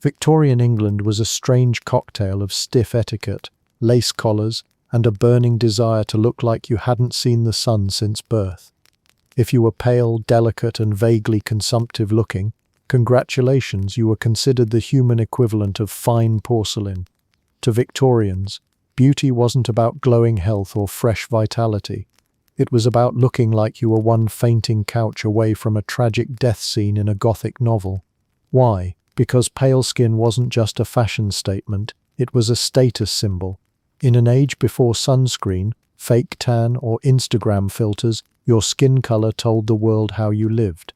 Victorian England was a strange cocktail of stiff etiquette, lace collars, and a burning desire to look like you hadn't seen the sun since birth. If you were pale, delicate, and vaguely consumptive looking, congratulations, you were considered the human equivalent of fine porcelain. To Victorians, beauty wasn't about glowing health or fresh vitality. It was about looking like you were one fainting couch away from a tragic death scene in a Gothic novel. Why? Because pale skin wasn't just a fashion statement, it was a status symbol. In an age before sunscreen, fake tan, or Instagram filters, your skin color told the world how you lived.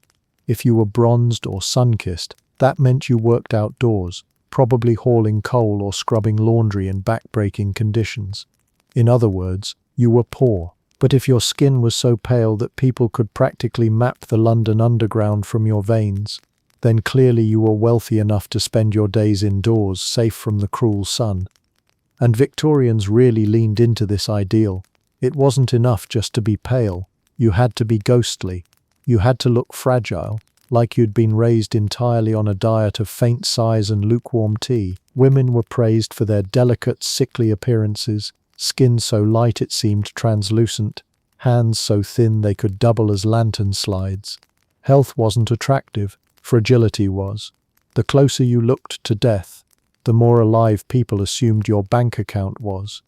If you were bronzed or sun-kissed, that meant you worked outdoors, probably hauling coal or scrubbing laundry in back-breaking conditions. In other words, you were poor. But if your skin was so pale that people could practically map the London Underground from your veins, then clearly you were wealthy enough to spend your days indoors, safe from the cruel sun. And Victorians really leaned into this ideal. It wasn't enough just to be pale. You had to be ghostly. You had to look fragile, like you'd been raised entirely on a diet of faint sighs and lukewarm tea. Women were praised for their delicate, sickly appearances, skin so light it seemed translucent, hands so thin they could double as lantern slides. Health wasn't attractive, fragility was. The closer you looked to death, the more alive people assumed your bank account was.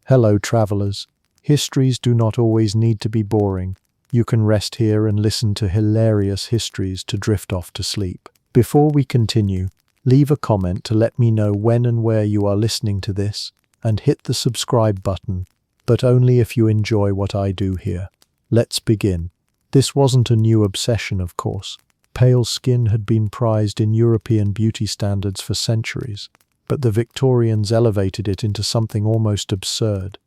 Hello, travelers. Histories do not always need to be boring. You can rest here and listen to hilarious histories to drift off to sleep. Before we continue, leave a comment to let me know when and where you are listening to this, and hit the subscribe button, but only if you enjoy what I do here. Let's begin. This wasn't a new obsession, of course. Pale skin had been prized in European beauty standards for centuries, but the Victorians elevated it into something almost absurd.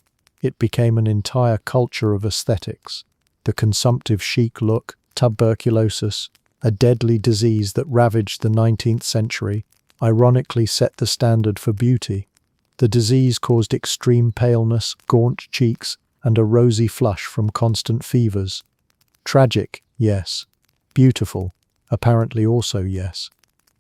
It became an entire culture of aesthetics. The consumptive chic look, tuberculosis, a deadly disease that ravaged the 19th century, ironically set the standard for beauty. The disease caused extreme paleness, gaunt cheeks, and a rosy flush from constant fevers. Tragic, yes. Beautiful, apparently also yes.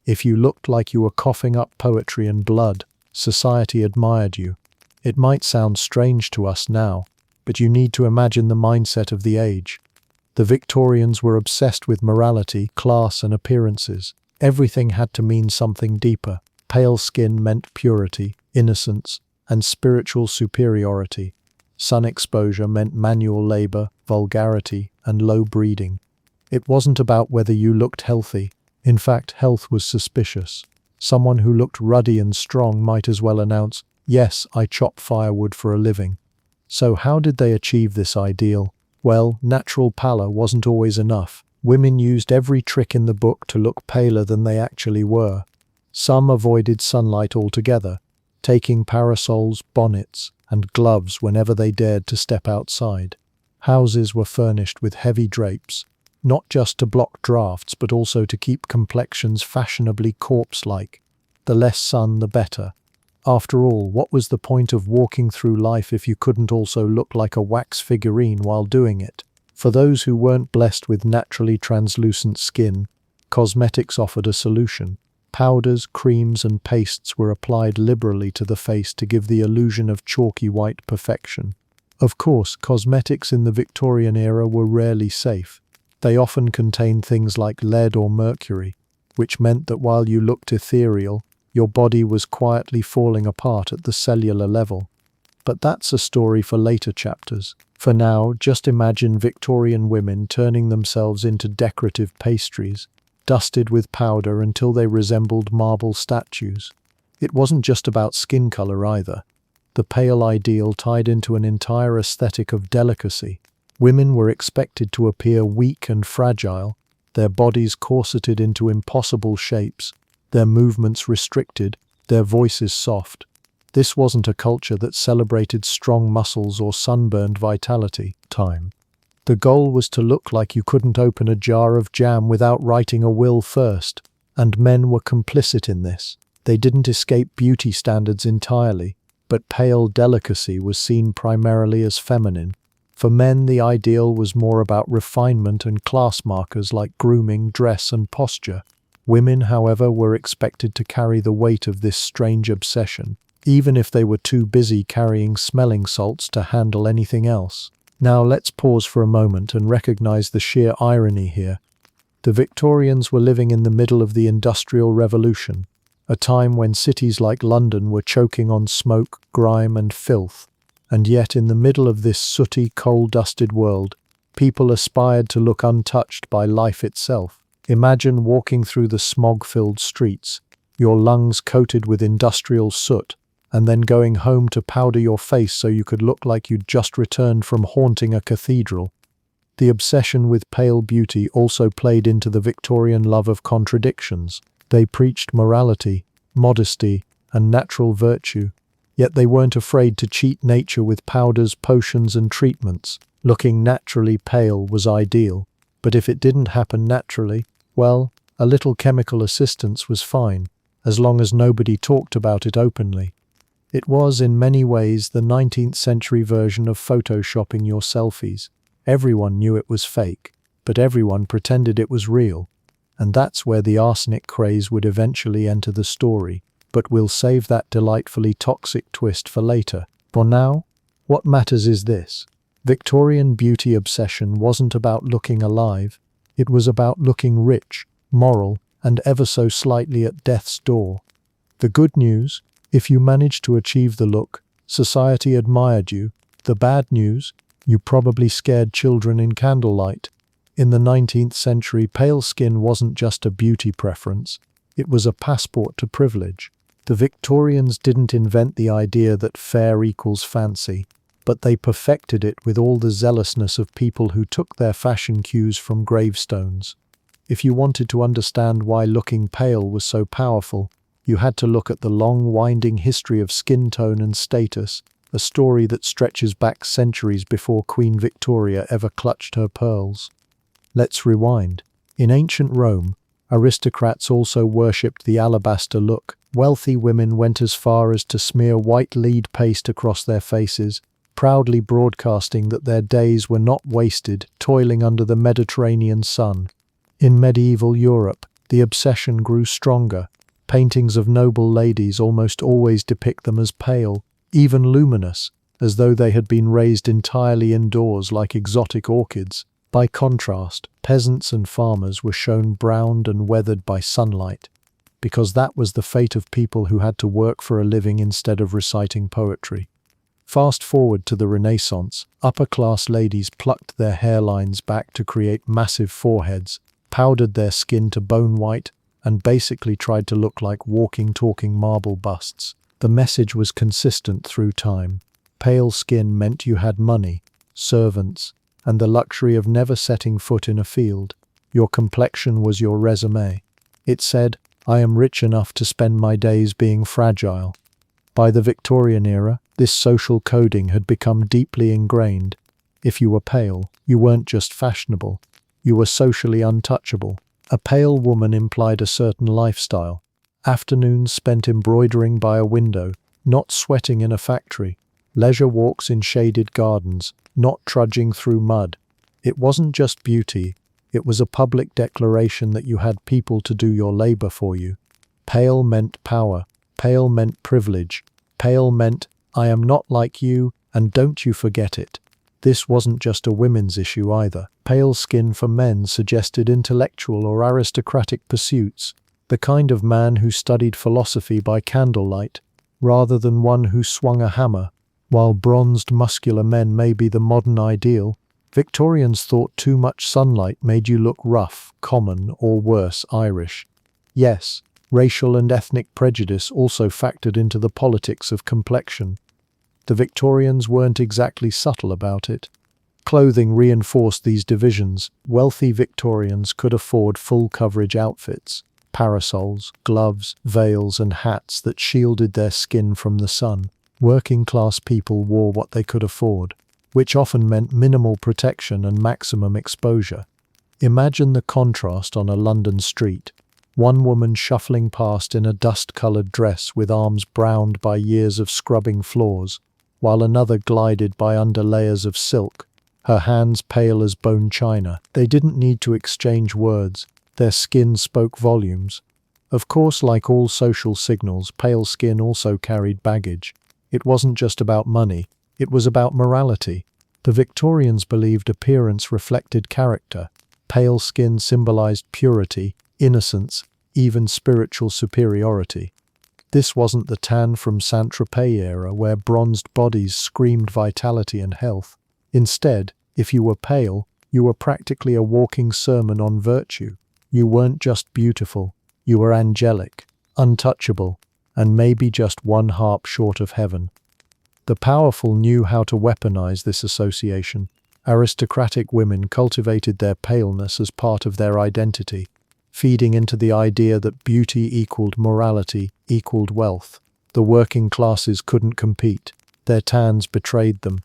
If you looked like you were coughing up poetry and blood, society admired you. It might sound strange to us now, but you need to imagine the mindset of the age. The Victorians were obsessed with morality, class, and appearances. Everything had to mean something deeper. Pale skin meant purity, innocence, and spiritual superiority. Sun exposure meant manual labor, vulgarity, and low breeding. It wasn't about whether you looked healthy. In fact, health was suspicious. Someone who looked ruddy and strong might as well announce, "Yes, I chop firewood for a living." So how did they achieve this ideal? Well, natural pallor wasn't always enough. Women used every trick in the book to look paler than they actually were. Some avoided sunlight altogether, taking parasols, bonnets, and gloves whenever they dared to step outside. Houses were furnished with heavy drapes, not just to block drafts but also to keep complexions fashionably corpse-like. The less sun, the better. After all, what was the point of walking through life if you couldn't also look like a wax figurine while doing it? For those who weren't blessed with naturally translucent skin, cosmetics offered a solution. Powders, creams, and pastes were applied liberally to the face to give the illusion of chalky white perfection. Of course, cosmetics in the Victorian era were rarely safe. They often contained things like lead or mercury, which meant that while you looked ethereal, your body was quietly falling apart at the cellular level. But that's a story for later chapters. For now, just imagine Victorian women turning themselves into decorative pastries, dusted with powder until they resembled marble statues. It wasn't just about skin color either. The pale ideal tied into an entire aesthetic of delicacy. Women were expected to appear weak and fragile, their bodies corseted into impossible shapes, their movements restricted, their voices soft. This wasn't a culture that celebrated strong muscles or sunburned vitality. The goal was to look like you couldn't open a jar of jam without writing a will first, and men were complicit in this. They didn't escape beauty standards entirely, but pale delicacy was seen primarily as feminine. For men, the ideal was more about refinement and class markers like grooming, dress, and posture. Women, however, were expected to carry the weight of this strange obsession, even if they were too busy carrying smelling salts to handle anything else. Now let's pause for a moment and recognize the sheer irony here. The Victorians were living in the middle of the Industrial Revolution, a time when cities like London were choking on smoke, grime, and filth. And yet, in the middle of this sooty, coal-dusted world, people aspired to look untouched by life itself. Imagine walking through the smog-filled streets, your lungs coated with industrial soot, and then going home to powder your face so you could look like you'd just returned from haunting a cathedral. The obsession with pale beauty also played into the Victorian love of contradictions. They preached morality, modesty, and natural virtue, yet they weren't afraid to cheat nature with powders, potions, and treatments. Looking naturally pale was ideal, but if it didn't happen naturally, well, a little chemical assistance was fine, as long as nobody talked about it openly. It was, in many ways, the 19th century version of photoshopping your selfies. Everyone knew it was fake, but everyone pretended it was real. And that's where the arsenic craze would eventually enter the story. But we'll save that delightfully toxic twist for later. For now, what matters is this. Victorian beauty obsession wasn't about looking alive. It was about looking rich, moral, and ever so slightly at death's door. The good news, if you managed to achieve the look, society admired you. The bad news, you probably scared children in candlelight. In the 19th century, pale skin wasn't just a beauty preference. It was a passport to privilege. The Victorians didn't invent the idea that fair equals fancy, but they perfected it with all the zealousness of people who took their fashion cues from gravestones. If you wanted to understand why looking pale was so powerful, you had to look at the long, winding history of skin tone and status, a story that stretches back centuries before Queen Victoria ever clutched her pearls. Let's rewind. In ancient Rome, aristocrats also worshipped the alabaster look. Wealthy women went as far as to smear white lead paste across their faces, proudly broadcasting that their days were not wasted toiling under the Mediterranean sun. In medieval Europe, the obsession grew stronger. Paintings of noble ladies almost always depict them as pale, even luminous, as though they had been raised entirely indoors like exotic orchids. By contrast, peasants and farmers were shown browned and weathered by sunlight, because that was the fate of people who had to work for a living instead of reciting poetry. Fast forward to the Renaissance, upper-class ladies plucked their hairlines back to create massive foreheads, powdered their skin to bone white, and basically tried to look like walking, talking marble busts. The message was consistent through time. Pale skin meant you had money, servants, and the luxury of never setting foot in a field. Your complexion was your resume. It said, I am rich enough to spend my days being fragile. By the Victorian era, this social coding had become deeply ingrained. If you were pale, you weren't just fashionable, you were socially untouchable. A pale woman implied a certain lifestyle. Afternoons spent embroidering by a window, not sweating in a factory. Leisure walks in shaded gardens, not trudging through mud. It wasn't just beauty, it was a public declaration that you had people to do your labor for you. Pale meant power, pale meant privilege, pale meant, I am not like you, and don't you forget it. This wasn't just a women's issue either. Pale skin for men suggested intellectual or aristocratic pursuits, the kind of man who studied philosophy by candlelight, rather than one who swung a hammer. While bronzed, muscular men may be the modern ideal, Victorians thought too much sunlight made you look rough, common, or worse, Irish. Yes, racial and ethnic prejudice also factored into the politics of complexion. The Victorians weren't exactly subtle about it. Clothing reinforced these divisions. Wealthy Victorians could afford full-coverage outfits, parasols, gloves, veils, and hats that shielded their skin from the sun. Working-class people wore what they could afford, which often meant minimal protection and maximum exposure. Imagine the contrast on a London street. One woman shuffling past in a dust-colored dress with arms browned by years of scrubbing floors, while another glided by under layers of silk, her hands pale as bone china. They didn't need to exchange words. Their skin spoke volumes. Of course, like all social signals, pale skin also carried baggage. It wasn't just about money, it was about morality. The Victorians believed appearance reflected character. Pale skin symbolized purity, innocence, even spiritual superiority. This wasn't the tan from Saint-Tropez era where bronzed bodies screamed vitality and health. Instead, if you were pale, you were practically a walking sermon on virtue. You weren't just beautiful, you were angelic, untouchable, and maybe just one harp short of heaven. The powerful knew how to weaponize this association. Aristocratic women cultivated their paleness as part of their identity, feeding into the idea that beauty equaled morality, equaled wealth. The working classes couldn't compete. Their tans betrayed them.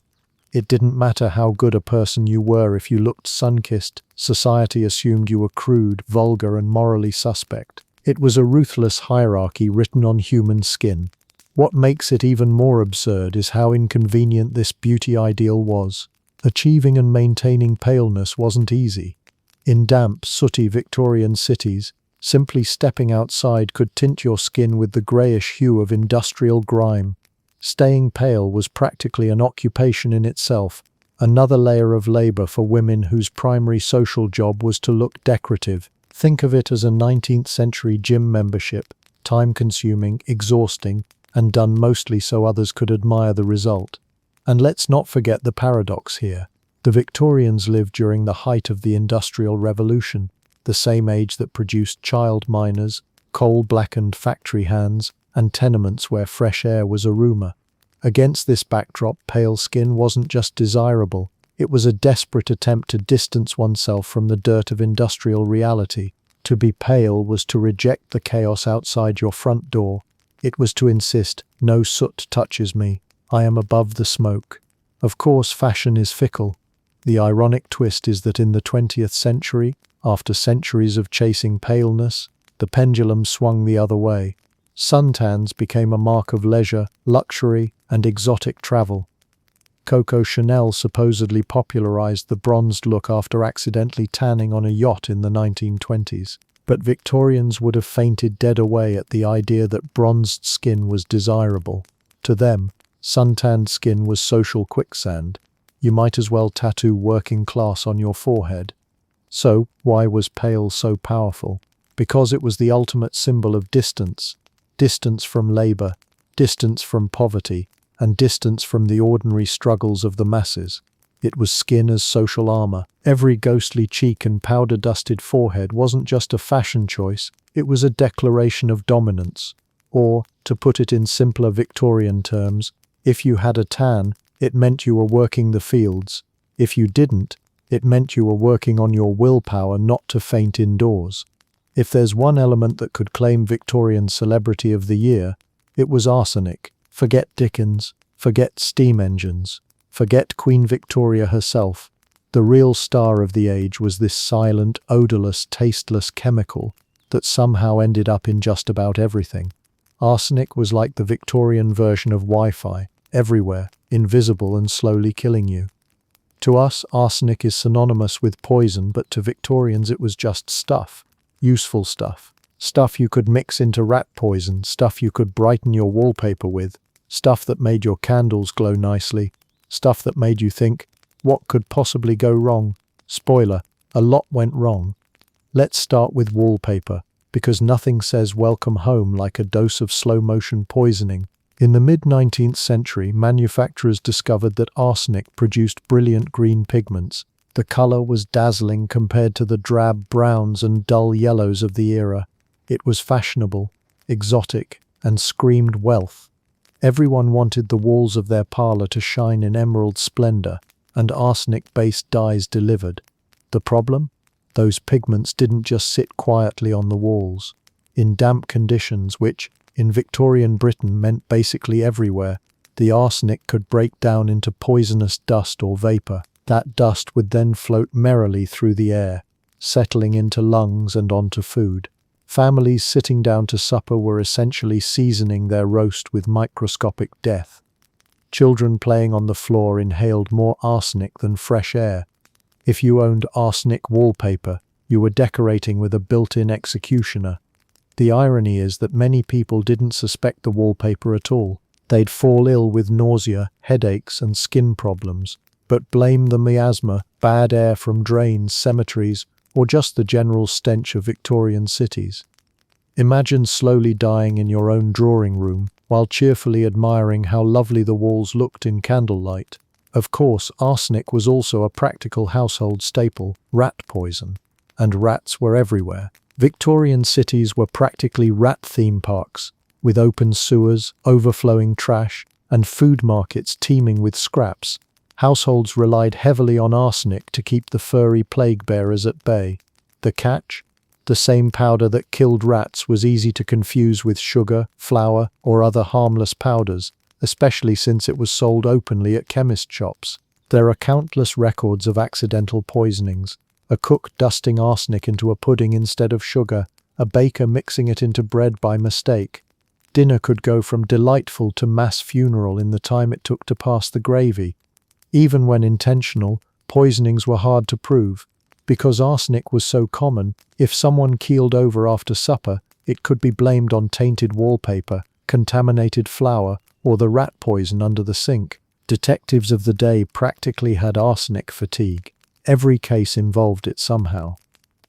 It didn't matter how good a person you were if you looked sun-kissed. Society assumed you were crude, vulgar, and morally suspect. It was a ruthless hierarchy written on human skin. What makes it even more absurd is how inconvenient this beauty ideal was. Achieving and maintaining paleness wasn't easy. In damp, sooty Victorian cities, simply stepping outside could tint your skin with the greyish hue of industrial grime. Staying pale was practically an occupation in itself, another layer of labour for women whose primary social job was to look decorative. Think of it as a 19th century gym membership, time-consuming, exhausting, and done mostly so others could admire the result. And let's not forget the paradox here. The Victorians lived during the height of the Industrial Revolution, the same age that produced child miners, coal-blackened factory hands, and tenements where fresh air was a rumour. Against this backdrop, pale skin wasn't just desirable, it was a desperate attempt to distance oneself from the dirt of industrial reality. To be pale was to reject the chaos outside your front door. It was to insist, no soot touches me, I am above the smoke. Of course, fashion is fickle. The ironic twist is that in the 20th century, after centuries of chasing paleness, the pendulum swung the other way. Suntans became a mark of leisure, luxury, and exotic travel. Coco Chanel supposedly popularized the bronzed look after accidentally tanning on a yacht in the 1920s. But Victorians would have fainted dead away at the idea that bronzed skin was desirable. To them, suntanned skin was social quicksand. You might as well tattoo working class on your forehead. So, why was pale so powerful? Because it was the ultimate symbol of distance. Distance from labor, distance from poverty, and distance from the ordinary struggles of the masses. It was skin as social armor. Every ghostly cheek and powder-dusted forehead wasn't just a fashion choice, it was a declaration of dominance. Or, to put it in simpler Victorian terms, if you had a tan, it meant you were working the fields. If you didn't, it meant you were working on your willpower not to faint indoors. If there's one element that could claim Victorian Celebrity of the Year, it was arsenic. Forget Dickens, forget steam engines, forget Queen Victoria herself. The real star of the age was this silent, odorless, tasteless chemical that somehow ended up in just about everything. Arsenic was like the Victorian version of Wi-Fi, everywhere, invisible and slowly killing you. To us, arsenic is synonymous with poison, but to Victorians it was just stuff. Useful stuff. Stuff you could mix into rat poison, stuff you could brighten your wallpaper with, stuff that made your candles glow nicely, stuff that made you think, what could possibly go wrong? Spoiler, a lot went wrong. Let's start with wallpaper, because nothing says welcome home like a dose of slow-motion poisoning. In the mid-19th century, manufacturers discovered that arsenic produced brilliant green pigments. The color was dazzling compared to the drab browns and dull yellows of the era. It was fashionable, exotic, and screamed wealth. Everyone wanted the walls of their parlor to shine in emerald splendor, and arsenic-based dyes delivered. The problem? Those pigments didn't just sit quietly on the walls. In damp conditions, which, in Victorian Britain, meant basically everywhere, the arsenic could break down into poisonous dust or vapor. That dust would then float merrily through the air, settling into lungs and onto food. Families sitting down to supper were essentially seasoning their roast with microscopic death. Children playing on the floor inhaled more arsenic than fresh air. If you owned arsenic wallpaper, you were decorating with a built-in executioner. The irony is that many people didn't suspect the wallpaper at all. They'd fall ill with nausea, headaches, and skin problems, but blame the miasma, bad air from drains, cemeteries, or just the general stench of Victorian cities. Imagine slowly dying in your own drawing room while cheerfully admiring how lovely the walls looked in candlelight. Of course, arsenic was also a practical household staple, rat poison. And rats were everywhere. Victorian cities were practically rat theme parks, with open sewers, overflowing trash, and food markets teeming with scraps. Households relied heavily on arsenic to keep the furry plague bearers at bay. The catch? The same powder that killed rats was easy to confuse with sugar, flour, or other harmless powders, especially since it was sold openly at chemist shops. There are countless records of accidental poisonings. A cook dusting arsenic into a pudding instead of sugar, a baker mixing it into bread by mistake. Dinner could go from delightful to mass funeral in the time it took to pass the gravy. Even when intentional, poisonings were hard to prove. Because arsenic was so common, if someone keeled over after supper, it could be blamed on tainted wallpaper, contaminated flour, or the rat poison under the sink. Detectives of the day practically had arsenic fatigue. Every case involved it somehow.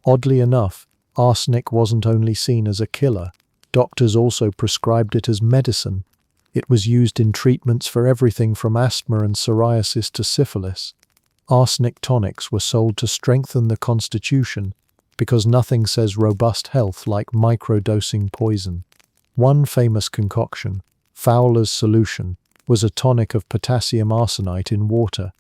Oddly enough, arsenic wasn't only seen as a killer. Doctors also prescribed it as medicine. It was used in treatments for everything from asthma and psoriasis to syphilis. Arsenic tonics were sold to strengthen the constitution, because nothing says robust health like microdosing poison. One famous concoction, Fowler's solution, was a tonic of potassium arsenite in water.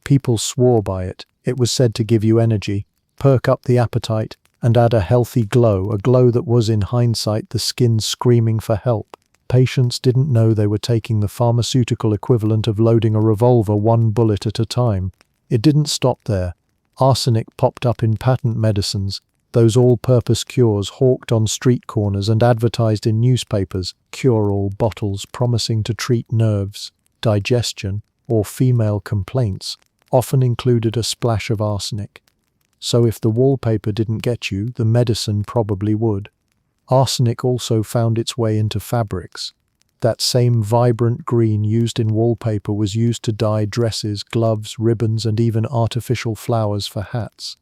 People swore by it. It was said to give you energy, perk up the appetite, and add a healthy glow, a glow that was, in hindsight, the skin screaming for help. Patients didn't know they were taking the pharmaceutical equivalent of loading a revolver one bullet at a time. It didn't stop there. Arsenic popped up in patent medicines, those all-purpose cures hawked on street corners and advertised in newspapers, cure-all bottles promising to treat nerves, digestion, or female complaints, often included a splash of arsenic. So if the wallpaper didn't get you, the medicine probably would. Arsenic also found its way into fabrics. That same vibrant green used in wallpaper was used to dye dresses, gloves, ribbons, and even artificial flowers for hats.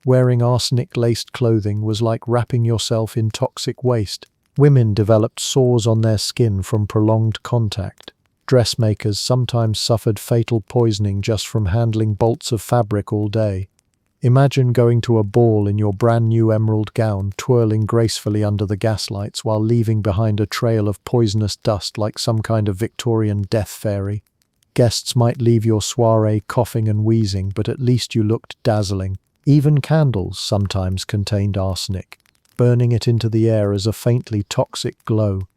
Wearing arsenic-laced clothing was like wrapping yourself in toxic waste. Women developed sores on their skin from prolonged contact. Dressmakers sometimes suffered fatal poisoning just from handling bolts of fabric all day. Imagine going to a ball in your brand new emerald gown, twirling gracefully under the gaslights while leaving behind a trail of poisonous dust like some kind of Victorian death fairy. Guests might leave your soiree coughing and wheezing, but at least you looked dazzling. Even candles sometimes contained arsenic, burning it into the air as a faintly toxic glow.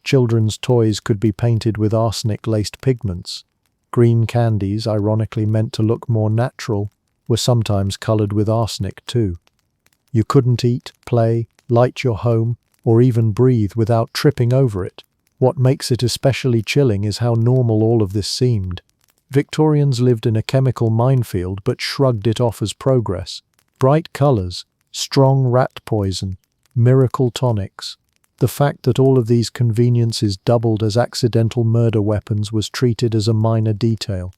Children's toys could be painted with arsenic-laced pigments. Green candies, ironically meant to look more natural, were sometimes colored with arsenic too. You couldn't eat, play, light your home, or even breathe without tripping over it. What makes it especially chilling is how normal all of this seemed. Victorians lived in a chemical minefield but shrugged it off as progress. Bright colors, strong rat poison, miracle tonics. The fact that all of these conveniences doubled as accidental murder weapons was treated as a minor detail.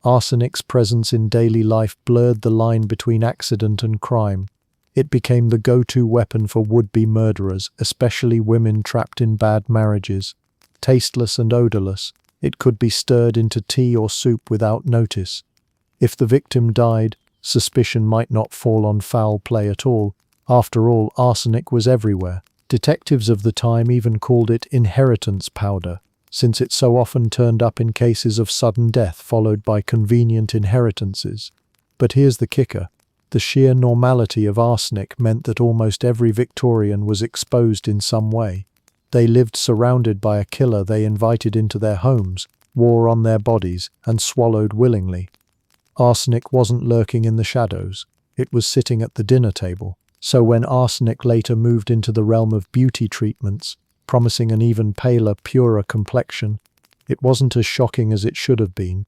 Arsenic's presence in daily life blurred the line between accident and crime. It became the go-to weapon for would-be murderers, especially women trapped in bad marriages. Tasteless and odorless, it could be stirred into tea or soup without notice. If the victim died, suspicion might not fall on foul play at all. After all, arsenic was everywhere. Detectives of the time even called it inheritance powder, since it so often turned up in cases of sudden death followed by convenient inheritances. But here's the kicker. The sheer normality of arsenic meant that almost every Victorian was exposed in some way. They lived surrounded by a killer they invited into their homes, wore on their bodies, and swallowed willingly. Arsenic wasn't lurking in the shadows. It was sitting at the dinner table. So when arsenic later moved into the realm of beauty treatments, promising an even paler, purer complexion, it wasn't as shocking as it should have been.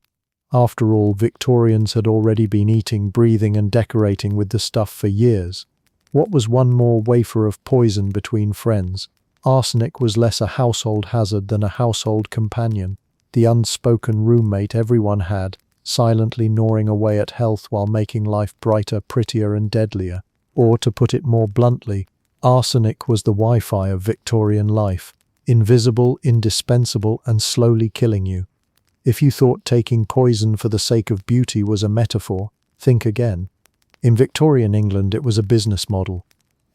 After all, Victorians had already been eating, breathing, and decorating with the stuff for years. What was one more wafer of poison between friends? Arsenic was less a household hazard than a household companion, the unspoken roommate everyone had, silently gnawing away at health while making life brighter, prettier, and deadlier. Or, to put it more bluntly, arsenic was the Wi-Fi of Victorian life, invisible, indispensable, and slowly killing you. If you thought taking poison for the sake of beauty was a metaphor, think again. In Victorian England, it was a business model.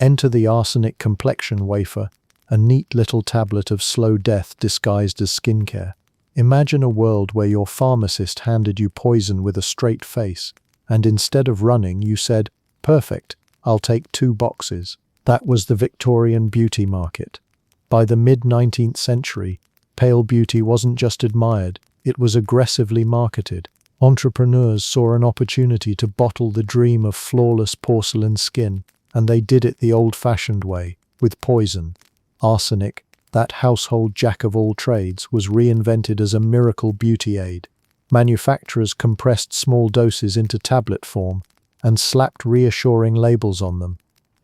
Enter the arsenic complexion wafer, a neat little tablet of slow death disguised as skincare. Imagine a world where your pharmacist handed you poison with a straight face, and instead of running, you said, "Perfect, I'll take 2 boxes." That was the Victorian beauty market. By the mid-19th century, pale beauty wasn't just admired, it was aggressively marketed. Entrepreneurs saw an opportunity to bottle the dream of flawless porcelain skin, and they did it the old-fashioned way, with poison. Arsenic, that household jack of all trades, was reinvented as a miracle beauty aid. Manufacturers compressed small doses into tablet form and slapped reassuring labels on them.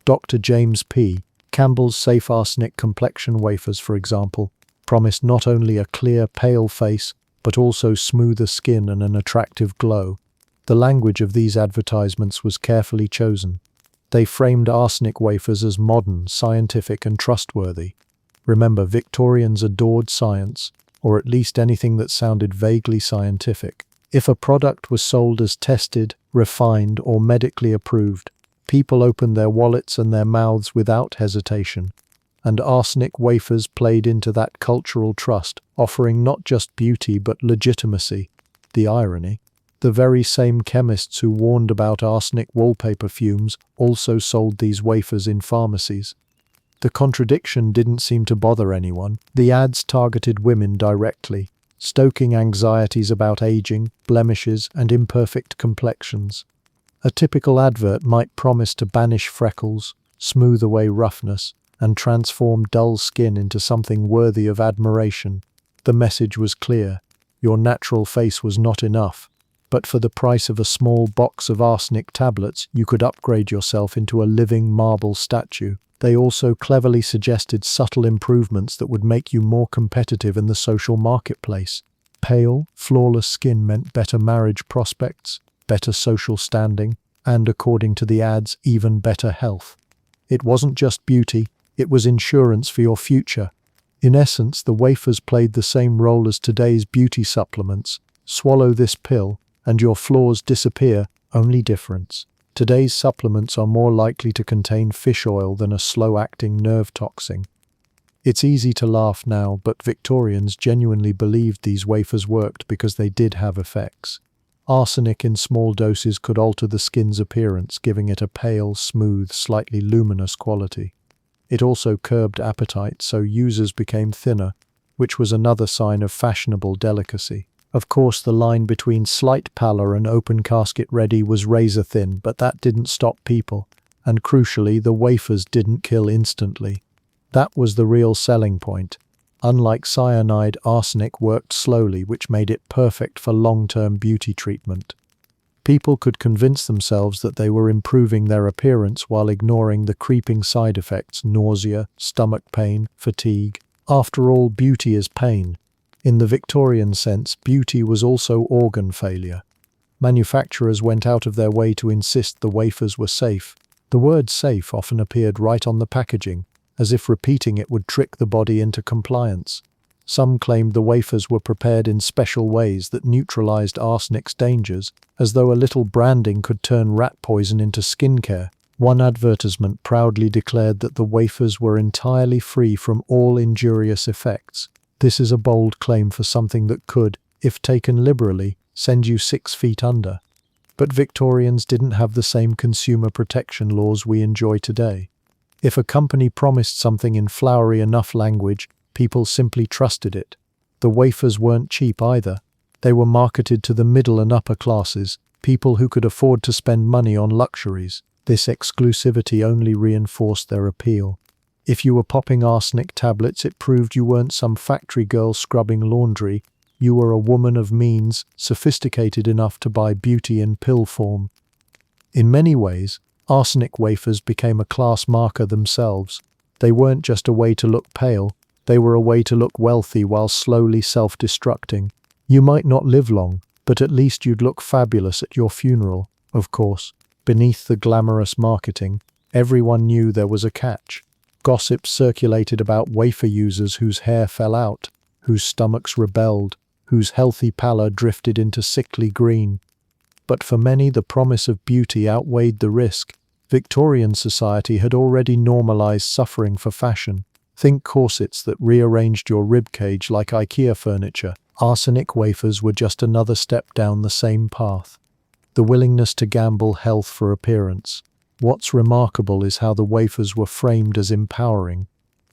Dr. James P. Campbell's safe arsenic complexion wafers, for example, promised not only a clear, pale face, but also smoother skin and an attractive glow. The language of these advertisements was carefully chosen. They framed arsenic wafers as modern, scientific, and trustworthy. Remember, Victorians adored science, or at least anything that sounded vaguely scientific. If a product was sold as tested, refined, or medically approved, people opened their wallets and their mouths without hesitation. And arsenic wafers played into that cultural trust, offering not just beauty but legitimacy. The irony. The very same chemists who warned about arsenic wallpaper fumes also sold these wafers in pharmacies. The contradiction didn't seem to bother anyone. The ads targeted women directly, stoking anxieties about aging, blemishes, and imperfect complexions. A typical advert might promise to banish freckles, smooth away roughness, and transform dull skin into something worthy of admiration. The message was clear. Your natural face was not enough, but for the price of a small box of arsenic tablets, you could upgrade yourself into a living marble statue. They also cleverly suggested subtle improvements that would make you more competitive in the social marketplace. Pale, flawless skin meant better marriage prospects, better social standing, and, according to the ads, even better health. It wasn't just beauty, it was insurance for your future. In essence, the wafers played the same role as today's beauty supplements. Swallow this pill, and your flaws disappear, only difference. Today's supplements are more likely to contain fish oil than a slow-acting nerve toxin. It's easy to laugh now, but Victorians genuinely believed these wafers worked because they did have effects. Arsenic in small doses could alter the skin's appearance, giving it a pale, smooth, slightly luminous quality. It also curbed appetite, so users became thinner, which was another sign of fashionable delicacy. Of course, the line between slight pallor and open casket ready was razor thin, but that didn't stop people, and crucially, the wafers didn't kill instantly. That was the real selling point. Unlike cyanide, arsenic worked slowly, which made it perfect for long-term beauty treatment. People could convince themselves that they were improving their appearance while ignoring the creeping side effects: nausea, stomach pain, fatigue. After all, beauty is pain. In the Victorian sense, beauty was also organ failure. Manufacturers went out of their way to insist the wafers were safe. The word safe often appeared right on the packaging, as if repeating it would trick the body into compliance. Some claimed the wafers were prepared in special ways that neutralized arsenic's dangers, as though a little branding could turn rat poison into skincare. One advertisement proudly declared that the wafers were entirely free from all injurious effects. This is a bold claim for something that could, if taken liberally, send you 6 feet under. But Victorians didn't have the same consumer protection laws we enjoy today. If a company promised something in flowery enough language, people simply trusted it. The wafers weren't cheap either. They were marketed to the middle and upper classes, people who could afford to spend money on luxuries. This exclusivity only reinforced their appeal. If you were popping arsenic tablets, it proved you weren't some factory girl scrubbing laundry. You were a woman of means, sophisticated enough to buy beauty in pill form. In many ways, Arsenic wafers became a class marker themselves. They weren't just a way to look pale, they were a way to look wealthy while slowly self-destructing. You might not live long, but at least you'd look fabulous at your funeral, of course. Beneath the glamorous marketing, everyone knew there was a catch. Gossip circulated about wafer users whose hair fell out, whose stomachs rebelled, whose healthy pallor drifted into sickly green. But for many, the promise of beauty outweighed the risk. Victorian society had already normalized suffering for fashion. Think corsets that rearranged your ribcage like IKEA furniture. Arsenic wafers were just another step down the same path. The willingness to gamble health for appearance. What's remarkable is how the wafers were framed as empowering.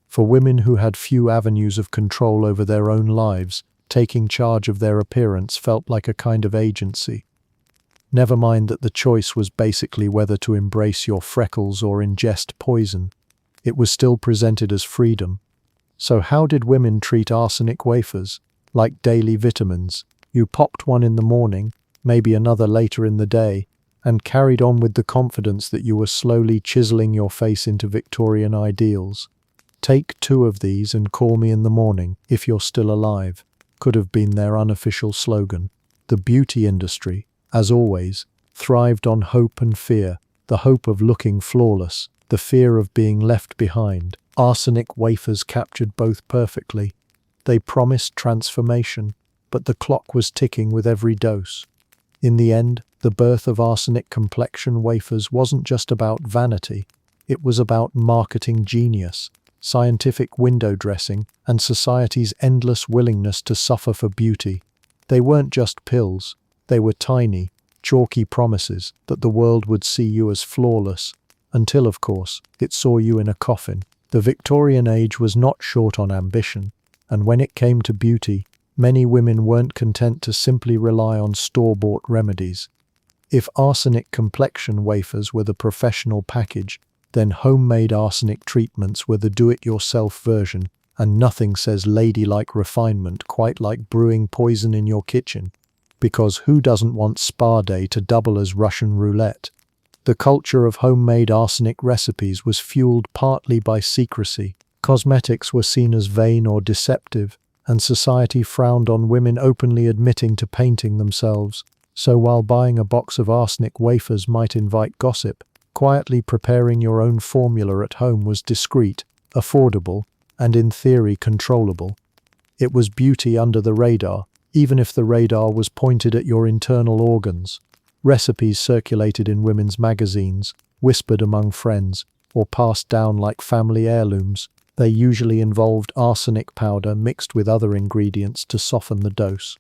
For women who had few avenues of control over their own lives, taking charge of their appearance felt like a kind of agency. Never mind that the choice was basically whether to embrace your freckles or ingest poison. It was still presented as freedom. So how did women treat arsenic wafers? Like daily vitamins. You popped one in the morning, maybe another later in the day, and carried on with the confidence that you were slowly chiseling your face into Victorian ideals. Take 2 of these and call me in the morning, if you're still alive, could have been their unofficial slogan. The beauty industry, as always, thrived on hope and fear, the hope of looking flawless, the fear of being left behind. Arsenic wafers captured both perfectly. They promised transformation, but the clock was ticking with every dose. In the end, the birth of arsenic complexion wafers wasn't just about vanity, it was about marketing genius, scientific window dressing, and society's endless willingness to suffer for beauty. They weren't just pills, they were tiny, chalky promises that the world would see you as flawless, until, of course, it saw you in a coffin. The Victorian age was not short on ambition, and when it came to beauty, many women weren't content to simply rely on store-bought remedies. If arsenic complexion wafers were the professional package, then homemade arsenic treatments were the do-it-yourself version, and nothing says ladylike refinement quite like brewing poison in your kitchen. Because who doesn't want spa day to double as Russian roulette? The culture of homemade arsenic recipes was fueled partly by secrecy. Cosmetics were seen as vain or deceptive, and society frowned on women openly admitting to painting themselves. So while buying a box of arsenic wafers might invite gossip, quietly preparing your own formula at home was discreet, affordable, and in theory controllable. It was beauty under the radar, even if the radar was pointed at your internal organs. Recipes circulated in women's magazines, whispered among friends, or passed down like family heirlooms. They usually involved arsenic powder mixed with other ingredients to soften the dose.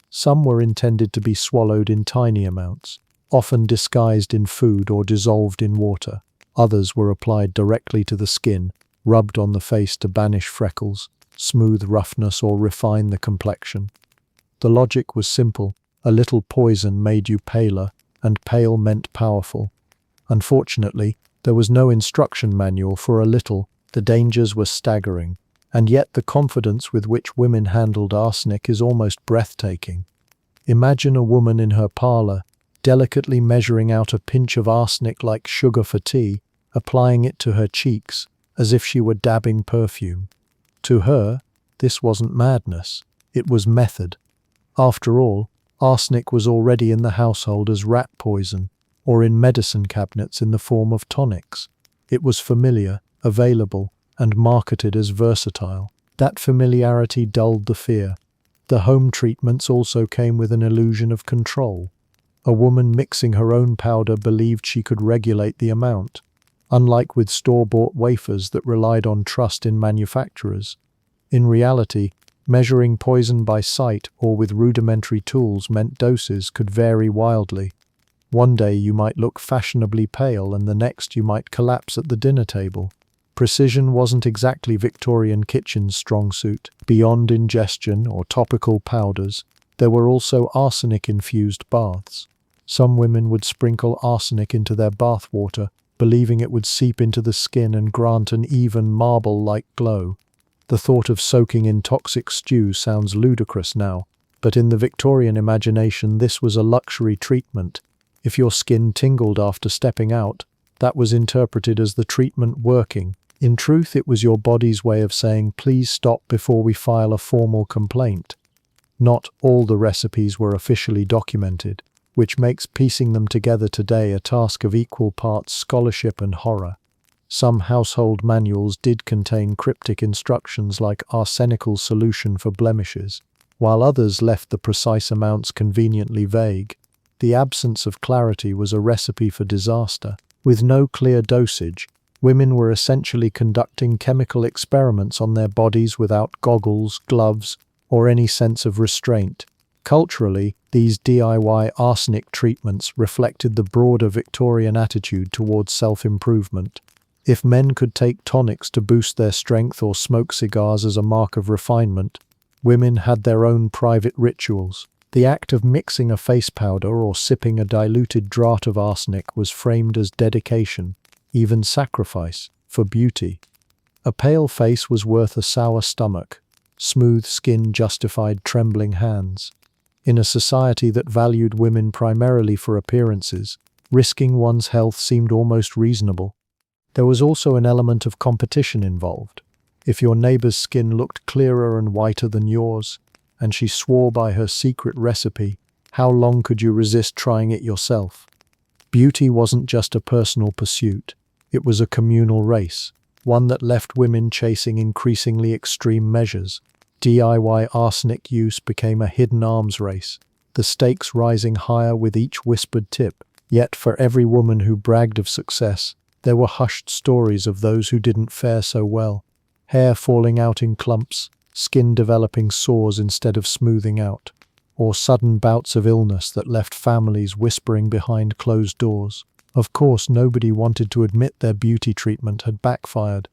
Some were intended to be swallowed in tiny amounts, often disguised in food or dissolved in water. Others were applied directly to the skin, rubbed on the face to banish freckles, smooth roughness, or refine the complexion. The logic was simple. A little poison made you paler, and pale meant powerful. Unfortunately, there was no instruction manual for a little. The dangers were staggering, and yet the confidence with which women handled arsenic is almost breathtaking. Imagine a woman in her parlor, delicately measuring out a pinch of arsenic like sugar for tea, applying it to her cheeks, as if she were dabbing perfume. To her, this wasn't madness, it was method. After all, arsenic was already in the household as rat poison, or in medicine cabinets in the form of tonics. It was familiar, available, and marketed as versatile. That familiarity dulled the fear. The home treatments also came with an illusion of control. A woman mixing her own powder believed she could regulate the amount, unlike with store-bought wafers that relied on trust in manufacturers. In reality, measuring poison by sight or with rudimentary tools meant doses could vary wildly. One day you might look fashionably pale and the next you might collapse at the dinner table. Precision wasn't exactly Victorian kitchen's strong suit. Beyond ingestion or topical powders, there were also arsenic-infused baths. Some women would sprinkle arsenic into their bath water, believing it would seep into the skin and grant an even marble-like glow. The thought of soaking in toxic stew sounds ludicrous now, but in the Victorian imagination this was a luxury treatment. If your skin tingled after stepping out, That was interpreted as the treatment working. In truth, it was your body's way of saying, please stop before we file a formal complaint. Not all the recipes were officially documented, which makes piecing them together today a task of equal parts scholarship and horror. Some household manuals did contain cryptic instructions like arsenical solution for blemishes, while others left the precise amounts conveniently vague. The absence of clarity was a recipe for disaster. With no clear dosage, women were essentially conducting chemical experiments on their bodies without goggles, gloves, or any sense of restraint. Culturally, these DIY arsenic treatments reflected the broader Victorian attitude towards self-improvement. If men could take tonics to boost their strength or smoke cigars as a mark of refinement, women had their own private rituals. The act of mixing a face powder or sipping a diluted draught of arsenic was framed as dedication, even sacrifice, for beauty. A pale face was worth a sour stomach. Smooth skin justified trembling hands. In a society that valued women primarily for appearances, risking one's health seemed almost reasonable. There was also an element of competition involved. If your neighbor's skin looked clearer and whiter than yours, and she swore by her secret recipe, how long could you resist trying it yourself? Beauty wasn't just a personal pursuit, it was a communal race, one that left women chasing increasingly extreme measures. DIY arsenic use became a hidden arms race, the stakes rising higher with each whispered tip. Yet for every woman who bragged of success, there were hushed stories of those who didn't fare so well. Hair falling out in clumps, skin developing sores instead of smoothing out, or sudden bouts of illness that left families whispering behind closed doors. Of course, nobody wanted to admit their beauty treatment had backfired.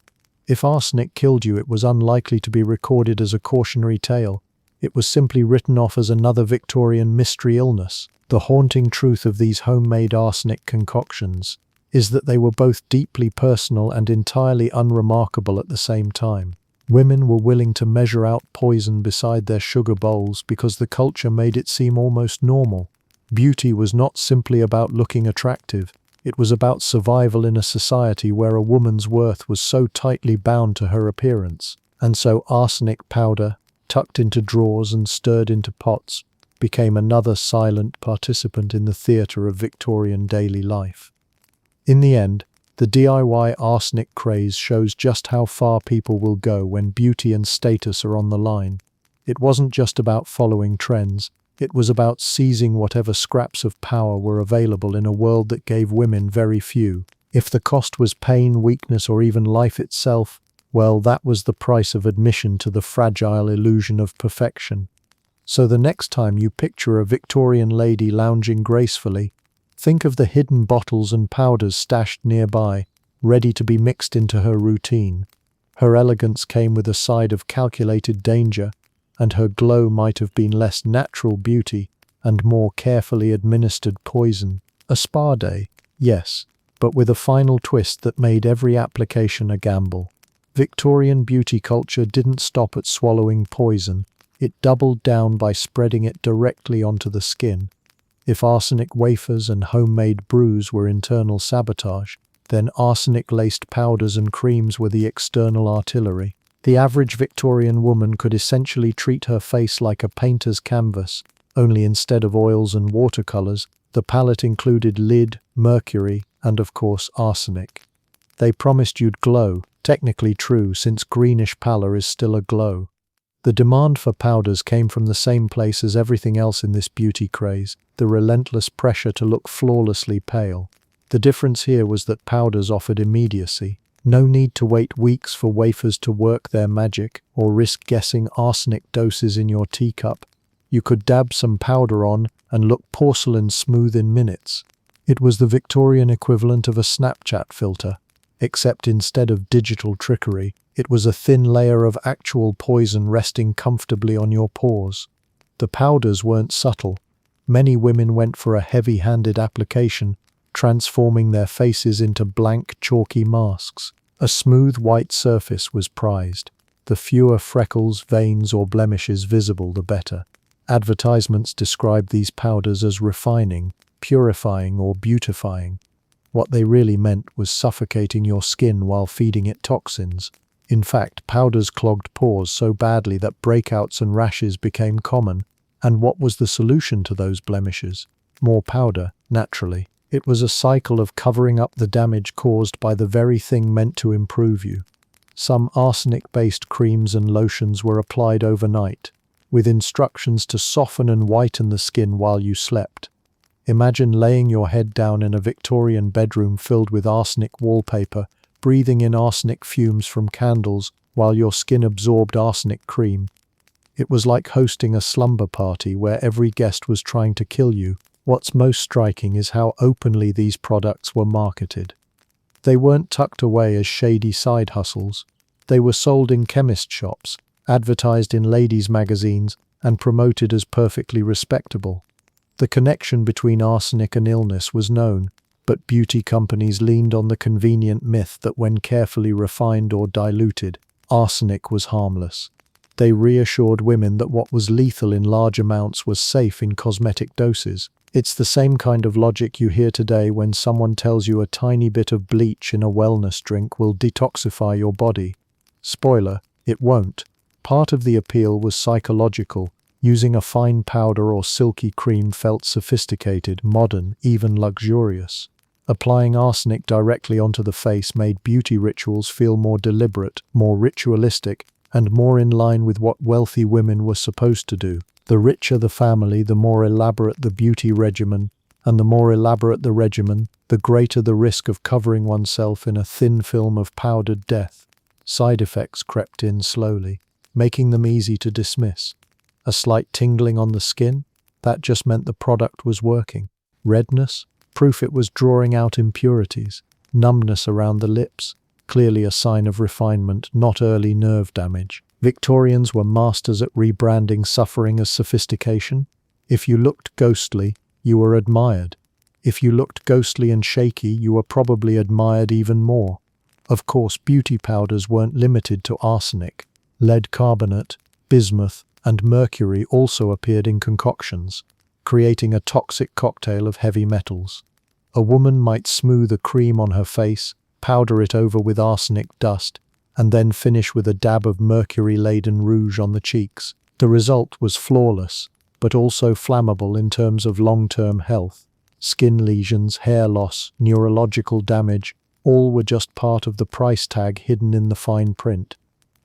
If arsenic killed you, it was unlikely to be recorded as a cautionary tale. It was simply written off as another Victorian mystery illness. The haunting truth of these homemade arsenic concoctions is that they were both deeply personal and entirely unremarkable at the same time. Women were willing to measure out poison beside their sugar bowls because the culture made it seem almost normal. Beauty was not simply about looking attractive, it was about survival in a society where a woman's worth was so tightly bound to her appearance. And so arsenic powder, tucked into drawers and stirred into pots, became another silent participant in the theatre of Victorian daily life. In the end, the DIY arsenic craze shows just how far people will go when beauty and status are on the line. It wasn't just about following trends, it was about seizing whatever scraps of power were available in a world that gave women very few. If the cost was pain, weakness, or even life itself, well, that was the price of admission to the fragile illusion of perfection. So the next time you picture a Victorian lady lounging gracefully, think of the hidden bottles and powders stashed nearby, ready to be mixed into her routine. Her elegance came with a side of calculated danger, and her glow might have been less natural beauty and more carefully administered poison. A spa day, yes, but with a final twist that made every application a gamble. Victorian beauty culture didn't stop at swallowing poison, it doubled down by spreading it directly onto the skin. If arsenic wafers and homemade brews were internal sabotage, then arsenic-laced powders and creams were the external artillery. The average Victorian woman could essentially treat her face like a painter's canvas, only instead of oils and watercolors, the palette included lead, mercury, and of course arsenic. They promised you'd glow, technically true since greenish pallor is still a glow. The demand for powders came from the same place as everything else in this beauty craze, the relentless pressure to look flawlessly pale. The difference here was that powders offered immediacy. No need to wait weeks for wafers to work their magic or risk guessing arsenic doses in your teacup. You could dab some powder on and look porcelain smooth in minutes. It was the Victorian equivalent of a Snapchat filter, except instead of digital trickery, it was a thin layer of actual poison resting comfortably on your pores. The powders weren't subtle. Many women went for a heavy-handed application, transforming their faces into blank, chalky masks. A smooth white surface was prized. The fewer freckles, veins, or blemishes visible, the better. Advertisements described these powders as refining, purifying, or beautifying. What they really meant was suffocating your skin while feeding it toxins. In fact, powders clogged pores so badly that breakouts and rashes became common. And what was the solution to those blemishes? More powder, naturally. It was a cycle of covering up the damage caused by the very thing meant to improve you. Some arsenic-based creams and lotions were applied overnight, with instructions to soften and whiten the skin while you slept. Imagine laying your head down in a Victorian bedroom filled with arsenic wallpaper, breathing in arsenic fumes from candles while your skin absorbed arsenic cream. It was like hosting a slumber party where every guest was trying to kill you. What's most striking is how openly these products were marketed. They weren't tucked away as shady side hustles. They were sold in chemist shops, advertised in ladies' magazines, and promoted as perfectly respectable. The connection between arsenic and illness was known, but beauty companies leaned on the convenient myth that when carefully refined or diluted, arsenic was harmless. They reassured women that what was lethal in large amounts was safe in cosmetic doses. It's the same kind of logic you hear today when someone tells you a tiny bit of bleach in a wellness drink will detoxify your body. Spoiler, it won't. Part of the appeal was psychological. Using a fine powder or silky cream felt sophisticated, modern, even luxurious. Applying arsenic directly onto the face made beauty rituals feel more deliberate, more ritualistic, and more in line with what wealthy women were supposed to do. The richer the family, the more elaborate the beauty regimen, and the more elaborate the regimen, the greater the risk of covering oneself in a thin film of powdered death. Side effects crept in slowly, making them easy to dismiss. A slight tingling on the skin? That just meant the product was working. Redness? Proof it was drawing out impurities. Numbness around the lips? Clearly a sign of refinement, not early nerve damage. Victorians were masters at rebranding suffering as sophistication. If you looked ghostly, you were admired. If you looked ghostly and shaky, you were probably admired even more. Of course, beauty powders weren't limited to arsenic. Lead carbonate, bismuth, and mercury also appeared in concoctions, creating a toxic cocktail of heavy metals. A woman might smooth a cream on her face, powder it over with arsenic dust, and then finish with a dab of mercury-laden rouge on the cheeks. The result was flawless, but also flammable in terms of long-term health. Skin lesions, hair loss, neurological damage, all were just part of the price tag hidden in the fine print.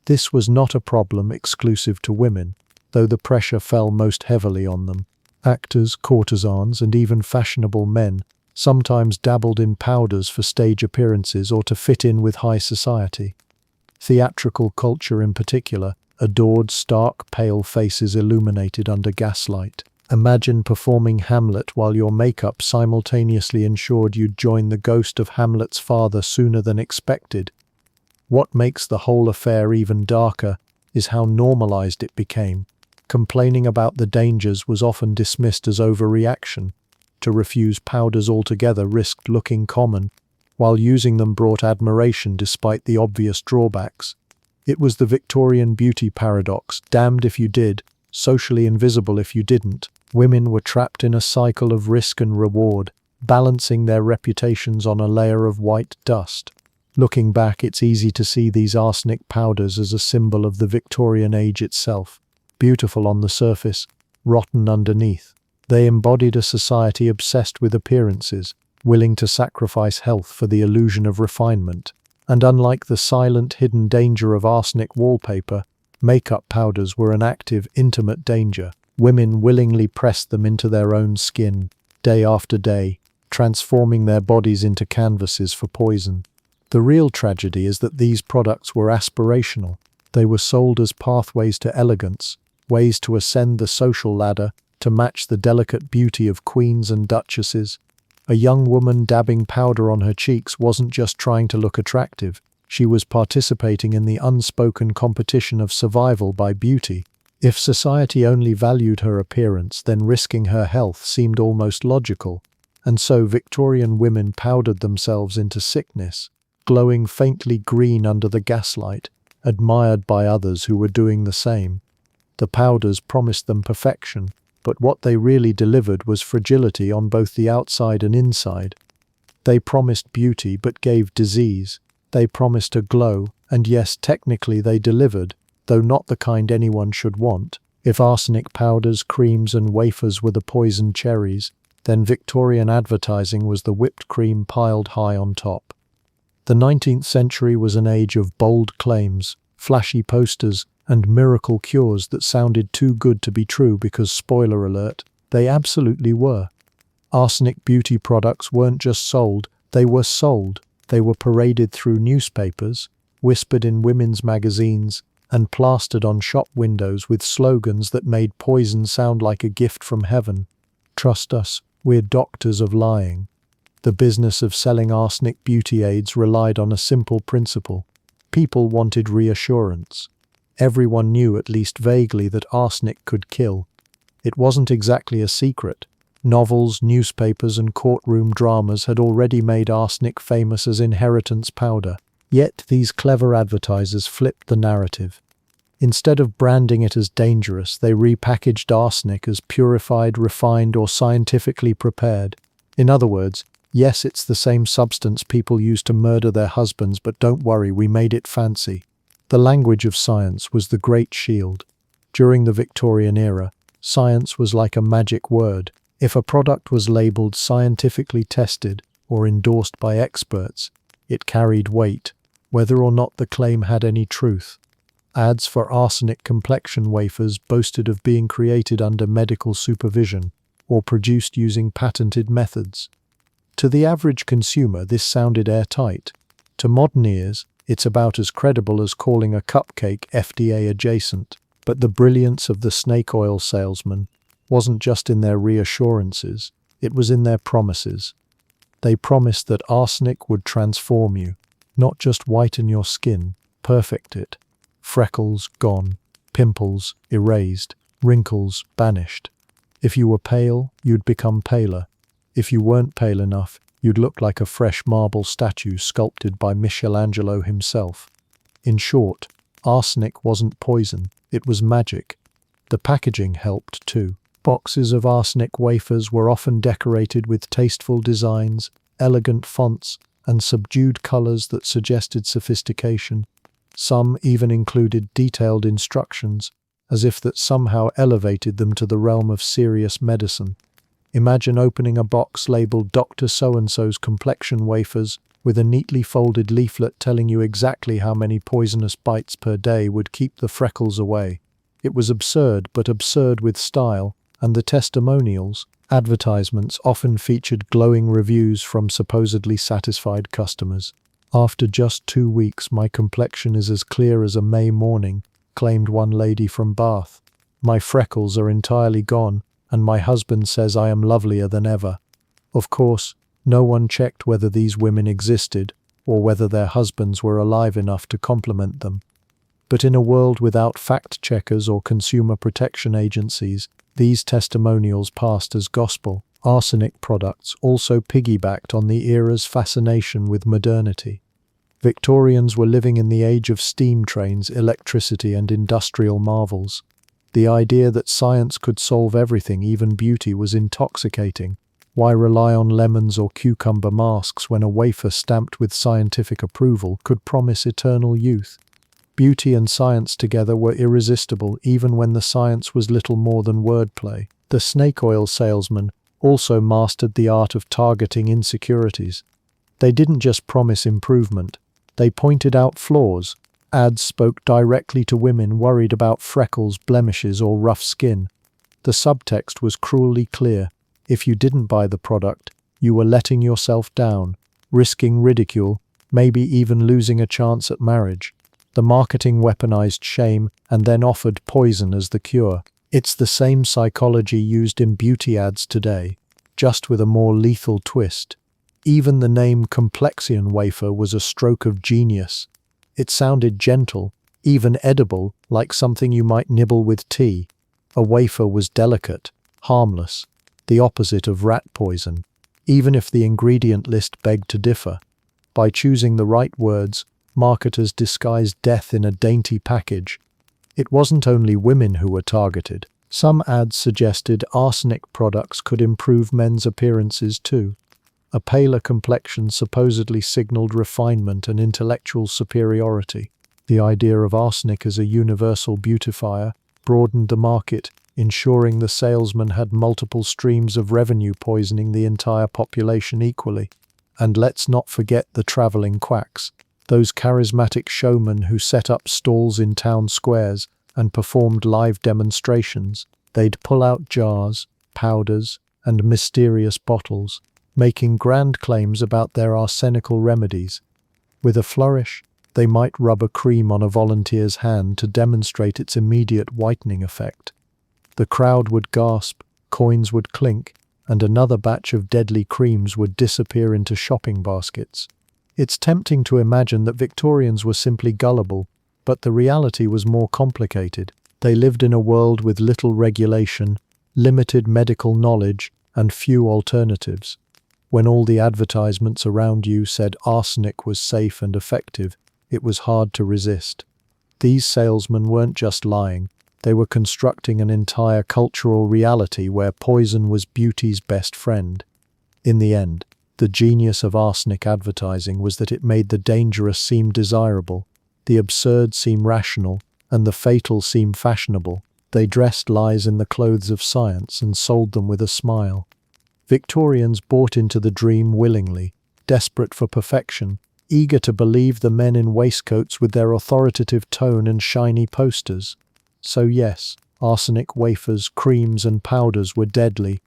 This was not a problem exclusive to women, though the pressure fell most heavily on them. Actors, courtesans, and even fashionable men sometimes dabbled in powders for stage appearances or to fit in with high society. Theatrical culture in particular adored stark, pale faces illuminated under gaslight. Imagine performing Hamlet while your makeup simultaneously ensured you'd join the ghost of Hamlet's father sooner than expected. What makes the whole affair even darker is how normalized it became. Complaining about the dangers was often dismissed as overreaction. To refuse powders altogether risked looking common, while using them brought admiration despite the obvious drawbacks. It was the Victorian beauty paradox, damned if you did, socially invisible if you didn't. Women were trapped in a cycle of risk and reward, balancing their reputations on a layer of white dust. Looking back, it's easy to see these arsenic powders as a symbol of the Victorian age itself. Beautiful on the surface, rotten underneath. They embodied a society obsessed with appearances, willing to sacrifice health for the illusion of refinement. And unlike the silent, hidden danger of arsenic wallpaper, makeup powders were an active, intimate danger. Women willingly pressed them into their own skin, day after day, transforming their bodies into canvases for poison. The real tragedy is that these products were aspirational. They were sold as pathways to elegance, ways to ascend the social ladder, to match the delicate beauty of queens and duchesses. A young woman dabbing powder on her cheeks wasn't just trying to look attractive, she was participating in the unspoken competition of survival by beauty. If society only valued her appearance, then risking her health seemed almost logical, and so Victorian women powdered themselves into sickness, glowing faintly green under the gaslight, admired by others who were doing the same. The powders promised them perfection, but what they really delivered was fragility on both the outside and inside. They promised beauty but gave disease. They promised a glow, and yes, technically they delivered, though not the kind anyone should want. If arsenic powders, creams and wafers were the poisoned cherries, then Victorian advertising was the whipped cream piled high on top. The 19th century was an age of bold claims, flashy posters, and miracle cures that sounded too good to be true because, spoiler alert, they absolutely were. Arsenic beauty products weren't just sold, they were sold. They were paraded through newspapers, whispered in women's magazines, and plastered on shop windows with slogans that made poison sound like a gift from heaven. Trust us, we're doctors of lying. The business of selling arsenic beauty aids relied on a simple principle. People wanted reassurance. Everyone knew at least vaguely that arsenic could kill. It wasn't exactly a secret. Novels, newspapers, and courtroom dramas had already made arsenic famous as inheritance powder. Yet these clever advertisers flipped the narrative. Instead of branding it as dangerous, they repackaged arsenic as purified, refined, or scientifically prepared. In other words, yes, it's the same substance people use to murder their husbands, but don't worry, we made it fancy. The language of science was the great shield. During the Victorian era, science was like a magic word. If a product was labeled scientifically tested or endorsed by experts, it carried weight, whether or not the claim had any truth. Ads for arsenic complexion wafers boasted of being created under medical supervision or produced using patented methods. To the average consumer, this sounded airtight. To modern ears, it's about as credible as calling a cupcake FDA adjacent. But the brilliance of the snake oil salesman wasn't just in their reassurances, it was in their promises. They promised that arsenic would transform you, not just whiten your skin, perfect it. Freckles gone, pimples erased, wrinkles banished. If you were pale, you'd become paler. If you weren't pale enough, you'd look like a fresh marble statue sculpted by Michelangelo himself. In short, arsenic wasn't poison, it was magic. The packaging helped too. Boxes of arsenic wafers were often decorated with tasteful designs, elegant fonts, and subdued colors that suggested sophistication. Some even included detailed instructions, as if that somehow elevated them to the realm of serious medicine. Imagine opening a box labeled Dr. So-and-so's complexion wafers with a neatly folded leaflet telling you exactly how many poisonous bites per day would keep the freckles away. It was absurd, but absurd with style, and the testimonials, advertisements, often featured glowing reviews from supposedly satisfied customers. "After just 2 weeks, my complexion is as clear as a May morning," claimed one lady from Bath. "My freckles are entirely gone, and my husband says I am lovelier than ever." Of course, no one checked whether these women existed, or whether their husbands were alive enough to compliment them. But in a world without fact-checkers or consumer protection agencies, these testimonials passed as gospel. Arsenic products also piggybacked on the era's fascination with modernity. Victorians were living in the age of steam trains, electricity, and industrial marvels. The idea that science could solve everything, even beauty, was intoxicating. Why rely on lemons or cucumber masks when a wafer stamped with scientific approval could promise eternal youth? Beauty and science together were irresistible, even when the science was little more than wordplay. The snake oil salesman also mastered the art of targeting insecurities. They didn't just promise improvement, they pointed out flaws. Ads spoke directly to women worried about freckles, blemishes, or rough skin. The subtext was cruelly clear. If you didn't buy the product, you were letting yourself down, risking ridicule, maybe even losing a chance at marriage. The marketing weaponized shame and then offered poison as the cure. It's the same psychology used in beauty ads today, just with a more lethal twist. Even the name complexion wafer was a stroke of genius. It sounded gentle, even edible, like something you might nibble with tea. A wafer was delicate, harmless, the opposite of rat poison, even if the ingredient list begged to differ. By choosing the right words, marketers disguised death in a dainty package. It wasn't only women who were targeted. Some ads suggested arsenic products could improve men's appearances too. A paler complexion supposedly signaled refinement and intellectual superiority. The idea of arsenic as a universal beautifier broadened the market, ensuring the salesman had multiple streams of revenue, poisoning the entire population equally. And let's not forget the traveling quacks, those charismatic showmen who set up stalls in town squares and performed live demonstrations. They'd pull out jars, powders, and mysterious bottles, making grand claims about their arsenical remedies. With a flourish, they might rub a cream on a volunteer's hand to demonstrate its immediate whitening effect. The crowd would gasp, coins would clink, and another batch of deadly creams would disappear into shopping baskets. It's tempting to imagine that Victorians were simply gullible, but the reality was more complicated. They lived in a world with little regulation, limited medical knowledge, and few alternatives. When all the advertisements around you said arsenic was safe and effective, it was hard to resist. These salesmen weren't just lying, they were constructing an entire cultural reality where poison was beauty's best friend. In the end, the genius of arsenic advertising was that it made the dangerous seem desirable, the absurd seem rational, and the fatal seem fashionable. They dressed lies in the clothes of science and sold them with a smile. Victorians bought into the dream willingly, desperate for perfection, eager to believe the men in waistcoats with their authoritative tone and shiny posters. So yes, arsenic wafers, creams and powders were deadly,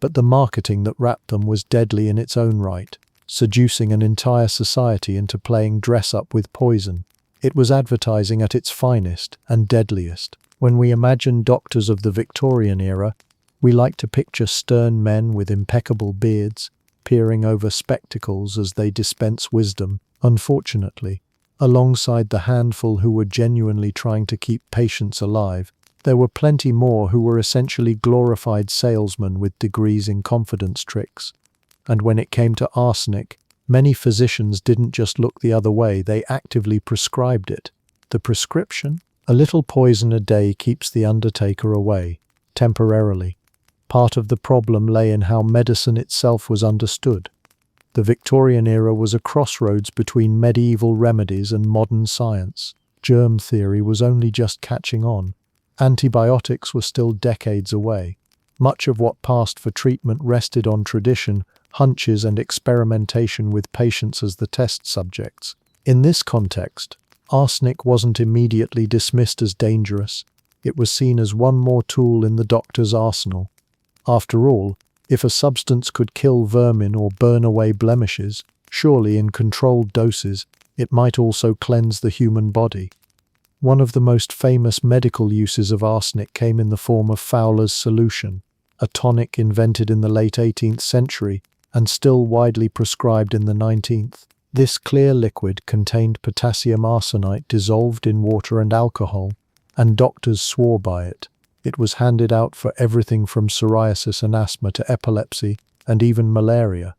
but the marketing that wrapped them was deadly in its own right, seducing an entire society into playing dress-up with poison. It was advertising at its finest and deadliest. When we imagine doctors of the Victorian era, we like to picture stern men with impeccable beards, peering over spectacles as they dispense wisdom. Unfortunately, alongside the handful who were genuinely trying to keep patients alive, there were plenty more who were essentially glorified salesmen with degrees in confidence tricks. And when it came to arsenic, many physicians didn't just look the other way, they actively prescribed it. The prescription? A little poison a day keeps the undertaker away, temporarily. Part of the problem lay in how medicine itself was understood. The Victorian era was a crossroads between medieval remedies and modern science. Germ theory was only just catching on. Antibiotics were still decades away. Much of what passed for treatment rested on tradition, hunches, and experimentation with patients as the test subjects. In this context, arsenic wasn't immediately dismissed as dangerous. It was seen as one more tool in the doctor's arsenal. After all, if a substance could kill vermin or burn away blemishes, surely in controlled doses, it might also cleanse the human body. One of the most famous medical uses of arsenic came in the form of Fowler's solution, a tonic invented in the late 18th century and still widely prescribed in the 19th. This clear liquid contained potassium arsenite dissolved in water and alcohol, and doctors swore by it. It was handed out for everything from psoriasis and asthma to epilepsy and even malaria.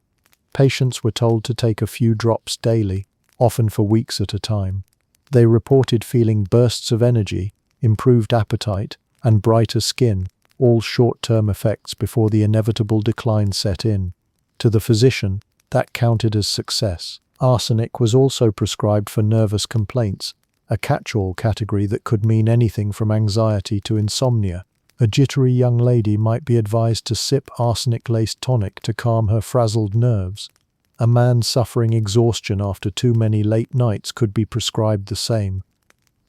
Patients were told to take a few drops daily, often for weeks at a time. They reported feeling bursts of energy, improved appetite, and brighter skin, all short-term effects before the inevitable decline set in. To the physician, that counted as success. Arsenic was also prescribed for nervous complaints, a catch-all category that could mean anything from anxiety to insomnia. A jittery young lady might be advised to sip arsenic-laced tonic to calm her frazzled nerves. A man suffering exhaustion after too many late nights could be prescribed the same.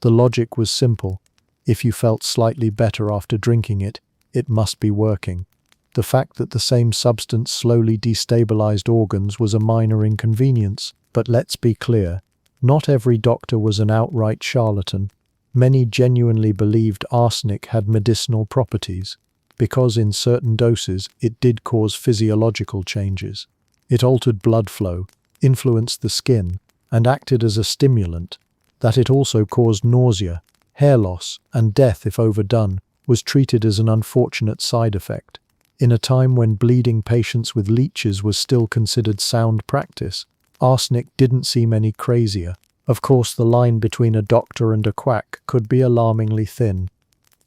The logic was simple. If you felt slightly better after drinking it, it must be working. The fact that the same substance slowly destabilized organs was a minor inconvenience, but let's be clear. Not every doctor was an outright charlatan. Many genuinely believed arsenic had medicinal properties, because in certain doses it did cause physiological changes. It altered blood flow, influenced the skin, and acted as a stimulant. That it also caused nausea, hair loss, and death if overdone was treated as an unfortunate side effect. In a time when bleeding patients with leeches was still considered sound practice, arsenic didn't seem any crazier. Of course, the line between a doctor and a quack could be alarmingly thin.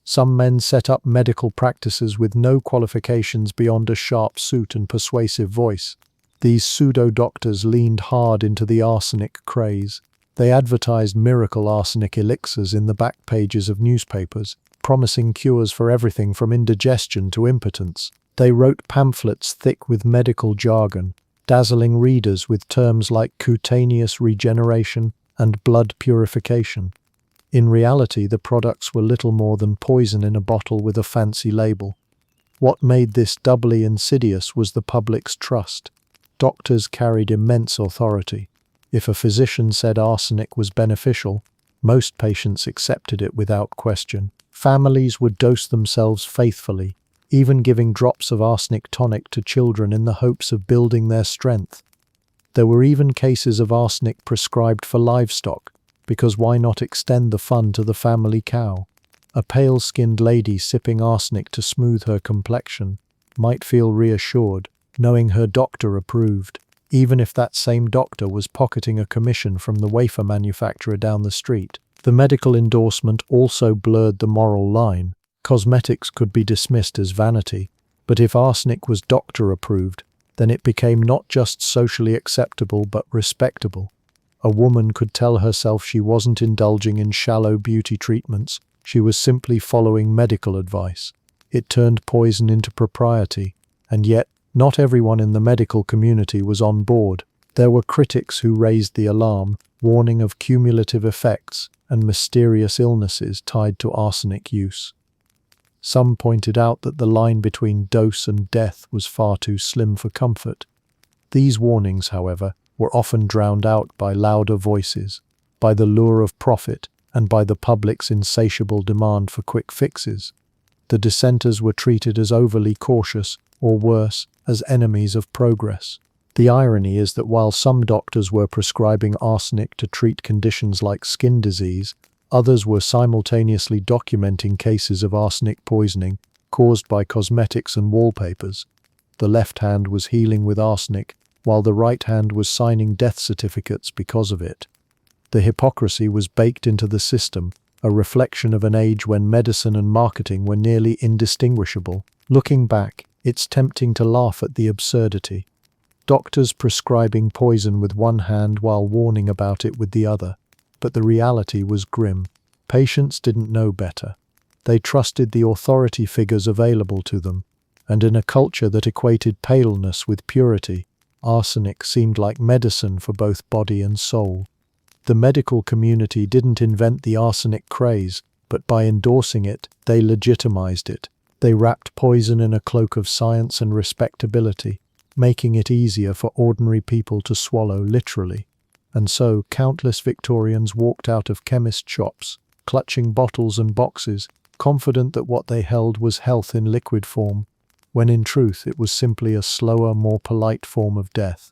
Some men set up medical practices with no qualifications beyond a sharp suit and persuasive voice. These pseudo-doctors leaned hard into the arsenic craze. They advertised miracle arsenic elixirs in the back pages of newspapers, promising cures for everything from indigestion to impotence. They wrote pamphlets thick with medical jargon, dazzling readers with terms like cutaneous regeneration and blood purification. In reality, the products were little more than poison in a bottle with a fancy label. What made this doubly insidious was the public's trust. Doctors carried immense authority. If a physician said arsenic was beneficial, most patients accepted it without question. Families would dose themselves faithfully, even giving drops of arsenic tonic to children in the hopes of building their strength. There were even cases of arsenic prescribed for livestock, because why not extend the fun to the family cow? A pale-skinned lady sipping arsenic to smooth her complexion might feel reassured, knowing her doctor approved, even if that same doctor was pocketing a commission from the wafer manufacturer down the street. The medical endorsement also blurred the moral line. Cosmetics could be dismissed as vanity, but if arsenic was doctor-approved, then it became not just socially acceptable but respectable. A woman could tell herself she wasn't indulging in shallow beauty treatments, she was simply following medical advice. It turned poison into propriety, and yet not everyone in the medical community was on board. There were critics who raised the alarm, warning of cumulative effects and mysterious illnesses tied to arsenic use. Some pointed out that the line between dose and death was far too slim for comfort. These warnings, however, were often drowned out by louder voices, by the lure of profit, and by the public's insatiable demand for quick fixes. The dissenters were treated as overly cautious, or worse, as enemies of progress. The irony is that while some doctors were prescribing arsenic to treat conditions like skin disease, others were simultaneously documenting cases of arsenic poisoning caused by cosmetics and wallpapers. The left hand was healing with arsenic, while the right hand was signing death certificates because of it. The hypocrisy was baked into the system, a reflection of an age when medicine and marketing were nearly indistinguishable. Looking back, it's tempting to laugh at the absurdity. Doctors prescribing poison with one hand while warning about it with the other. But the reality was grim. Patients didn't know better. They trusted the authority figures available to them, and in a culture that equated paleness with purity, arsenic seemed like medicine for both body and soul. The medical community didn't invent the arsenic craze, but by endorsing it, they legitimized it. They wrapped poison in a cloak of science and respectability, making it easier for ordinary people to swallow literally. And so, countless Victorians walked out of chemist shops, clutching bottles and boxes, confident that what they held was health in liquid form, when in truth it was simply a slower, more polite form of death.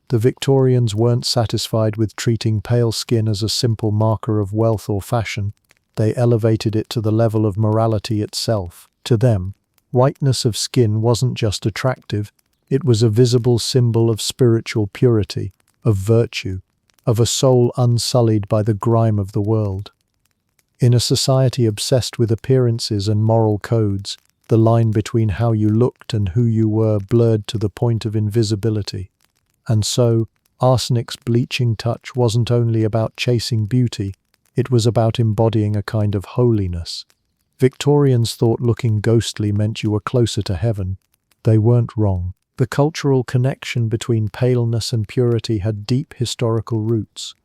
The Victorians weren't satisfied with treating pale skin as a simple marker of wealth or fashion. They elevated it to the level of morality itself. To them, whiteness of skin wasn't just attractive, it was a visible symbol of spiritual purity, of virtue, of a soul unsullied by the grime of the world. In a society obsessed with appearances and moral codes, the line between how you looked and who you were blurred to the point of invisibility. And so, arsenic's bleaching touch wasn't only about chasing beauty, it was about embodying a kind of holiness. Victorians thought looking ghostly meant you were closer to heaven. They weren't wrong. The cultural connection between paleness and purity had deep historical roots.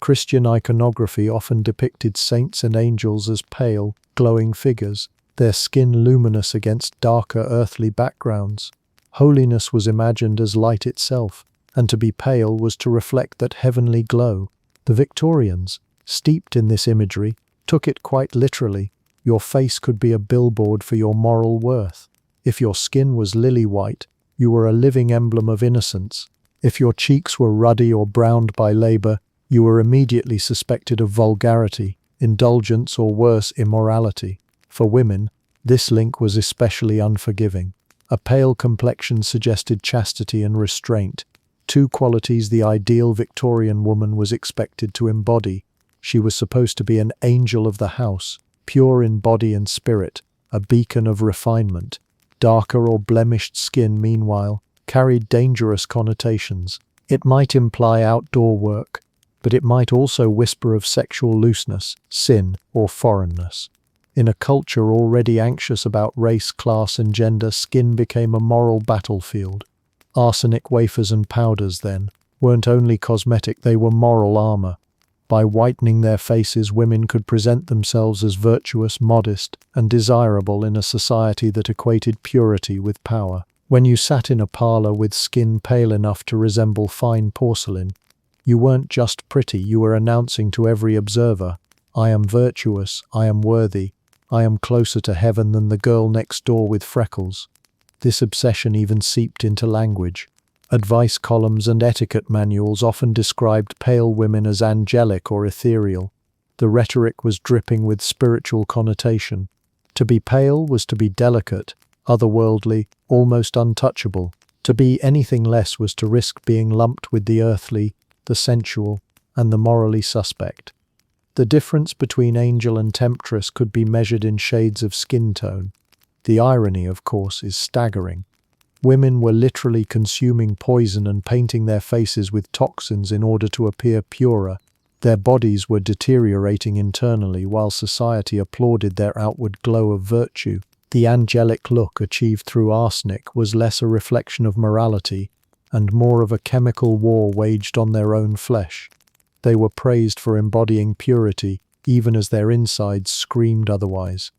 Christian iconography often depicted saints and angels as pale, glowing figures, their skin luminous against darker earthly backgrounds. Holiness was imagined as light itself, and to be pale was to reflect that heavenly glow. The Victorians, steeped in this imagery, took it quite literally. Your face could be a billboard for your moral worth. If your skin was lily-white, you were a living emblem of innocence. If your cheeks were ruddy or browned by labor, you were immediately suspected of vulgarity, indulgence, or worse, immorality. For women, this link was especially unforgiving. A pale complexion suggested chastity and restraint, two qualities the ideal Victorian woman was expected to embody. She was supposed to be an angel of the house, pure in body and spirit, a beacon of refinement. Darker or blemished skin, meanwhile, carried dangerous connotations. It might imply outdoor work, but it might also whisper of sexual looseness, sin, or foreignness. In a culture already anxious about race, class, and gender, skin became a moral battlefield. Arsenic wafers and powders, then, weren't only cosmetic, they were moral armor. By whitening their faces, women could present themselves as virtuous, modest, and desirable in a society that equated purity with power. When you sat in a parlor with skin pale enough to resemble fine porcelain, you weren't just pretty, you were announcing to every observer, "I am virtuous, I am worthy, I am closer to heaven than the girl next door with freckles." This obsession even seeped into language. Advice columns and etiquette manuals often described pale women as angelic or ethereal. The rhetoric was dripping with spiritual connotation. To be pale was to be delicate, otherworldly, almost untouchable. To be anything less was to risk being lumped with the earthly, the sensual, and the morally suspect. The difference between angel and temptress could be measured in shades of skin tone. The irony, of course, is staggering. Women were literally consuming poison and painting their faces with toxins in order to appear purer. Their bodies were deteriorating internally while society applauded their outward glow of virtue. The angelic look achieved through arsenic was less a reflection of morality and more of a chemical war waged on their own flesh. They were praised for embodying purity, even as their insides screamed otherwise.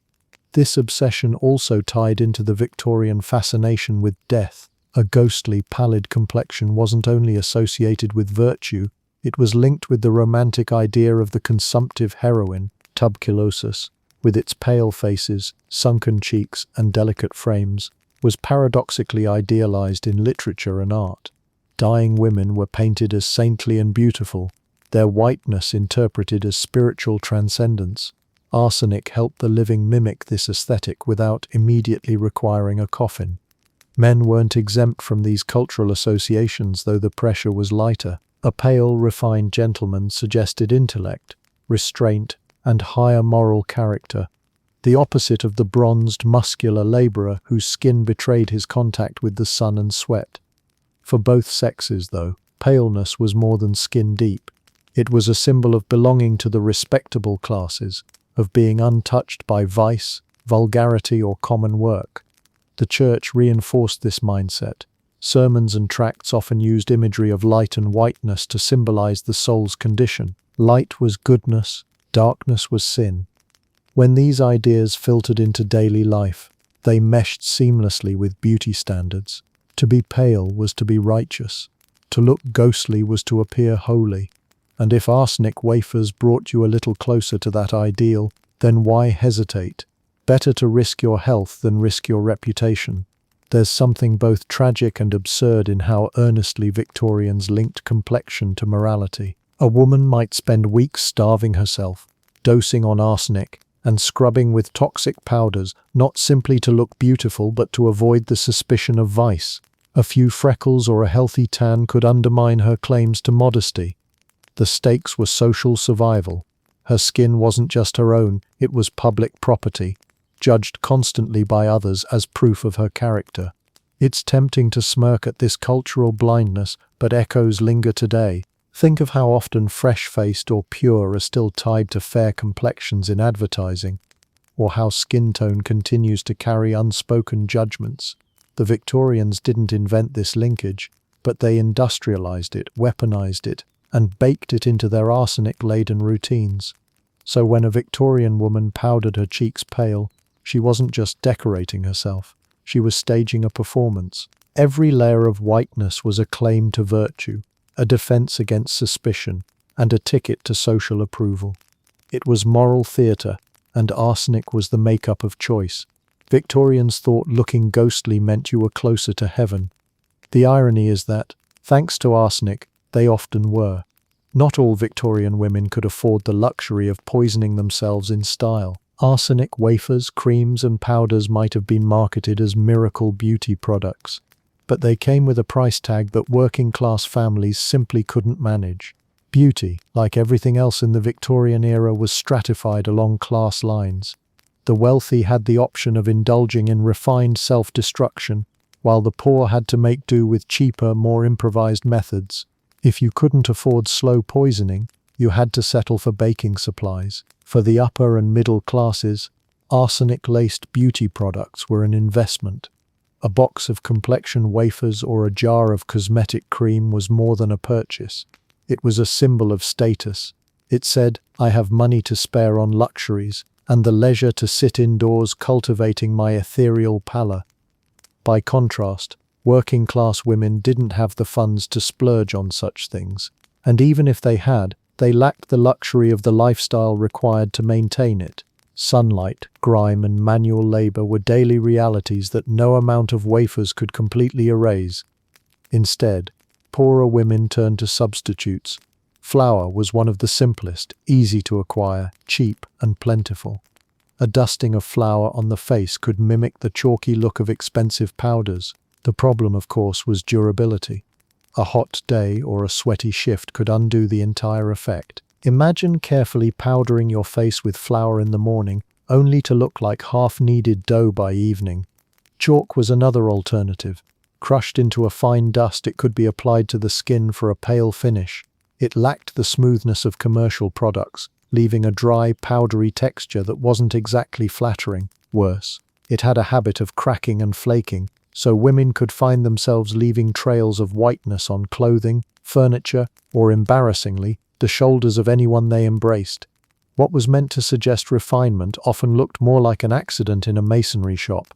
This obsession also tied into the Victorian fascination with death. A ghostly, pallid complexion wasn't only associated with virtue, it was linked with the romantic idea of the consumptive heroine, tuberculosis, with its pale faces, sunken cheeks, and delicate frames, was paradoxically idealized in literature and art. Dying women were painted as saintly and beautiful, their whiteness interpreted as spiritual transcendence. Arsenic helped the living mimic this aesthetic without immediately requiring a coffin. Men weren't exempt from these cultural associations, though the pressure was lighter. A pale, refined gentleman suggested intellect, restraint, and higher moral character, the opposite of the bronzed, muscular laborer whose skin betrayed his contact with the sun and sweat. For both sexes, though, paleness was more than skin deep. It was a symbol of belonging to the respectable classes, of being untouched by vice, vulgarity, or common work. The church reinforced this mindset. Sermons and tracts often used imagery of light and whiteness to symbolize the soul's condition. Light was goodness, darkness was sin. When these ideas filtered into daily life, they meshed seamlessly with beauty standards. To be pale was to be righteous. To look ghostly was to appear holy. And if arsenic wafers brought you a little closer to that ideal, then why hesitate? Better to risk your health than risk your reputation. There's something both tragic and absurd in how earnestly Victorians linked complexion to morality. A woman might spend weeks starving herself, dosing on arsenic, and scrubbing with toxic powders, not simply to look beautiful but to avoid the suspicion of vice. A few freckles or a healthy tan could undermine her claims to modesty. The stakes were social survival. Her skin wasn't just her own, it was public property, judged constantly by others as proof of her character. It's tempting to smirk at this cultural blindness, but echoes linger today. Think of how often fresh-faced or pure are still tied to fair complexions in advertising, or how skin tone continues to carry unspoken judgments. The Victorians didn't invent this linkage, but they industrialized it, weaponized it, and baked it into their arsenic-laden routines. So when a Victorian woman powdered her cheeks pale, she wasn't just decorating herself, she was staging a performance. Every layer of whiteness was a claim to virtue, a defense against suspicion, and a ticket to social approval. It was moral theatre, and arsenic was the makeup of choice. Victorians thought looking ghostly meant you were closer to heaven. The irony is that, thanks to arsenic, they often were. Not all Victorian women could afford the luxury of poisoning themselves in style. Arsenic wafers, creams, and powders might have been marketed as miracle beauty products, but they came with a price tag that working-class families simply couldn't manage. Beauty, like everything else in the Victorian era, was stratified along class lines. The wealthy had the option of indulging in refined self-destruction, while the poor had to make do with cheaper, more improvised methods. If you couldn't afford slow poisoning, you had to settle for baking supplies. For the upper and middle classes, arsenic-laced beauty products were an investment. A box of complexion wafers or a jar of cosmetic cream was more than a purchase. It was a symbol of status. It said, "I have money to spare on luxuries, and the leisure to sit indoors cultivating my ethereal pallor." By contrast, working-class women didn't have the funds to splurge on such things, and even if they had, they lacked the luxury of the lifestyle required to maintain it. Sunlight, grime, and manual labor were daily realities that no amount of wafers could completely erase. Instead, poorer women turned to substitutes. Flour was one of the simplest, easy to acquire, cheap, and plentiful. A dusting of flour on the face could mimic the chalky look of expensive powders. The problem, of course, was durability. A hot day or a sweaty shift could undo the entire effect. Imagine carefully powdering your face with flour in the morning, only to look like half-kneaded dough by evening. Chalk was another alternative. Crushed into a fine dust, it could be applied to the skin for a pale finish. It lacked the smoothness of commercial products, leaving a dry, powdery texture that wasn't exactly flattering. Worse, it had a habit of cracking and flaking, so women could find themselves leaving trails of whiteness on clothing, furniture, or embarrassingly, the shoulders of anyone they embraced. What was meant to suggest refinement often looked more like an accident in a masonry shop.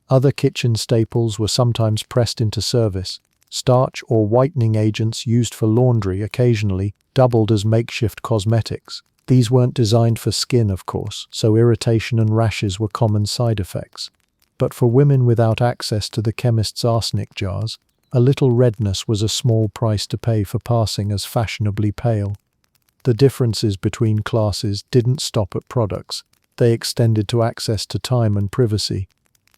Other kitchen staples were sometimes pressed into service. Starch or whitening agents used for laundry occasionally doubled as makeshift cosmetics. These weren't designed for skin, of course, so irritation and rashes were common side effects. But for women without access to the chemist's arsenic jars, a little redness was a small price to pay for passing as fashionably pale. The differences between classes didn't stop at products. They extended to access to time and privacy.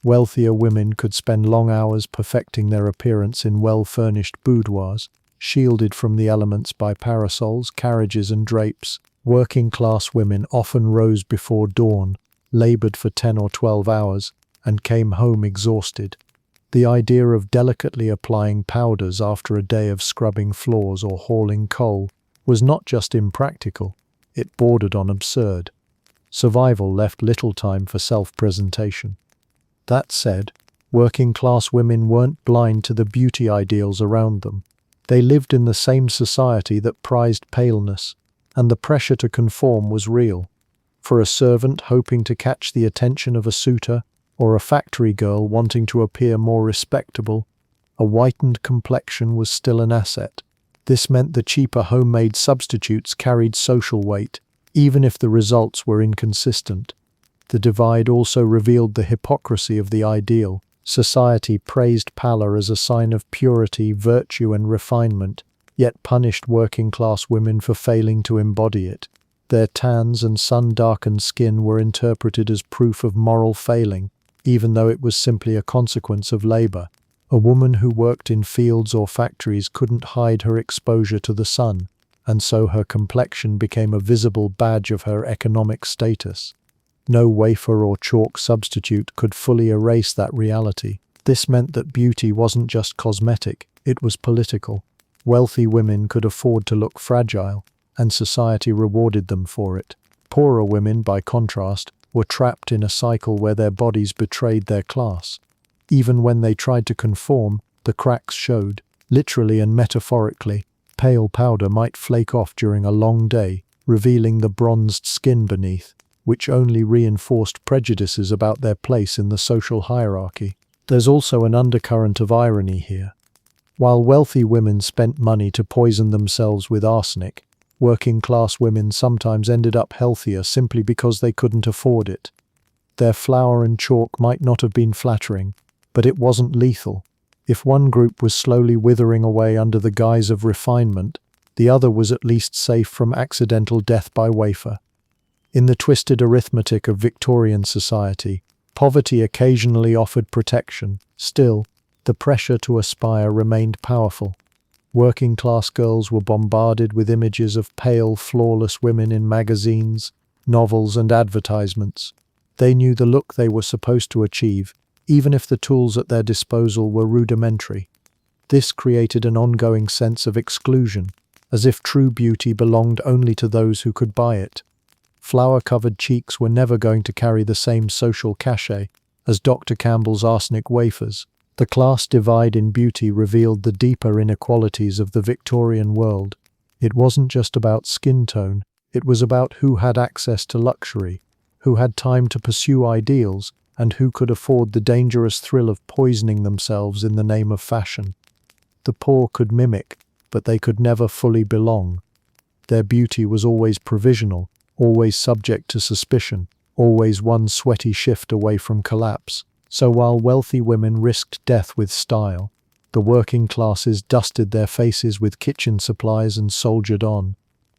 Wealthier women could spend long hours perfecting their appearance in well-furnished boudoirs, shielded from the elements by parasols, carriages, and drapes. Working-class women often rose before dawn, labored for 10 or 12 hours, and came home exhausted. The idea of delicately applying powders after a day of scrubbing floors or hauling coal was not just impractical, it bordered on absurd. Survival left little time for self-presentation. That said, working-class women weren't blind to the beauty ideals around them. They lived in the same society that prized paleness, and the pressure to conform was real. For a servant hoping to catch the attention of a suitor, or a factory girl wanting to appear more respectable, a whitened complexion was still an asset. This meant the cheaper homemade substitutes carried social weight, even if the results were inconsistent. The divide also revealed the hypocrisy of the ideal. Society praised pallor as a sign of purity, virtue, and refinement, yet punished working-class women for failing to embody it. Their tans and sun-darkened skin were interpreted as proof of moral failing, even though it was simply a consequence of labor. A woman who worked in fields or factories couldn't hide her exposure to the sun, and so her complexion became a visible badge of her economic status. No wafer or chalk substitute could fully erase that reality. This meant that beauty wasn't just cosmetic, it was political. Wealthy women could afford to look fragile, and society rewarded them for it. Poorer women, by contrast, were trapped in a cycle where their bodies betrayed their class. Even when they tried to conform, the cracks showed. Literally and metaphorically, pale powder might flake off during a long day, revealing the bronzed skin beneath, which only reinforced prejudices about their place in the social hierarchy. There's also an undercurrent of irony here. While wealthy women spent money to poison themselves with arsenic, working-class women sometimes ended up healthier simply because they couldn't afford it. Their flour and chalk might not have been flattering, but it wasn't lethal. If one group was slowly withering away under the guise of refinement, the other was at least safe from accidental death by wafer. In the twisted arithmetic of Victorian society, poverty occasionally offered protection. Still, the pressure to aspire remained powerful. Working-class girls were bombarded with images of pale, flawless women in magazines, novels, and advertisements. They knew the look they were supposed to achieve, even if the tools at their disposal were rudimentary. This created an ongoing sense of exclusion, as if true beauty belonged only to those who could buy it. Flower-covered cheeks were never going to carry the same social cachet as Dr. Campbell's arsenic wafers. The class divide in beauty revealed the deeper inequalities of the Victorian world. It wasn't just about skin tone, it was about who had access to luxury, who had time to pursue ideals, and who could afford the dangerous thrill of poisoning themselves in the name of fashion. The poor could mimic, but they could never fully belong. Their beauty was always provisional, always subject to suspicion, always one sweaty shift away from collapse. So while wealthy women risked death with style, the working classes dusted their faces with kitchen supplies and soldiered on.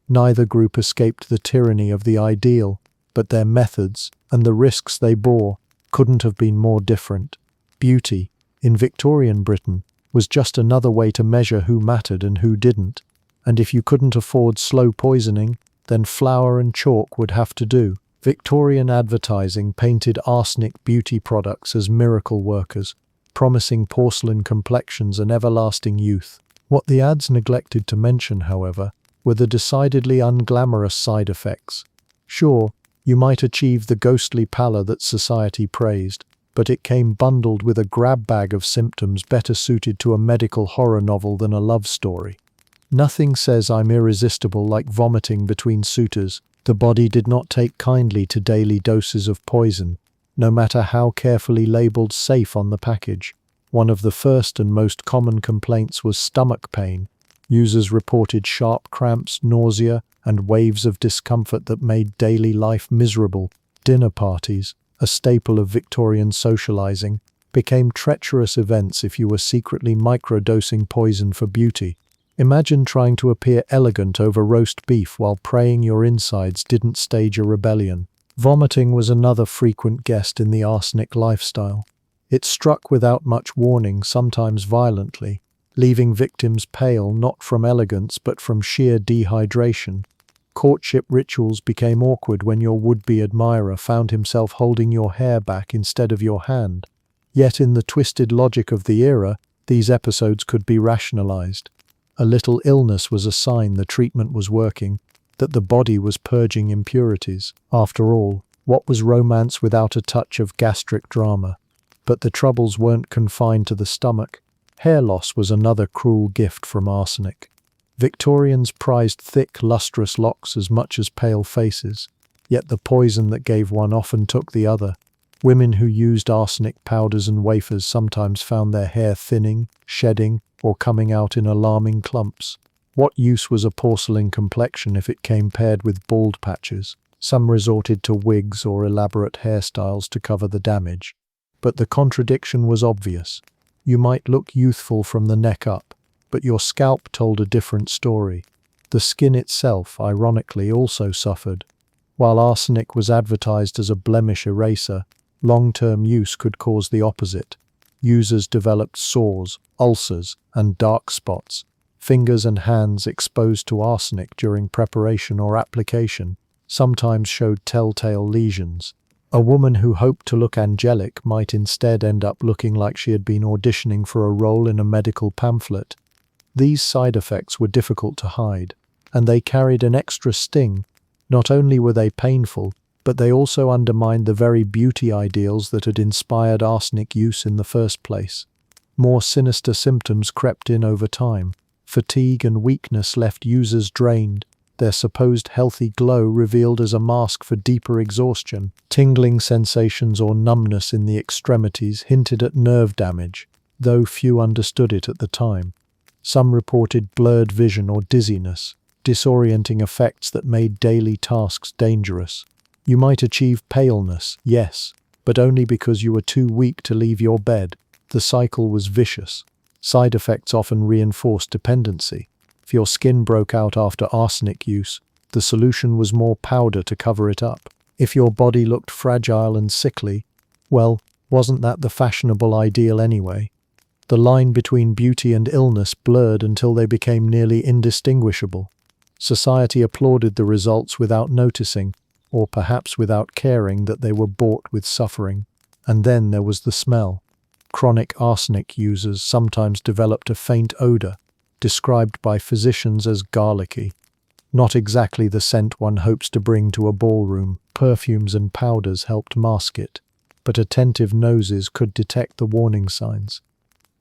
Neither group escaped the tyranny of the ideal, but their methods and the risks they bore couldn't have been more different. Beauty, in Victorian Britain, was just another way to measure who mattered and who didn't, and if you couldn't afford slow poisoning, then flour and chalk would have to do. Victorian advertising painted arsenic beauty products as miracle workers, promising porcelain complexions and everlasting youth. What the ads neglected to mention, however, were the decidedly unglamorous side effects. Sure, you might achieve the ghostly pallor that society praised, but it came bundled with a grab bag of symptoms better suited to a medical horror novel than a love story. Nothing says I'm irresistible like vomiting between suitors. The body did not take kindly to daily doses of poison, no matter how carefully labeled safe on the package. One of the first and most common complaints was stomach pain. Users reported sharp cramps, nausea, and waves of discomfort that made daily life miserable. Dinner parties, a staple of Victorian socializing, became treacherous events if you were secretly microdosing poison for beauty. Imagine trying to appear elegant over roast beef while praying your insides didn't stage a rebellion. Vomiting was another frequent guest in the arsenic lifestyle. It struck without much warning, sometimes violently, leaving victims pale not from elegance but from sheer dehydration. Courtship rituals became awkward when your would-be admirer found himself holding your hair back instead of your hand. Yet in the twisted logic of the era, these episodes could be rationalized. A little illness was a sign the treatment was working, that the body was purging impurities. After all, what was romance without a touch of gastric drama? But the troubles weren't confined to the stomach. Hair loss was another cruel gift from arsenic. Victorians prized thick, lustrous locks as much as pale faces, yet the poison that gave one often took the other. Women who used arsenic powders and wafers sometimes found their hair thinning, shedding, or coming out in alarming clumps. What use was a porcelain complexion if it came paired with bald patches? Some resorted to wigs or elaborate hairstyles to cover the damage. But the contradiction was obvious. You might look youthful from the neck up, but your scalp told a different story. The skin itself, ironically, also suffered. While arsenic was advertised as a blemish eraser, long-term use could cause the opposite. Users developed sores, ulcers, and dark spots. Fingers and hands exposed to arsenic during preparation or application sometimes showed telltale lesions. A woman who hoped to look angelic might instead end up looking like she had been auditioning for a role in a medical pamphlet. These side effects were difficult to hide, and they carried an extra sting. Not only were they painful, but they also undermined the very beauty ideals that had inspired arsenic use in the first place. More sinister symptoms crept in over time. Fatigue and weakness left users drained, their supposed healthy glow revealed as a mask for deeper exhaustion. Tingling sensations or numbness in the extremities hinted at nerve damage, though few understood it at the time. Some reported blurred vision or dizziness, disorienting effects that made daily tasks dangerous. You might achieve paleness, yes, but only because you were too weak to leave your bed. The cycle was vicious. Side effects often reinforced dependency. If your skin broke out after arsenic use, the solution was more powder to cover it up. If your body looked fragile and sickly, well, wasn't that the fashionable ideal anyway? The line between beauty and illness blurred until they became nearly indistinguishable. Society applauded the results without noticing, or perhaps without caring that they were bought with suffering. And then there was the smell. Chronic arsenic users sometimes developed a faint odor, described by physicians as garlicky. Not exactly the scent one hopes to bring to a ballroom. Perfumes and powders helped mask it, but attentive noses could detect the warning signs.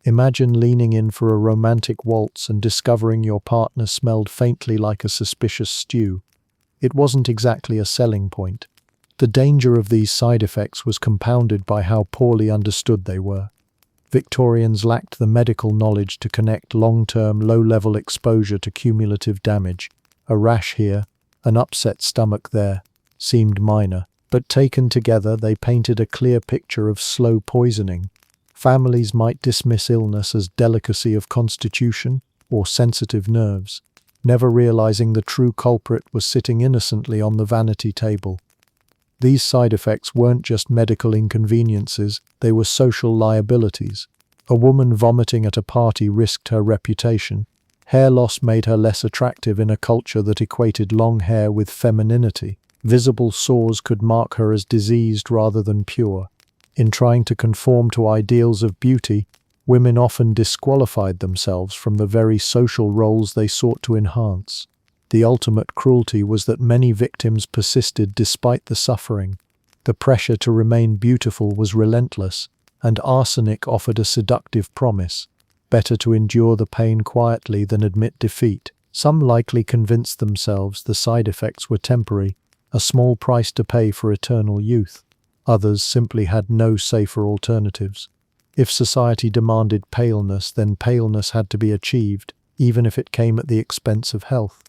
Imagine leaning in for a romantic waltz and discovering your partner smelled faintly like a suspicious stew. It wasn't exactly a selling point. The danger of these side effects was compounded by how poorly understood they were. Victorians lacked the medical knowledge to connect long-term, low-level exposure to cumulative damage. A rash here, an upset stomach there, seemed minor, but taken together they painted a clear picture of slow poisoning. Families might dismiss illness as delicacy of constitution or sensitive nerves, never realizing the true culprit was sitting innocently on the vanity table. These side effects weren't just medical inconveniences, they were social liabilities. A woman vomiting at a party risked her reputation. Hair loss made her less attractive in a culture that equated long hair with femininity. Visible sores could mark her as diseased rather than pure. In trying to conform to ideals of beauty, women often disqualified themselves from the very social roles they sought to enhance. The ultimate cruelty was that many victims persisted despite the suffering. The pressure to remain beautiful was relentless, and arsenic offered a seductive promise. Better to endure the pain quietly than admit defeat. Some likely convinced themselves the side effects were temporary, a small price to pay for eternal youth. Others simply had no safer alternatives. If society demanded paleness, then paleness had to be achieved, even if it came at the expense of health.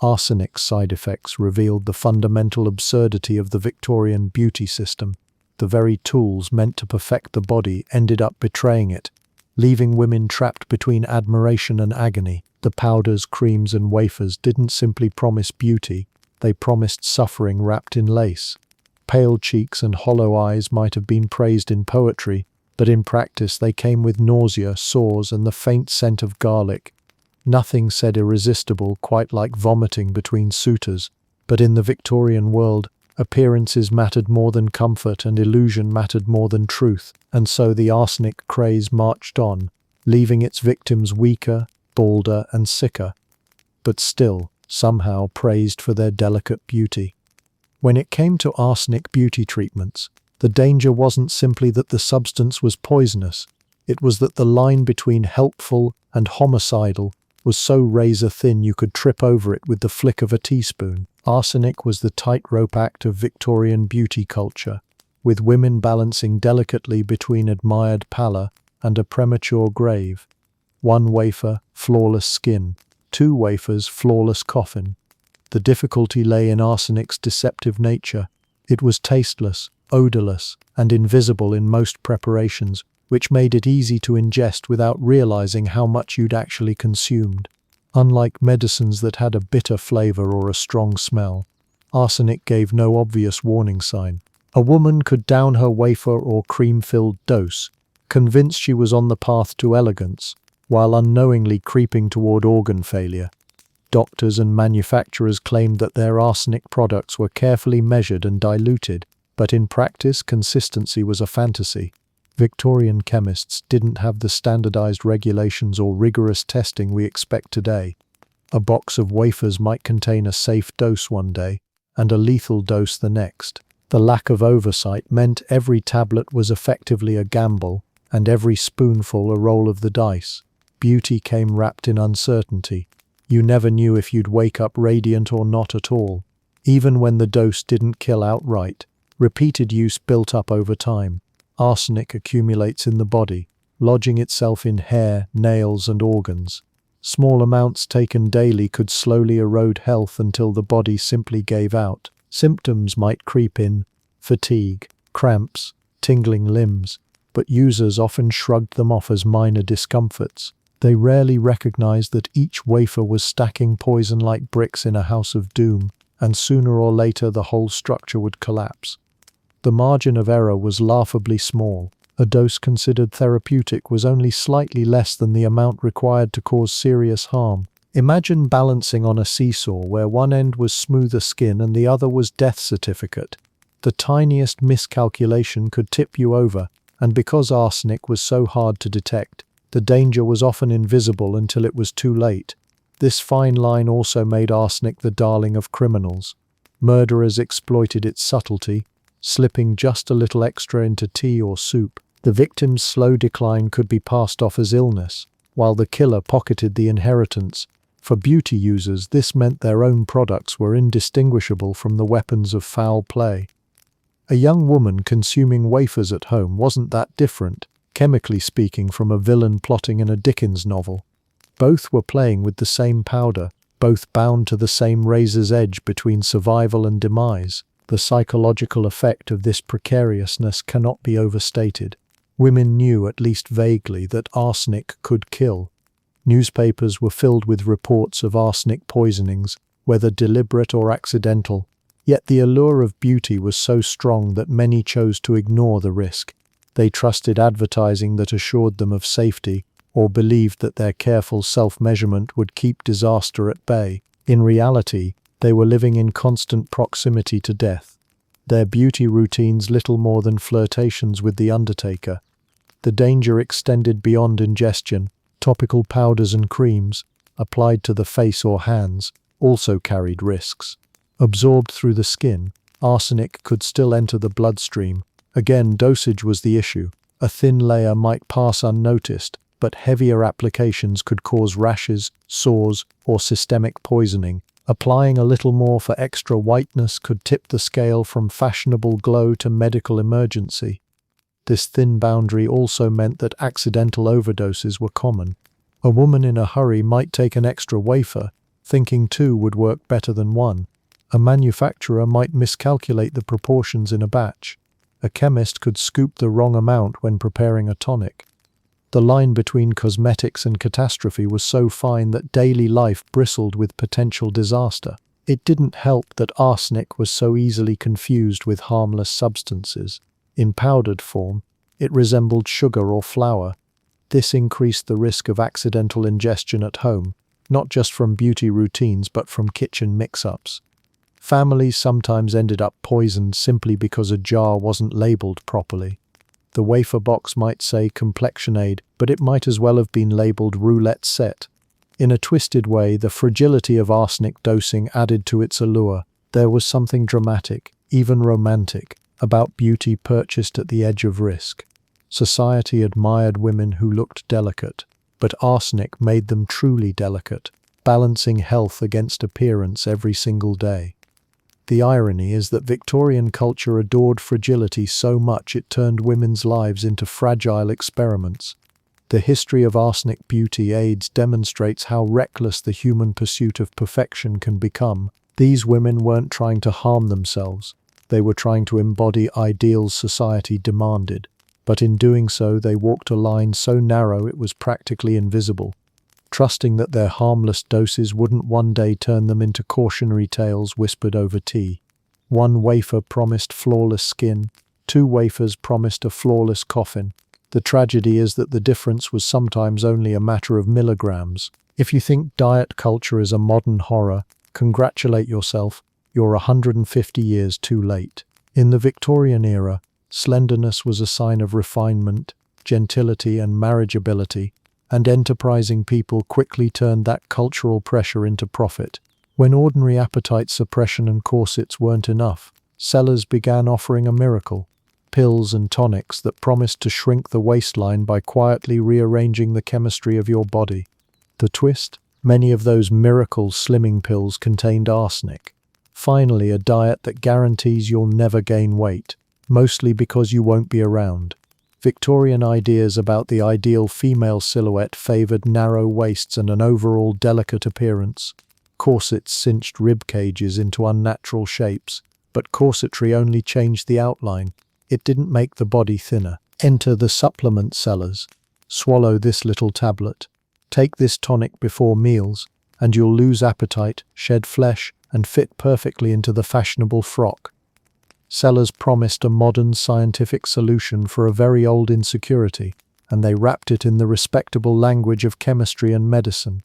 Arsenic's side effects revealed the fundamental absurdity of the Victorian beauty system. The very tools meant to perfect the body ended up betraying it, leaving women trapped between admiration and agony. The powders, creams, and wafers didn't simply promise beauty, they promised suffering wrapped in lace. Pale cheeks and hollow eyes might have been praised in poetry, but in practice they came with nausea, sores, and the faint scent of garlic. Nothing said irresistible, quite like vomiting between suitors. But in the Victorian world, appearances mattered more than comfort and illusion mattered more than truth, and so the arsenic craze marched on, leaving its victims weaker, balder, and sicker, but still, somehow praised for their delicate beauty. When it came to arsenic beauty treatments, the danger wasn't simply that the substance was poisonous, it was that the line between helpful and homicidal was so razor-thin you could trip over it with the flick of a teaspoon. Arsenic was the tightrope act of Victorian beauty culture, with women balancing delicately between admired pallor and a premature grave. One wafer, flawless skin. 2 wafers, flawless coffin. The difficulty lay in arsenic's deceptive nature. It was tasteless, odorless, and invisible in most preparations, which made it easy to ingest without realizing how much you'd actually consumed. Unlike medicines that had a bitter flavor or a strong smell, arsenic gave no obvious warning sign. A woman could down her wafer or cream-filled dose, convinced she was on the path to elegance, while unknowingly creeping toward organ failure. Doctors and manufacturers claimed that their arsenic products were carefully measured and diluted, but in practice, consistency was a fantasy. Victorian chemists didn't have the standardized regulations or rigorous testing we expect today. A box of wafers might contain a safe dose one day, and a lethal dose the next. The lack of oversight meant every tablet was effectively a gamble, and every spoonful a roll of the dice. Beauty came wrapped in uncertainty. You never knew if you'd wake up radiant or not at all. Even when the dose didn't kill outright, repeated use built up over time. Arsenic accumulates in the body, lodging itself in hair, nails, and organs. Small amounts taken daily could slowly erode health until the body simply gave out. Symptoms might creep in: fatigue, cramps, tingling limbs, but users often shrugged them off as minor discomforts. They rarely recognized that each wafer was stacking poison like bricks in a house of doom, and sooner or later the whole structure would collapse. The margin of error was laughably small. A dose considered therapeutic was only slightly less than the amount required to cause serious harm. Imagine balancing on a seesaw where one end was smoother skin and the other was death certificate. The tiniest miscalculation could tip you over, and because arsenic was so hard to detect, the danger was often invisible until it was too late. This fine line also made arsenic the darling of criminals. Murderers exploited its subtlety, slipping just a little extra into tea or soup. The victim's slow decline could be passed off as illness, while the killer pocketed the inheritance. For beauty users, this meant their own products were indistinguishable from the weapons of foul play. A young woman consuming wafers at home wasn't that different, chemically speaking, from a villain plotting in a Dickens novel. Both were playing with the same powder, both bound to the same razor's edge between survival and demise. The psychological effect of this precariousness cannot be overstated. Women knew, at least vaguely, that arsenic could kill. Newspapers were filled with reports of arsenic poisonings, whether deliberate or accidental. Yet the allure of beauty was so strong that many chose to ignore the risk. They trusted advertising that assured them of safety, or believed that their careful self-measurement would keep disaster at bay. In reality, they were living in constant proximity to death. Their beauty routines little more than flirtations with the undertaker. The danger extended beyond ingestion. Topical powders and creams, applied to the face or hands, also carried risks. Absorbed through the skin, arsenic could still enter the bloodstream. Again, dosage was the issue. A thin layer might pass unnoticed, but heavier applications could cause rashes, sores, or systemic poisoning. Applying a little more for extra whiteness could tip the scale from fashionable glow to medical emergency. This thin boundary also meant that accidental overdoses were common. A woman in a hurry might take an extra wafer, thinking two would work better than one. A manufacturer might miscalculate the proportions in a batch. A chemist could scoop the wrong amount when preparing a tonic. The line between cosmetics and catastrophe was so fine that daily life bristled with potential disaster. It didn't help that arsenic was so easily confused with harmless substances. In powdered form, it resembled sugar or flour. This increased the risk of accidental ingestion at home, not just from beauty routines but from kitchen mix-ups. Families sometimes ended up poisoned simply because a jar wasn't labeled properly. The wafer box might say complexion, but it might as well have been labeled roulette set. In a twisted way, the fragility of arsenic dosing added to its allure. There was something dramatic, even romantic, about beauty purchased at the edge of risk. Society admired women who looked delicate, but arsenic made them truly delicate, balancing health against appearance every single day. The irony is that Victorian culture adored fragility so much it turned women's lives into fragile experiments. The history of arsenic beauty aids demonstrates how reckless the human pursuit of perfection can become. These women weren't trying to harm themselves. They were trying to embody ideals society demanded, but in doing so they walked a line so narrow it was practically invisible, trusting that their harmless doses wouldn't one day turn them into cautionary tales whispered over tea. One wafer promised flawless skin, 2 wafers promised a flawless coffin. The tragedy is that the difference was sometimes only a matter of milligrams. If you think diet culture is a modern horror, congratulate yourself. You're 150 years too late. In the Victorian era, slenderness was a sign of refinement, gentility, and marriageability, and enterprising people quickly turned that cultural pressure into profit. When ordinary appetite suppression and corsets weren't enough, sellers began offering a miracle: pills and tonics that promised to shrink the waistline by quietly rearranging the chemistry of your body. The twist? Many of those miracle slimming pills contained arsenic. Finally, a diet that guarantees you'll never gain weight, mostly because you won't be around. Victorian ideas about the ideal female silhouette favored narrow waists and an overall delicate appearance. Corsets cinched rib cages into unnatural shapes, but corsetry only changed the outline. It didn't make the body thinner. Enter the supplement sellers. Swallow this little tablet. Take this tonic before meals, and you'll lose appetite, shed flesh, and fit perfectly into the fashionable frock. Sellers promised a modern scientific solution for a very old insecurity, and they wrapped it in the respectable language of chemistry and medicine.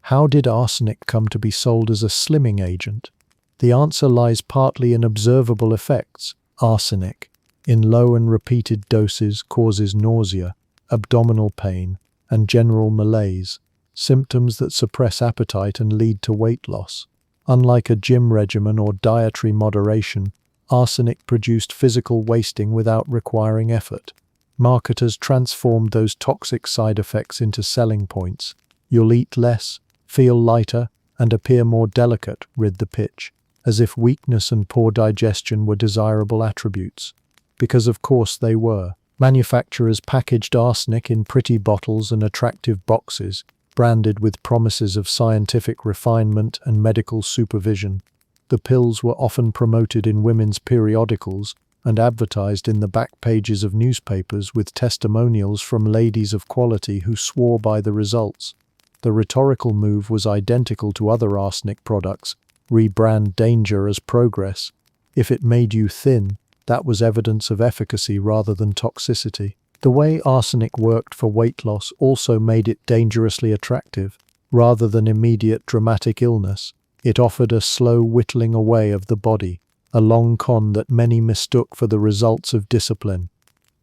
How did arsenic come to be sold as a slimming agent? The answer lies partly in observable effects. Arsenic, in low and repeated doses, causes nausea, abdominal pain, and general malaise, symptoms that suppress appetite and lead to weight loss. Unlike a gym regimen or dietary moderation, arsenic produced physical wasting without requiring effort. Marketers transformed those toxic side effects into selling points. You'll eat less, feel lighter, and appear more delicate, read the pitch, as if weakness and poor digestion were desirable attributes. Because of course they were. Manufacturers packaged arsenic in pretty bottles and attractive boxes, branded with promises of scientific refinement and medical supervision. The pills were often promoted in women's periodicals and advertised in the back pages of newspapers with testimonials from ladies of quality who swore by the results. The rhetorical move was identical to other arsenic products: rebrand danger as progress. If it made you thin, that was evidence of efficacy rather than toxicity. The way arsenic worked for weight loss also made it dangerously attractive. Rather than immediate dramatic illness, it offered a slow whittling away of the body, a long con that many mistook for the results of discipline.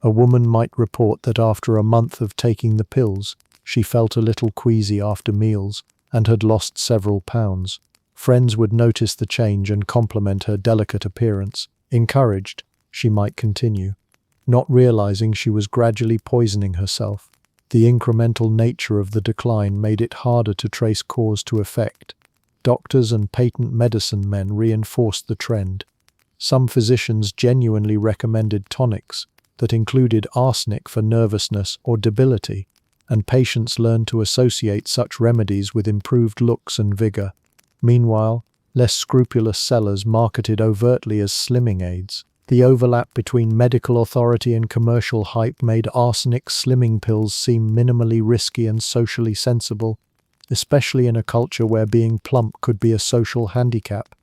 A woman might report that after a month of taking the pills, she felt a little queasy after meals and had lost several pounds. Friends would notice the change and compliment her delicate appearance. Encouraged, she might continue, not realizing she was gradually poisoning herself. The incremental nature of the decline made it harder to trace cause to effect. Doctors and patent medicine men reinforced the trend. Some physicians genuinely recommended tonics that included arsenic for nervousness or debility, and patients learned to associate such remedies with improved looks and vigor. Meanwhile, less scrupulous sellers marketed overtly as slimming aids. The overlap between medical authority and commercial hype made arsenic slimming pills seem minimally risky and socially sensible, especially in a culture where being plump could be a social handicap.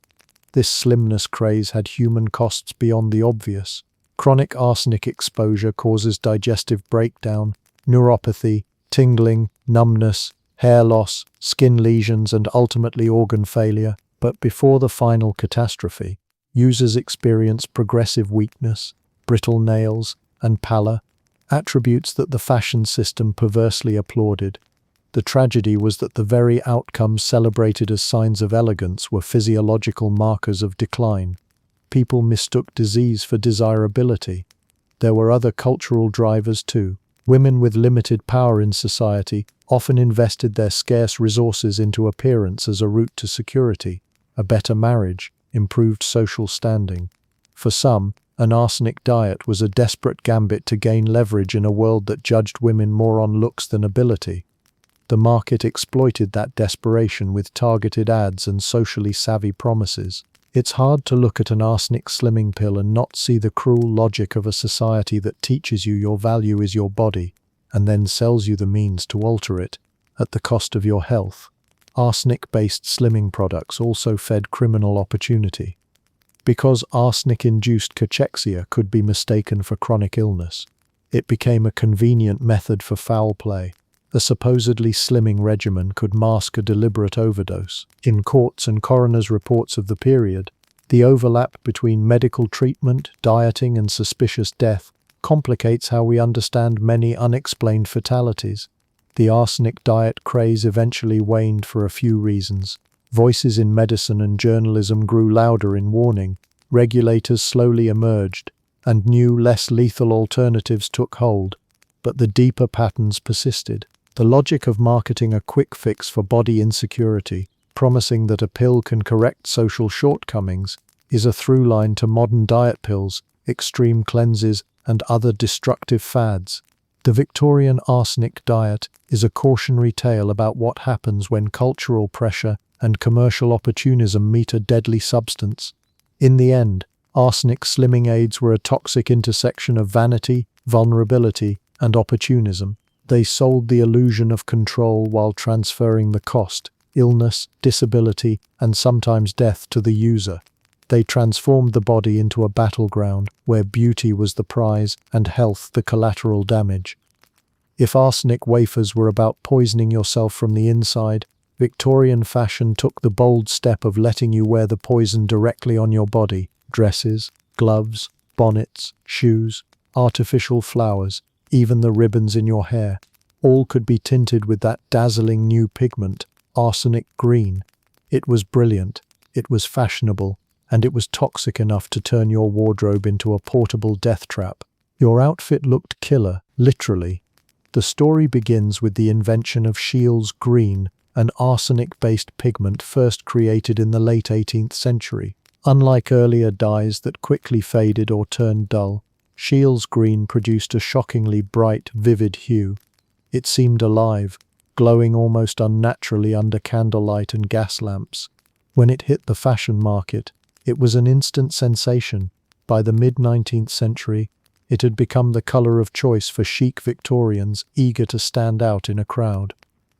This slimness craze had human costs beyond the obvious. Chronic arsenic exposure causes digestive breakdown, neuropathy, tingling, numbness, hair loss, skin lesions, and ultimately organ failure. But before the final catastrophe, users experienced progressive weakness, brittle nails, and pallor, attributes that the fashion system perversely applauded. The tragedy was that the very outcomes celebrated as signs of elegance were physiological markers of decline. People mistook disease for desirability. There were other cultural drivers too. Women with limited power in society often invested their scarce resources into appearance as a route to security, a better marriage, improved social standing. For some, an arsenic diet was a desperate gambit to gain leverage in a world that judged women more on looks than ability. The market exploited that desperation with targeted ads and socially savvy promises. It's hard to look at an arsenic slimming pill and not see the cruel logic of a society that teaches you your value is your body, and then sells you the means to alter it, at the cost of your health. Arsenic-based slimming products also fed criminal opportunity. Because arsenic-induced cachexia could be mistaken for chronic illness, it became a convenient method for foul play. A supposedly slimming regimen could mask a deliberate overdose. In courts and coroners' reports of the period, the overlap between medical treatment, dieting, and suspicious death complicates how we understand many unexplained fatalities. The arsenic diet craze eventually waned for a few reasons. Voices in medicine and journalism grew louder in warning, regulators slowly emerged, and new, less lethal alternatives took hold. But the deeper patterns persisted. The logic of marketing a quick fix for body insecurity, promising that a pill can correct social shortcomings, is a through line to modern diet pills, extreme cleanses, and other destructive fads. The Victorian arsenic diet is a cautionary tale about what happens when cultural pressure and commercial opportunism meet a deadly substance. In the end, arsenic slimming aids were a toxic intersection of vanity, vulnerability, and opportunism. They sold the illusion of control while transferring the cost, illness, disability, and sometimes death to the user. They transformed the body into a battleground where beauty was the prize and health the collateral damage. If arsenic wafers were about poisoning yourself from the inside, Victorian fashion took the bold step of letting you wear the poison directly on your body. Dresses, gloves, bonnets, shoes, artificial flowers, even the ribbons in your hair, all could be tinted with that dazzling new pigment, arsenic green. It was brilliant, it was fashionable, and it was toxic enough to turn your wardrobe into a portable death trap. Your outfit looked killer, literally. The story begins with the invention of Scheele's green, an arsenic-based pigment first created in the late 18th century. Unlike earlier dyes that quickly faded or turned dull, Scheele's green produced a shockingly bright, vivid hue. It seemed alive, glowing almost unnaturally under candlelight and gas lamps. When it hit the fashion market, it was an instant sensation. By the mid-19th century, it had become the color of choice for chic Victorians eager to stand out in a crowd.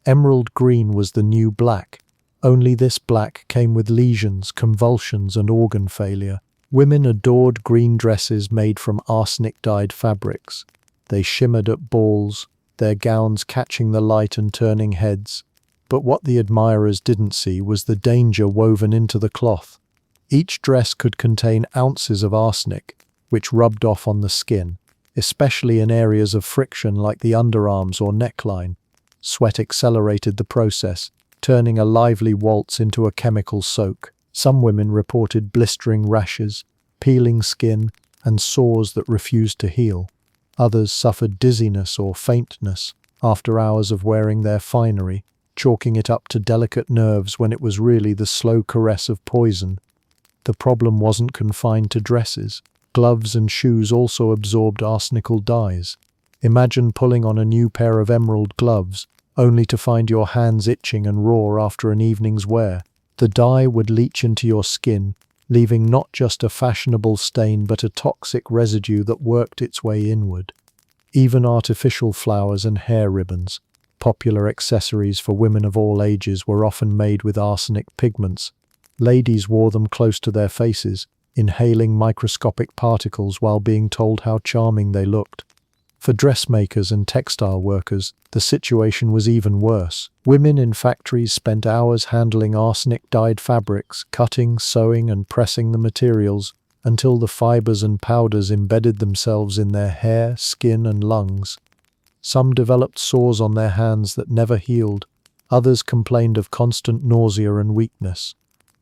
Emerald green was the new black. Only this black came with lesions, convulsions, and organ failure. Women adored green dresses made from arsenic-dyed fabrics. They shimmered at balls, their gowns catching the light and turning heads. But what the admirers didn't see was the danger woven into the cloth. Each dress could contain ounces of arsenic, which rubbed off on the skin, especially in areas of friction like the underarms or neckline. Sweat accelerated the process, turning a lively waltz into a chemical soak. Some women reported blistering rashes, peeling skin, and sores that refused to heal. Others suffered dizziness or faintness after hours of wearing their finery, chalking it up to delicate nerves when it was really the slow caress of poison. The problem wasn't confined to dresses. Gloves and shoes also absorbed arsenical dyes. Imagine pulling on a new pair of emerald gloves, only to find your hands itching and raw after an evening's wear. The dye would leach into your skin, leaving not just a fashionable stain but a toxic residue that worked its way inward. Even artificial flowers and hair ribbons, popular accessories for women of all ages, were often made with arsenic pigments. Ladies wore them close to their faces, inhaling microscopic particles while being told how charming they looked. For dressmakers and textile workers, the situation was even worse. Women in factories spent hours handling arsenic-dyed fabrics, cutting, sewing, and pressing the materials until the fibers and powders embedded themselves in their hair, skin, and lungs. Some developed sores on their hands that never healed. Others complained of constant nausea and weakness.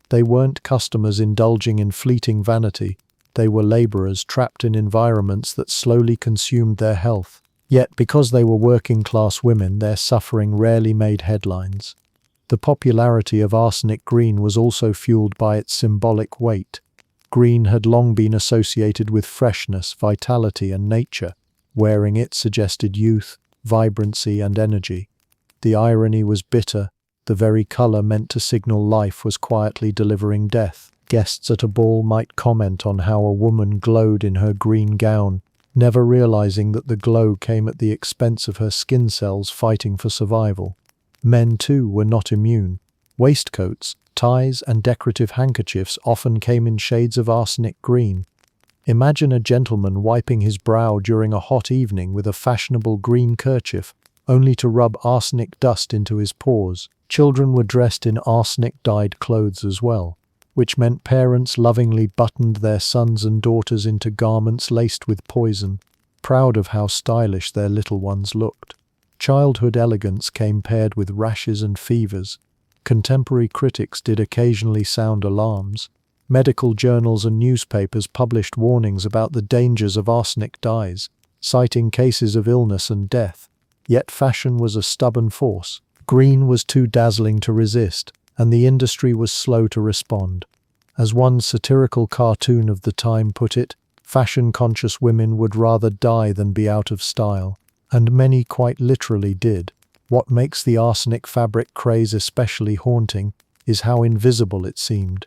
They weren't customers indulging in fleeting vanity. They were laborers trapped in environments that slowly consumed their health. Yet, because they were working-class women, their suffering rarely made headlines. The popularity of arsenic green was also fueled by its symbolic weight. Green had long been associated with freshness, vitality, and nature. Wearing it suggested youth, vibrancy, and energy. The irony was bitter. The very color meant to signal life was quietly delivering death. Guests at a ball might comment on how a woman glowed in her green gown, never realizing that the glow came at the expense of her skin cells fighting for survival. Men, too, were not immune. Waistcoats, ties, and decorative handkerchiefs often came in shades of arsenic green. Imagine a gentleman wiping his brow during a hot evening with a fashionable green kerchief, only to rub arsenic dust into his pores. Children were dressed in arsenic-dyed clothes as well, which meant parents lovingly buttoned their sons and daughters into garments laced with poison, proud of how stylish their little ones looked. Childhood elegance came paired with rashes and fevers. Contemporary critics did occasionally sound alarms. Medical journals and newspapers published warnings about the dangers of arsenic dyes, citing cases of illness and death. Yet fashion was a stubborn force. Green was too dazzling to resist, and the industry was slow to respond. As one satirical cartoon of the time put it, fashion-conscious women would rather die than be out of style, and many quite literally did. What makes the arsenic fabric craze especially haunting is how invisible it seemed.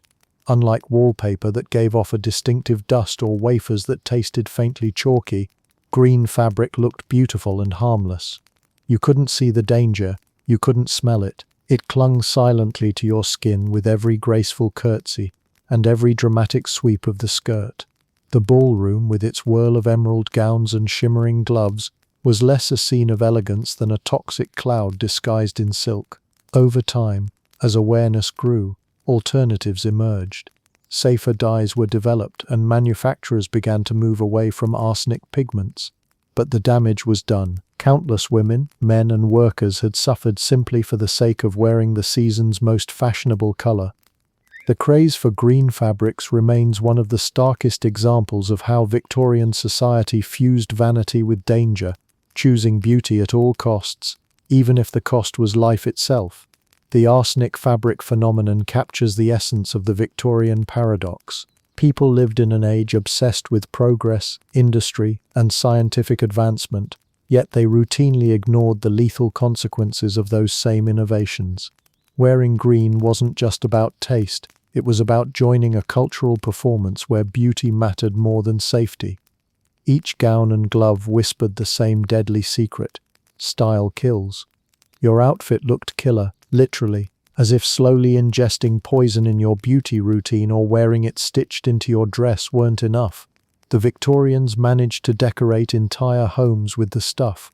Unlike wallpaper that gave off a distinctive dust or wafers that tasted faintly chalky, green fabric looked beautiful and harmless. You couldn't see the danger, you couldn't smell it. It clung silently to your skin with every graceful curtsy and every dramatic sweep of the skirt. The ballroom, with its whirl of emerald gowns and shimmering gloves, was less a scene of elegance than a toxic cloud disguised in silk. Over time, as awareness grew, alternatives emerged. safer dyes were developed and manufacturers began to move away from arsenic pigments. But the damage was done. Countless women, men and workers had suffered simply for the sake of wearing the season's most fashionable color. The craze for green fabrics remains one of the starkest examples of how Victorian society fused vanity with danger, choosing beauty at all costs, even if the cost was life itself. The arsenic fabric phenomenon captures the essence of the Victorian paradox. People lived in an age obsessed with progress, industry, and scientific advancement, yet they routinely ignored the lethal consequences of those same innovations. Wearing green wasn't just about taste, it was about joining a cultural performance where beauty mattered more than safety. Each gown and glove whispered the same deadly secret: style kills. Your outfit looked killer, literally, as if slowly ingesting poison in your beauty routine or wearing it stitched into your dress weren't enough. The Victorians managed to decorate entire homes with the stuff.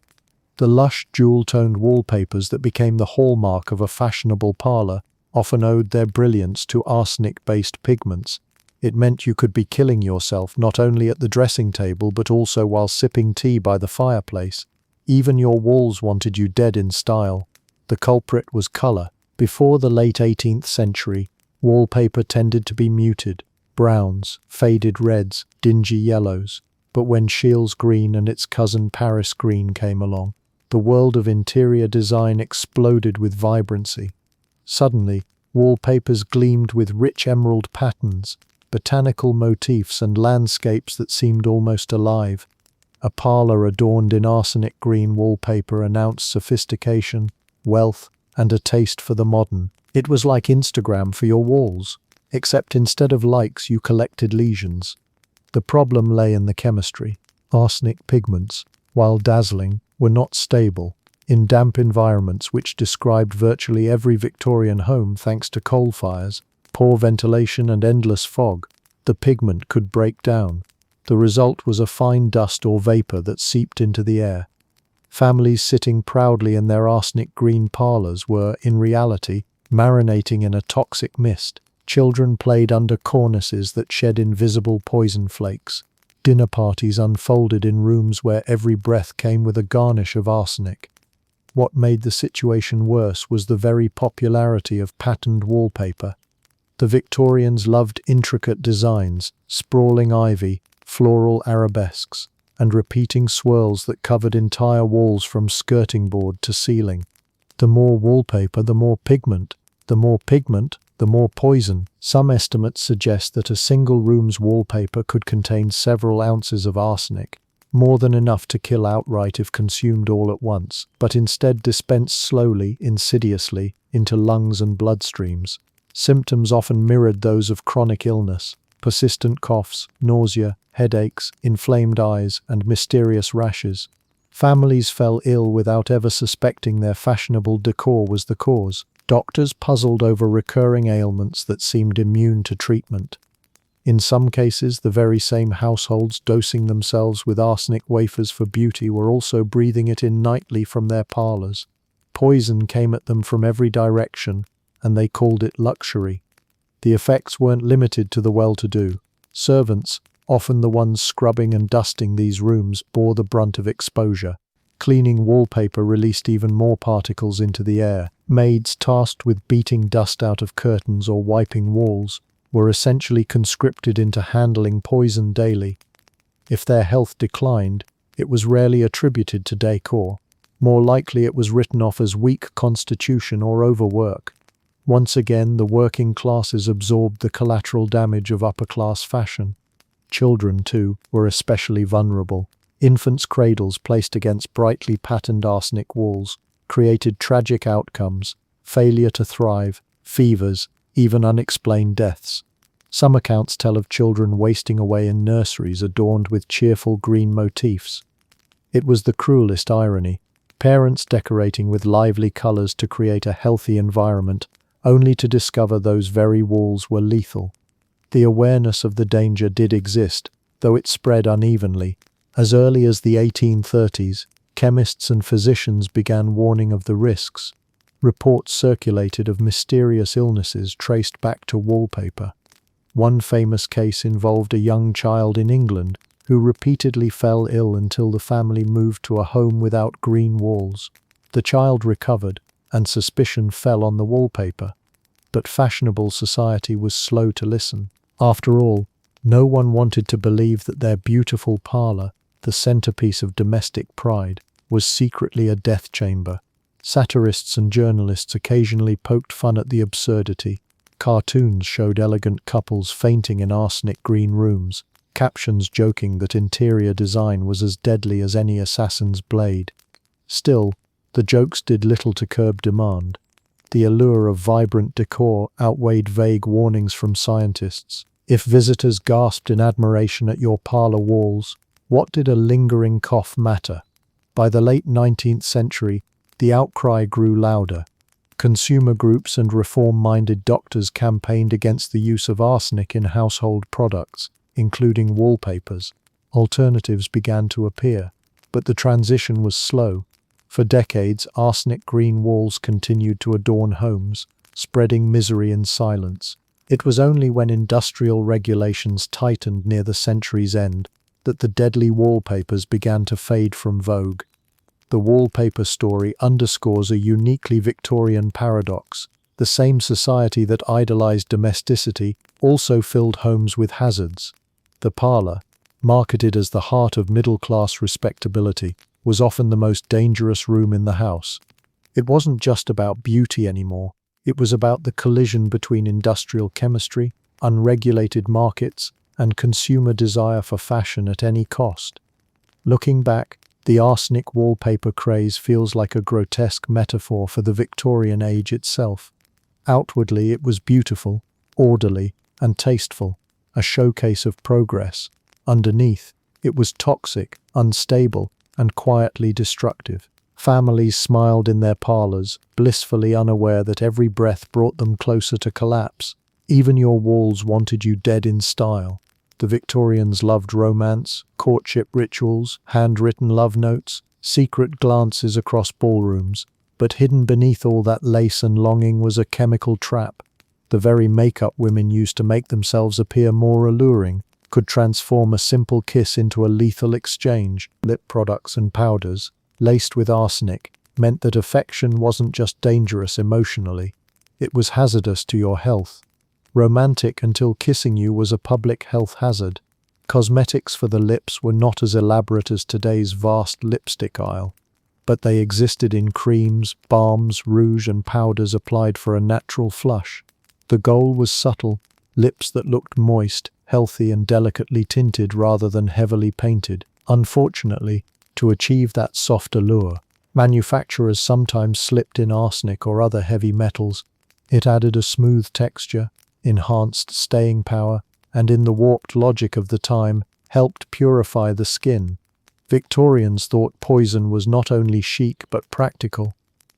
The lush, jewel-toned wallpapers that became the hallmark of a fashionable parlor often owed their brilliance to arsenic-based pigments. It meant you could be killing yourself not only at the dressing table but also while sipping tea by the fireplace. Even your walls wanted you dead in style. The culprit was color. Before the late 18th century, wallpaper tended to be muted: browns, faded reds, dingy yellows. But when Shields green and its cousin Paris green came along, the world of interior design exploded with vibrancy. Suddenly, wallpapers gleamed with rich emerald patterns, botanical motifs and landscapes that seemed almost alive. A parlor adorned in arsenic green wallpaper announced sophistication, wealth, and a taste for the modern. It was like Instagram for your walls, except instead of likes you collected lesions. The problem lay in the chemistry. Arsenic pigments, while dazzling, were not stable. In damp environments which described virtually every Victorian home thanks to coal fires, poor ventilation and endless fog, the pigment could break down. The result was a fine dust or vapor that seeped into the air. Families sitting proudly in their arsenic green parlors were, in reality, marinating in a toxic mist. Children played under cornices that shed invisible poison flakes. Dinner parties unfolded in rooms where every breath came with a garnish of arsenic. What made the situation worse was the very popularity of patterned wallpaper. The Victorians loved intricate designs, sprawling ivy, floral arabesques, and repeating swirls that covered entire walls from skirting board to ceiling. The more wallpaper, the more pigment. The more pigment, the more poison. Some estimates suggest that a single room's wallpaper could contain several ounces of arsenic, more than enough to kill outright if consumed all at once, but instead dispensed slowly, insidiously, into lungs and bloodstreams. Symptoms often mirrored those of chronic illness: persistent coughs, nausea, headaches, inflamed eyes, and mysterious rashes. Families fell ill without ever suspecting their fashionable decor was the cause. Doctors puzzled over recurring ailments that seemed immune to treatment. In some cases, the very same households dosing themselves with arsenic wafers for beauty were also breathing it in nightly from their parlors. Poison came at them from every direction, and they called it luxury. The effects weren't limited to the well-to-do. Servants, often the ones scrubbing and dusting these rooms, bore the brunt of exposure. Cleaning wallpaper released even more particles into the air. Maids tasked with beating dust out of curtains or wiping walls were essentially conscripted into handling poison daily. If their health declined, it was rarely attributed to decor. More likely it was written off as weak constitution or overwork. Once again, the working classes absorbed the collateral damage of upper-class fashion. Children, too, were especially vulnerable. Infants' cradles placed against brightly patterned arsenic walls created tragic outcomes: failure to thrive, fevers, even unexplained deaths. Some accounts tell of children wasting away in nurseries adorned with cheerful green motifs. It was the cruelest irony: parents decorating with lively colors to create a healthy environment, only to discover those very walls were lethal. The awareness of the danger did exist, though it spread unevenly. As early as the 1830s, chemists and physicians began warning of the risks. Reports circulated of mysterious illnesses traced back to wallpaper. One famous case involved a young child in England who repeatedly fell ill until the family moved to a home without green walls. The child recovered, and suspicion fell on the wallpaper. But fashionable society was slow to listen. After all, no one wanted to believe that their beautiful parlour, the centerpiece of domestic pride, was secretly a death chamber. Satirists and journalists occasionally poked fun at the absurdity. Cartoons showed elegant couples fainting in arsenic-green rooms, captions joking that interior design was as deadly as any assassin's blade. Still, the jokes did little to curb demand. The allure of vibrant decor outweighed vague warnings from scientists. If visitors gasped in admiration at your parlour walls, what did a lingering cough matter? By the late 19th century, the outcry grew louder. Consumer groups and reform-minded doctors campaigned against the use of arsenic in household products, including wallpapers. Alternatives began to appear, but the transition was slow. For decades, arsenic-green walls continued to adorn homes, spreading misery in silence. It was only when industrial regulations tightened near the century's end that the deadly wallpapers began to fade from vogue. The wallpaper story underscores a uniquely Victorian paradox. The same society that idolized domesticity also filled homes with hazards. The parlour, marketed as the heart of middle-class respectability, was often the most dangerous room in the house. It wasn't just about beauty anymore. It was about the collision between industrial chemistry, unregulated markets, and consumer desire for fashion at any cost. Looking back, the arsenic wallpaper craze feels like a grotesque metaphor for the Victorian age itself. Outwardly, it was beautiful, orderly, and tasteful, a showcase of progress. Underneath, it was toxic, unstable, and quietly destructive. Families smiled in their parlours, blissfully unaware that every breath brought them closer to collapse. Even your walls wanted you dead in style. The Victorians loved romance, courtship rituals, handwritten love notes, secret glances across ballrooms. But hidden beneath all that lace and longing was a chemical trap. The very makeup women used to make themselves appear more alluring could transform a simple kiss into a lethal exchange. Lip products and powders, laced with arsenic, meant that affection wasn't just dangerous emotionally, it was hazardous to your health. Romantic until kissing you was a public health hazard. Cosmetics for the lips were not as elaborate as today's vast lipstick aisle, but they existed in creams, balms, rouge, and powders applied for a natural flush. The goal was subtle, lips that looked moist, healthy, and delicately tinted rather than heavily painted. Unfortunately, to achieve that soft allure, manufacturers sometimes slipped in arsenic or other heavy metals. It added a smooth texture, enhanced staying power, and in the warped logic of the time, helped purify the skin. Victorians thought poison was not only chic but practical.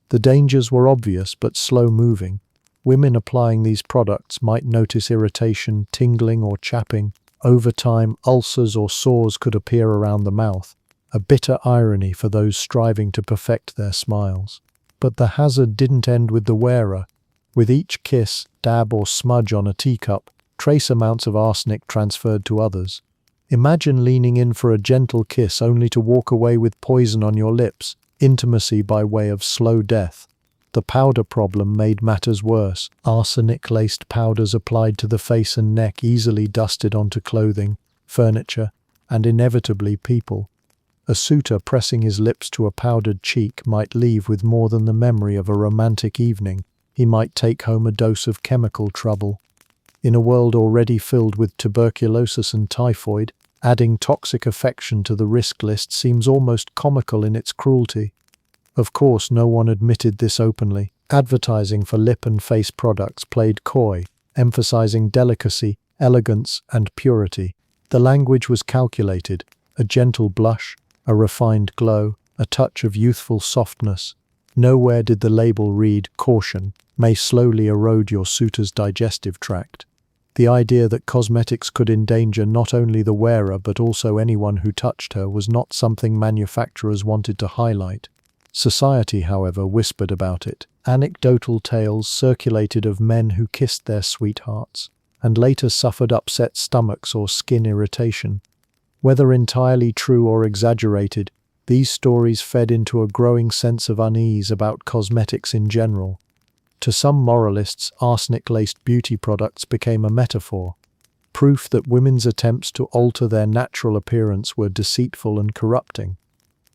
The dangers were obvious but slow-moving. Women applying these products might notice irritation, tingling, or chapping. Over time, ulcers or sores could appear around the mouth, a bitter irony for those striving to perfect their smiles. But the hazard didn't end with the wearer. With each kiss, dab, or smudge on a teacup, trace amounts of arsenic transferred to others. Imagine leaning in for a gentle kiss only to walk away with poison on your lips, intimacy by way of slow death. The powder problem made matters worse. Arsenic-laced powders applied to the face and neck easily dusted onto clothing, furniture, and inevitably people. A suitor pressing his lips to a powdered cheek might leave with more than the memory of a romantic evening. He might take home a dose of chemical trouble. In a world already filled with tuberculosis and typhoid, adding toxic affection to the risk list seems almost comical in its cruelty. Of course, no one admitted this openly. Advertising for lip and face products played coy, emphasizing delicacy, elegance, and purity. The language was calculated: a gentle blush, a refined glow, a touch of youthful softness. Nowhere did the label read, "Caution, may slowly erode your suitor's digestive tract." The idea that cosmetics could endanger not only the wearer but also anyone who touched her was not something manufacturers wanted to highlight. Society, however, whispered about it. Anecdotal tales circulated of men who kissed their sweethearts, and later suffered upset stomachs or skin irritation. Whether entirely true or exaggerated, these stories fed into a growing sense of unease about cosmetics in general. To some moralists, arsenic-laced beauty products became a metaphor, proof that women's attempts to alter their natural appearance were deceitful and corrupting.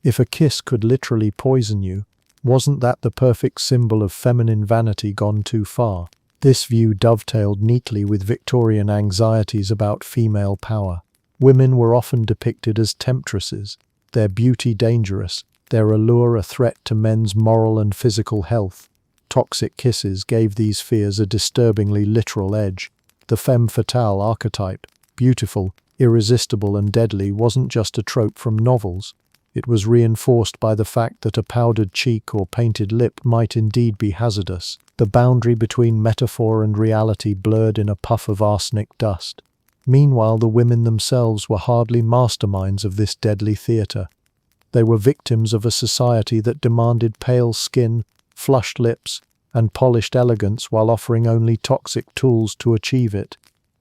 If a kiss could literally poison you, wasn't that the perfect symbol of feminine vanity gone too far? This view dovetailed neatly with Victorian anxieties about female power. Women were often depicted as temptresses, their beauty dangerous, their allure a threat to men's moral and physical health. Toxic kisses gave these fears a disturbingly literal edge. The femme fatale archetype, beautiful, irresistible and deadly, wasn't just a trope from novels. It was reinforced by the fact that a powdered cheek or painted lip might indeed be hazardous. The boundary between metaphor and reality blurred in a puff of arsenic dust. Meanwhile, the women themselves were hardly masterminds of this deadly theatre. They were victims of a society that demanded pale skin, flushed lips, and polished elegance while offering only toxic tools to achieve it.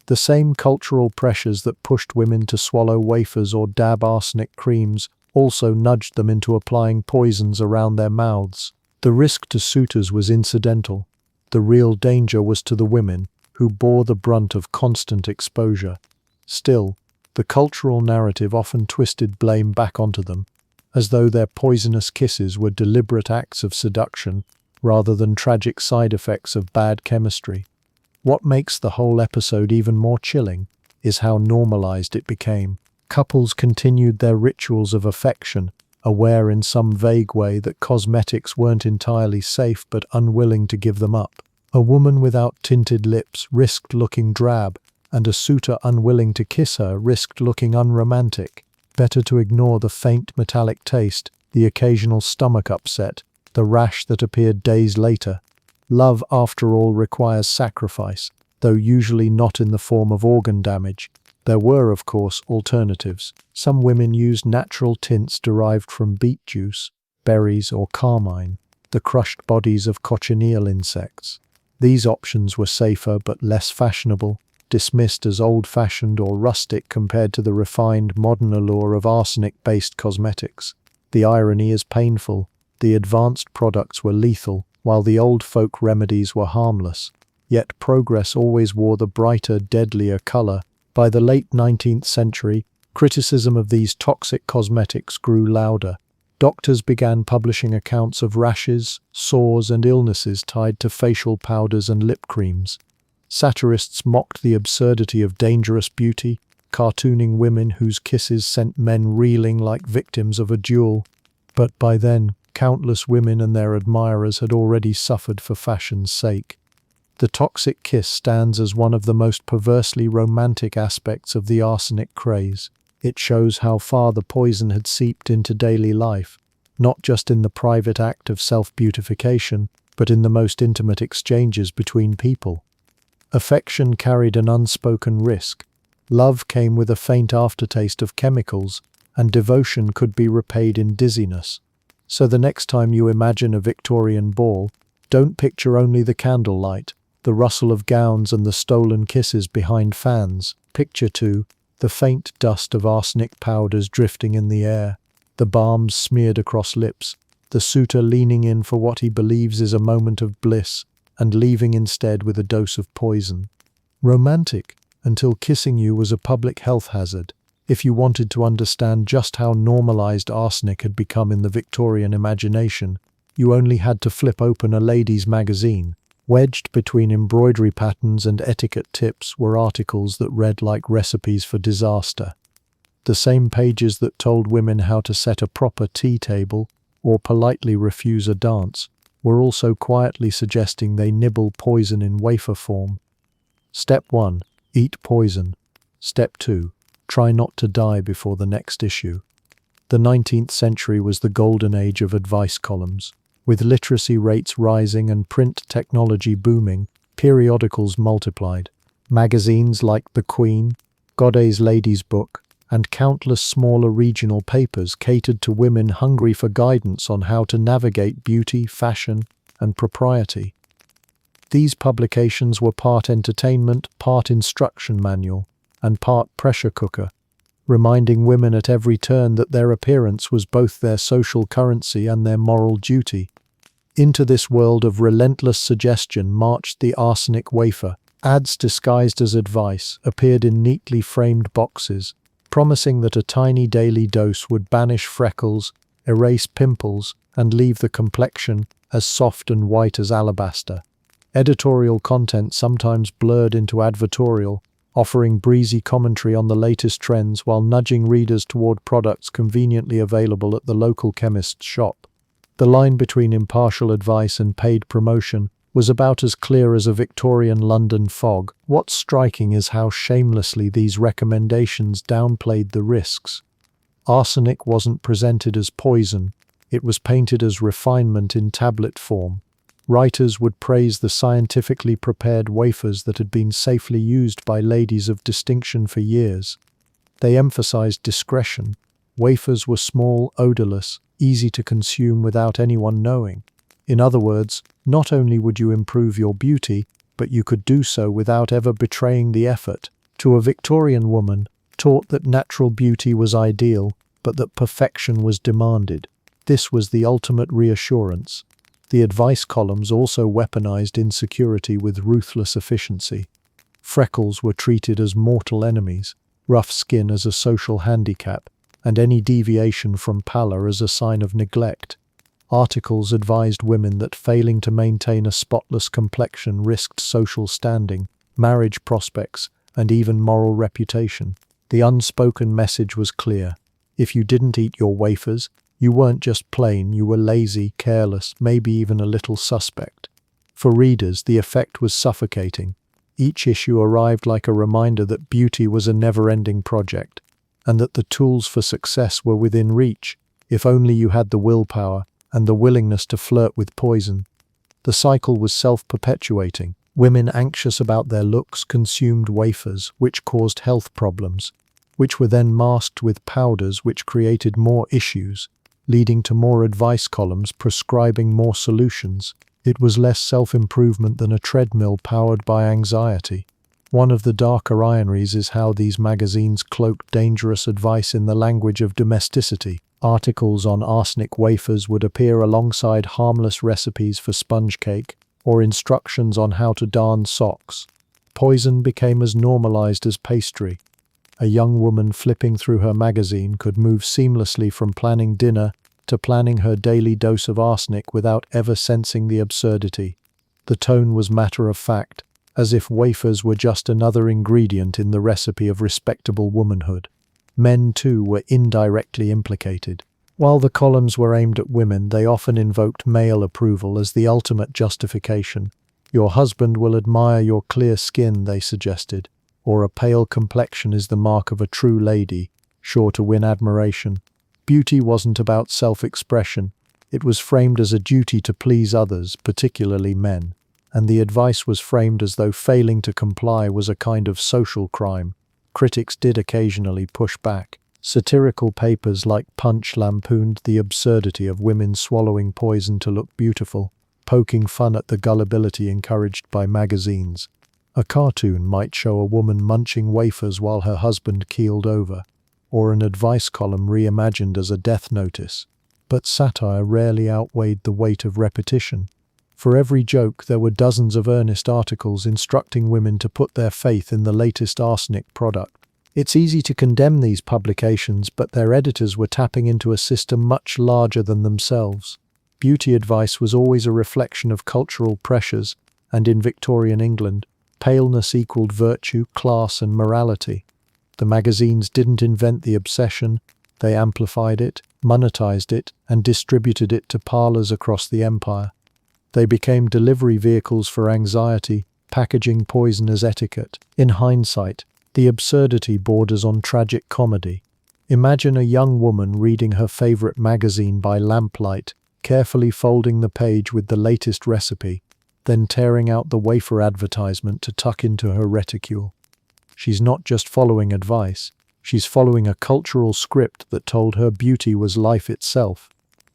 The same cultural pressures that pushed women to swallow wafers or dab arsenic creams also nudged them into applying poisons around their mouths. The risk to suitors was incidental. The real danger was to the women, who bore the brunt of constant exposure. Still, the cultural narrative often twisted blame back onto them, as though their poisonous kisses were deliberate acts of seduction rather than tragic side effects of bad chemistry. What makes the whole episode even more chilling is how normalized it became. Couples continued their rituals of affection, aware in some vague way that cosmetics weren't entirely safe but unwilling to give them up. A woman without tinted lips risked looking drab, and a suitor unwilling to kiss her risked looking unromantic. Better to ignore the faint metallic taste, the occasional stomach upset, the rash that appeared days later. Love, after all, requires sacrifice, though usually not in the form of organ damage. There were, of course, alternatives. Some women used natural tints derived from beet juice, berries, or carmine, the crushed bodies of cochineal insects. These options were safer but less fashionable, dismissed as old-fashioned or rustic compared to the refined modern allure of arsenic-based cosmetics. The irony is painful. The advanced products were lethal, while the old folk remedies were harmless. Yet progress always wore the brighter, deadlier color. By the late 19th century, criticism of these toxic cosmetics grew louder. Doctors began publishing accounts of rashes, sores, and illnesses tied to facial powders and lip creams. Satirists mocked the absurdity of dangerous beauty, cartooning women whose kisses sent men reeling like victims of a duel. But by then, countless women and their admirers had already suffered for fashion's sake. The toxic kiss stands as one of the most perversely romantic aspects of the arsenic craze. It shows how far the poison had seeped into daily life, not just in the private act of self-beautification, but in the most intimate exchanges between people. Affection carried an unspoken risk. Love came with a faint aftertaste of chemicals, and devotion could be repaid in dizziness. So the next time you imagine a Victorian ball, don't picture only the candlelight, the rustle of gowns and the stolen kisses behind fans. Picture, too, the faint dust of arsenic powders drifting in the air, the balms smeared across lips, the suitor leaning in for what he believes is a moment of bliss, and leaving instead with a dose of poison. Romantic, until kissing you was a public health hazard. If you wanted to understand just how normalized arsenic had become in the Victorian imagination, you only had to flip open a ladies' magazine. Wedged between embroidery patterns and etiquette tips were articles that read like recipes for disaster. The same pages that told women how to set a proper tea table or politely refuse a dance were also quietly suggesting they nibble poison in wafer form. Step 1. Eat poison. Step 2. Try not to die before the next issue. The 19th century was the golden age of advice columns. With literacy rates rising and print technology booming, periodicals multiplied. Magazines like The Queen, Godey's Lady's Book, and countless smaller regional papers catered to women hungry for guidance on how to navigate beauty, fashion, and propriety. These publications were part entertainment, part instruction manual, and part pressure cooker, reminding women at every turn that their appearance was both their social currency and their moral duty. Into this world of relentless suggestion marched the arsenic wafer. Ads disguised as advice appeared in neatly framed boxes, promising that a tiny daily dose would banish freckles, erase pimples, and leave the complexion as soft and white as alabaster. Editorial content sometimes blurred into advertorial, offering breezy commentary on the latest trends while nudging readers toward products conveniently available at the local chemist's shop. The line between impartial advice and paid promotion was about as clear as a Victorian London fog. What's striking is how shamelessly these recommendations downplayed the risks. Arsenic wasn't presented as poison, it was painted as refinement in tablet form. Writers would praise the scientifically prepared wafers that had been safely used by ladies of distinction for years. They emphasized discretion. Wafers were small, odorless, easy to consume without anyone knowing. In other words, not only would you improve your beauty, but you could do so without ever betraying the effort. To a Victorian woman, taught that natural beauty was ideal, but that perfection was demanded, this was the ultimate reassurance. The advice columns also weaponized insecurity with ruthless efficiency. Freckles were treated as mortal enemies, rough skin as a social handicap, and any deviation from pallor as a sign of neglect. Articles advised women that failing to maintain a spotless complexion risked social standing, marriage prospects, and even moral reputation. The unspoken message was clear. If you didn't eat your wafers, you weren't just plain, you were lazy, careless, maybe even a little suspect. For readers, the effect was suffocating. Each issue arrived like a reminder that beauty was a never-ending project, and that the tools for success were within reach, if only you had the willpower and the willingness to flirt with poison. The cycle was self-perpetuating. Women anxious about their looks consumed wafers, which caused health problems, which were then masked with powders which created more issues, leading to more advice columns prescribing more solutions. It was less self-improvement than a treadmill powered by anxiety. One of the darker ironies is how these magazines cloaked dangerous advice in the language of domesticity. Articles on arsenic wafers would appear alongside harmless recipes for sponge cake or instructions on how to darn socks. Poison became as normalized as pastry. A young woman flipping through her magazine could move seamlessly from planning dinner to planning her daily dose of arsenic without ever sensing the absurdity. The tone was matter-of-fact, as if wafers were just another ingredient in the recipe of respectable womanhood. Men, too, were indirectly implicated. While the columns were aimed at women, they often invoked male approval as the ultimate justification. Your husband will admire your clear skin, they suggested, or a pale complexion is the mark of a true lady, sure to win admiration. Beauty wasn't about self-expression. It was framed as a duty to please others, particularly men, and the advice was framed as though failing to comply was a kind of social crime. Critics did occasionally push back. Satirical papers like Punch lampooned the absurdity of women swallowing poison to look beautiful, poking fun at the gullibility encouraged by magazines. A cartoon might show a woman munching wafers while her husband keeled over, or an advice column reimagined as a death notice. But satire rarely outweighed the weight of repetition. For every joke, there were dozens of earnest articles instructing women to put their faith in the latest arsenic product. It's easy to condemn these publications, but their editors were tapping into a system much larger than themselves. Beauty advice was always a reflection of cultural pressures, and in Victorian England, paleness equaled virtue, class, and morality. The magazines didn't invent the obsession, they amplified it, monetized it, and distributed it to parlors across the empire. They became delivery vehicles for anxiety, packaging poison as etiquette. In hindsight, the absurdity borders on tragic comedy. Imagine a young woman reading her favorite magazine by lamplight, carefully folding the page with the latest recipe, then tearing out the wafer advertisement to tuck into her reticule. She's not just following advice, she's following a cultural script that told her beauty was life itself.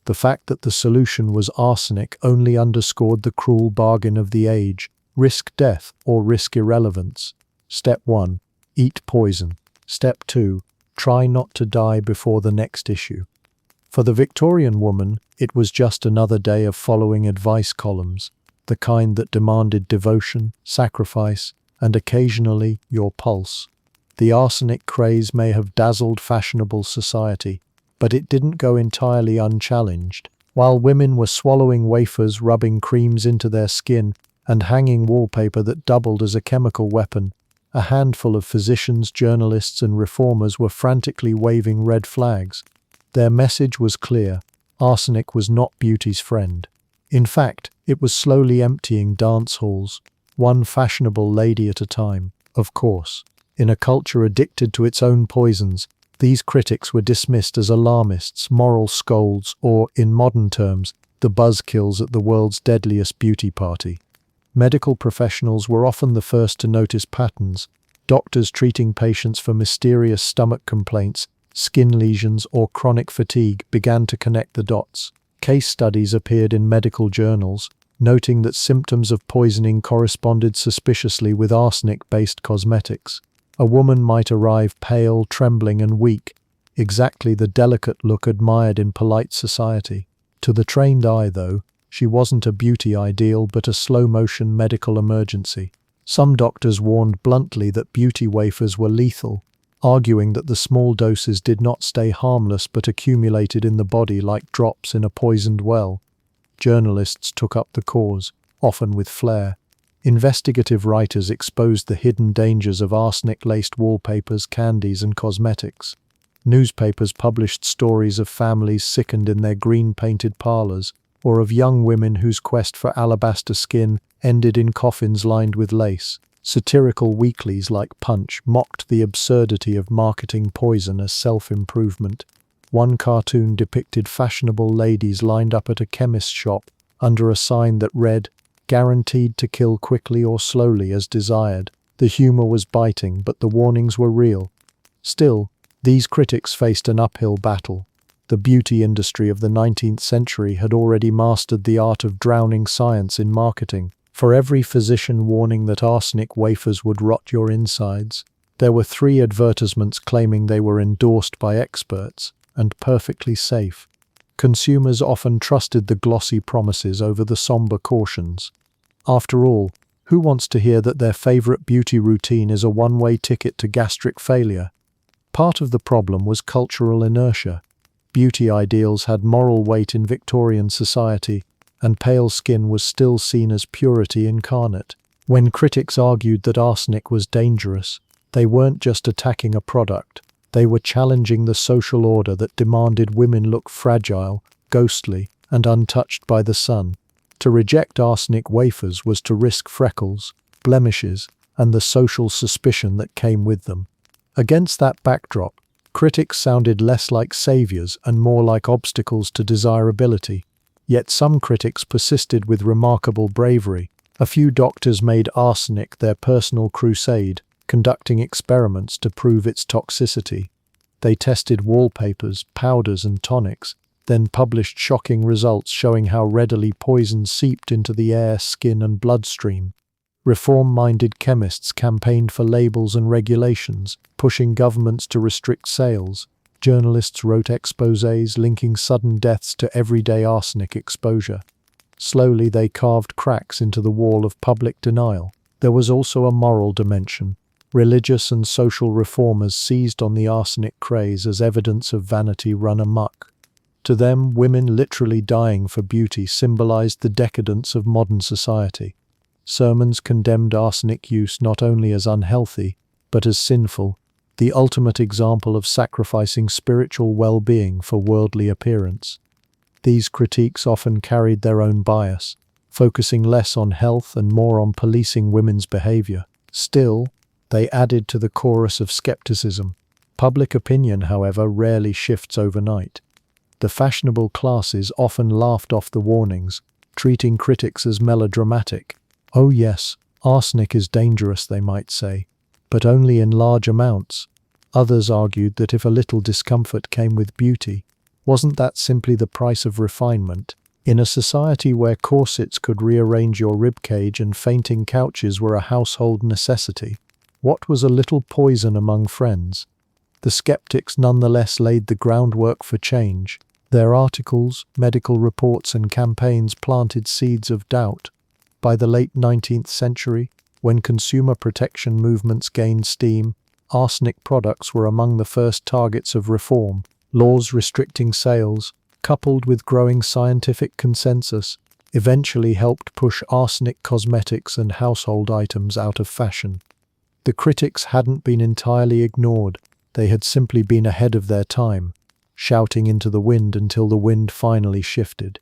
The fact that the solution was arsenic only underscored the cruel bargain of the age. Risk death or risk irrelevance. Step 1. Eat poison. Step 2. Try not to die before the next issue. For the Victorian woman, it was just another day of following advice columns, the kind that demanded devotion, sacrifice, and occasionally your pulse. The arsenic craze may have dazzled fashionable society, but it didn't go entirely unchallenged. While women were swallowing wafers, rubbing creams into their skin, and hanging wallpaper that doubled as a chemical weapon, a handful of physicians, journalists, and reformers were frantically waving red flags. Their message was clear: arsenic was not beauty's friend. In fact, it was slowly emptying dance halls, one fashionable lady at a time. Of course, in a culture addicted to its own poisons, these critics were dismissed as alarmists, moral scolds, or, in modern terms, the buzzkills at the world's deadliest beauty party. Medical professionals were often the first to notice patterns. Doctors treating patients for mysterious stomach complaints, skin lesions, or chronic fatigue began to connect the dots. Case studies appeared in medical journals, noting that symptoms of poisoning corresponded suspiciously with arsenic-based cosmetics. A woman might arrive pale, trembling, and weak, exactly the delicate look admired in polite society. To the trained eye, though, she wasn't a beauty ideal but a slow-motion medical emergency. Some doctors warned bluntly that beauty wafers were lethal, arguing that the small doses did not stay harmless but accumulated in the body like drops in a poisoned well. Journalists took up the cause, often with flair. Investigative writers exposed the hidden dangers of arsenic-laced wallpapers, candies, and cosmetics. Newspapers published stories of families sickened in their green-painted parlors, or of young women whose quest for alabaster skin ended in coffins lined with lace. Satirical weeklies like Punch mocked the absurdity of marketing poison as self-improvement. One cartoon depicted fashionable ladies lined up at a chemist's shop under a sign that read, "Guaranteed to kill quickly or slowly as desired." The humor was biting, but the warnings were real. Still, these critics faced an uphill battle. The beauty industry of the 19th century had already mastered the art of drowning science in marketing. For every physician warning that arsenic wafers would rot your insides, there were 3 advertisements claiming they were endorsed by experts and perfectly safe. Consumers often trusted the glossy promises over the somber cautions. After all, who wants to hear that their favorite beauty routine is a one-way ticket to gastric failure? Part of the problem was cultural inertia. Beauty ideals had moral weight in Victorian society, and pale skin was still seen as purity incarnate. When critics argued that arsenic was dangerous, they weren't just attacking a product, they were challenging the social order that demanded women look fragile, ghostly, and untouched by the sun. To reject arsenic wafers was to risk freckles, blemishes, and the social suspicion that came with them. Against that backdrop, critics sounded less like saviors and more like obstacles to desirability. Yet some critics persisted with remarkable bravery. A few doctors made arsenic their personal crusade, conducting experiments to prove its toxicity. They tested wallpapers, powders, and tonics, then published shocking results showing how readily poison seeped into the air, skin, and bloodstream. Reform-minded chemists campaigned for labels and regulations, pushing governments to restrict sales. Journalists wrote exposés linking sudden deaths to everyday arsenic exposure. Slowly they carved cracks into the wall of public denial. There was also a moral dimension. Religious and social reformers seized on the arsenic craze as evidence of vanity run amok. To them, women literally dying for beauty symbolized the decadence of modern society. Sermons condemned arsenic use not only as unhealthy, but as sinful, the ultimate example of sacrificing spiritual well-being for worldly appearance. These critiques often carried their own bias, focusing less on health and more on policing women's behavior. Still, they added to the chorus of skepticism. Public opinion, however, rarely shifts overnight. The fashionable classes often laughed off the warnings, treating critics as melodramatic. Oh yes, arsenic is dangerous, they might say, but only in large amounts. Others argued that if a little discomfort came with beauty, wasn't that simply the price of refinement? In a society where corsets could rearrange your ribcage and fainting couches were a household necessity, what was a little poison among friends? The skeptics nonetheless laid the groundwork for change. Their articles, medical reports, and campaigns planted seeds of doubt. By the late 19th century, when consumer protection movements gained steam, arsenic products were among the first targets of reform. Laws restricting sales, coupled with growing scientific consensus, eventually helped push arsenic cosmetics and household items out of fashion. The critics hadn't been entirely ignored, they had simply been ahead of their time, shouting into the wind until the wind finally shifted.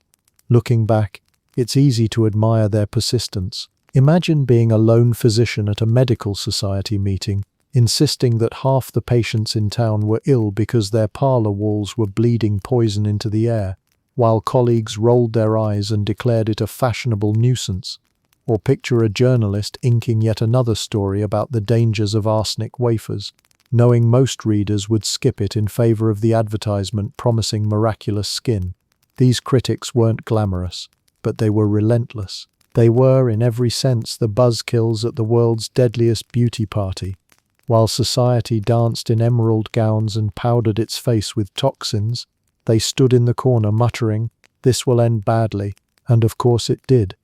Looking back, it's easy to admire their persistence. Imagine being a lone physician at a medical society meeting, insisting that half the patients in town were ill because their parlor walls were bleeding poison into the air, while colleagues rolled their eyes and declared it a fashionable nuisance. Or picture a journalist inking yet another story about the dangers of arsenic wafers, knowing most readers would skip it in favor of the advertisement promising miraculous skin. These critics weren't glamorous, but they were relentless. They were, in every sense, the buzzkills at the world's deadliest beauty party. While society danced in emerald gowns and powdered its face with toxins, they stood in the corner muttering, "This will end badly," and of course it did.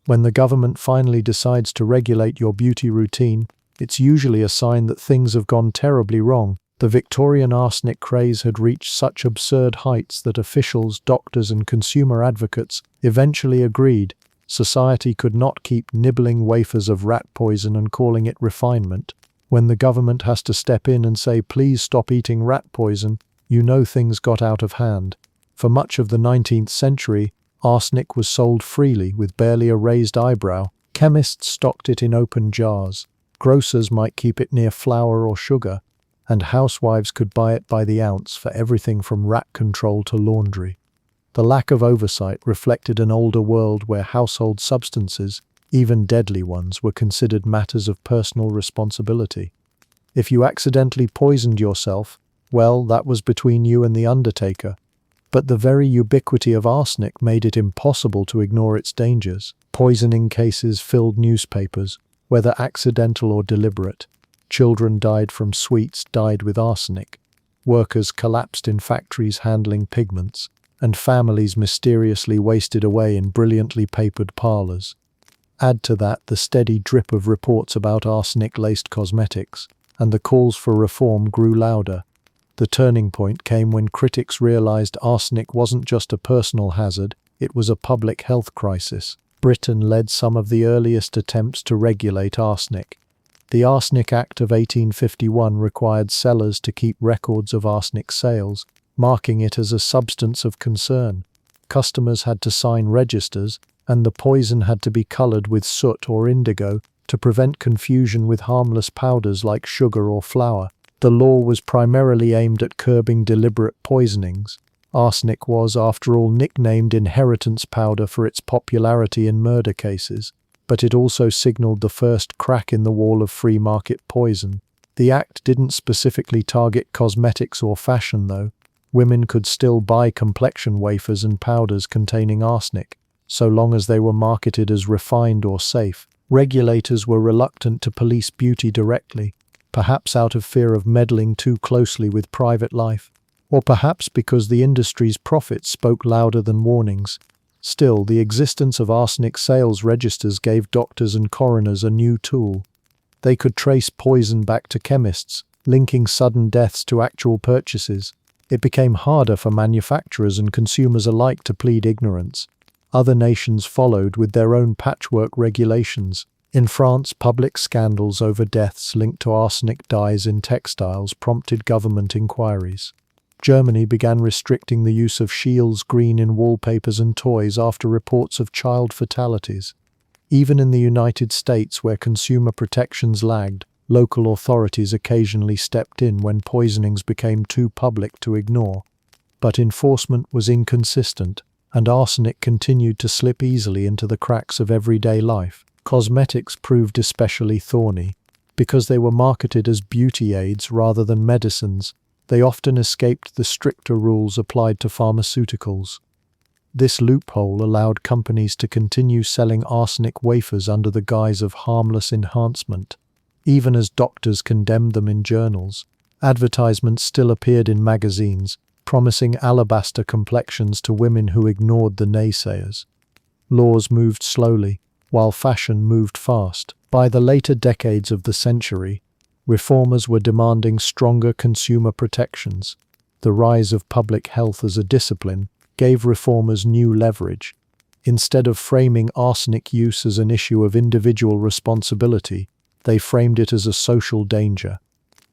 When the government finally decides to regulate your beauty routine, it's usually a sign that things have gone terribly wrong. The Victorian arsenic craze had reached such absurd heights that officials, doctors, and consumer advocates eventually agreed society could not keep nibbling wafers of rat poison and calling it refinement. When the government has to step in and say, "Please stop eating rat poison," you know things got out of hand. For much of the 19th century, arsenic was sold freely with barely a raised eyebrow. Chemists stocked it in open jars. Grocers might keep it near flour or sugar, and housewives could buy it by the ounce for everything from rat control to laundry. The lack of oversight reflected an older world where household substances, even deadly ones, were considered matters of personal responsibility. If you accidentally poisoned yourself, well, that was between you and the undertaker. But the very ubiquity of arsenic made it impossible to ignore its dangers. Poisoning cases filled newspapers, whether accidental or deliberate. Children died from sweets dyed with arsenic. Workers collapsed in factories handling pigments, and families mysteriously wasted away in brilliantly papered parlors. Add to that the steady drip of reports about arsenic-laced cosmetics, and the calls for reform grew louder. The turning point came when critics realized arsenic wasn't just a personal hazard, it was a public health crisis. Britain led some of the earliest attempts to regulate arsenic. The Arsenic Act of 1851 required sellers to keep records of arsenic sales, marking it as a substance of concern. Customers had to sign registers, and the poison had to be colored with soot or indigo to prevent confusion with harmless powders like sugar or flour. The law was primarily aimed at curbing deliberate poisonings. Arsenic was, after all, nicknamed inheritance powder for its popularity in murder cases, but it also signaled the first crack in the wall of free market poison. The act didn't specifically target cosmetics or fashion, though. Women could still buy complexion wafers and powders containing arsenic, so long as they were marketed as refined or safe. Regulators were reluctant to police beauty directly, perhaps out of fear of meddling too closely with private life, or perhaps because the industry's profits spoke louder than warnings. Still, the existence of arsenic sales registers gave doctors and coroners a new tool. They could trace poison back to chemists, linking sudden deaths to actual purchases. It became harder for manufacturers and consumers alike to plead ignorance. Other nations followed with their own patchwork regulations. In France, public scandals over deaths linked to arsenic dyes in textiles prompted government inquiries. Germany began restricting the use of Scheele's green in wallpapers and toys after reports of child fatalities. Even in the United States, where consumer protections lagged, local authorities occasionally stepped in when poisonings became too public to ignore. But enforcement was inconsistent, and arsenic continued to slip easily into the cracks of everyday life. Cosmetics proved especially thorny. Because they were marketed as beauty aids rather than medicines, they often escaped the stricter rules applied to pharmaceuticals. This loophole allowed companies to continue selling arsenic wafers under the guise of harmless enhancement. Even as doctors condemned them in journals, advertisements still appeared in magazines, promising alabaster complexions to women who ignored the naysayers. Laws moved slowly, while fashion moved fast. By the later decades of the century, reformers were demanding stronger consumer protections. The rise of public health as a discipline gave reformers new leverage. Instead of framing arsenic use as an issue of individual responsibility, they framed it as a social danger.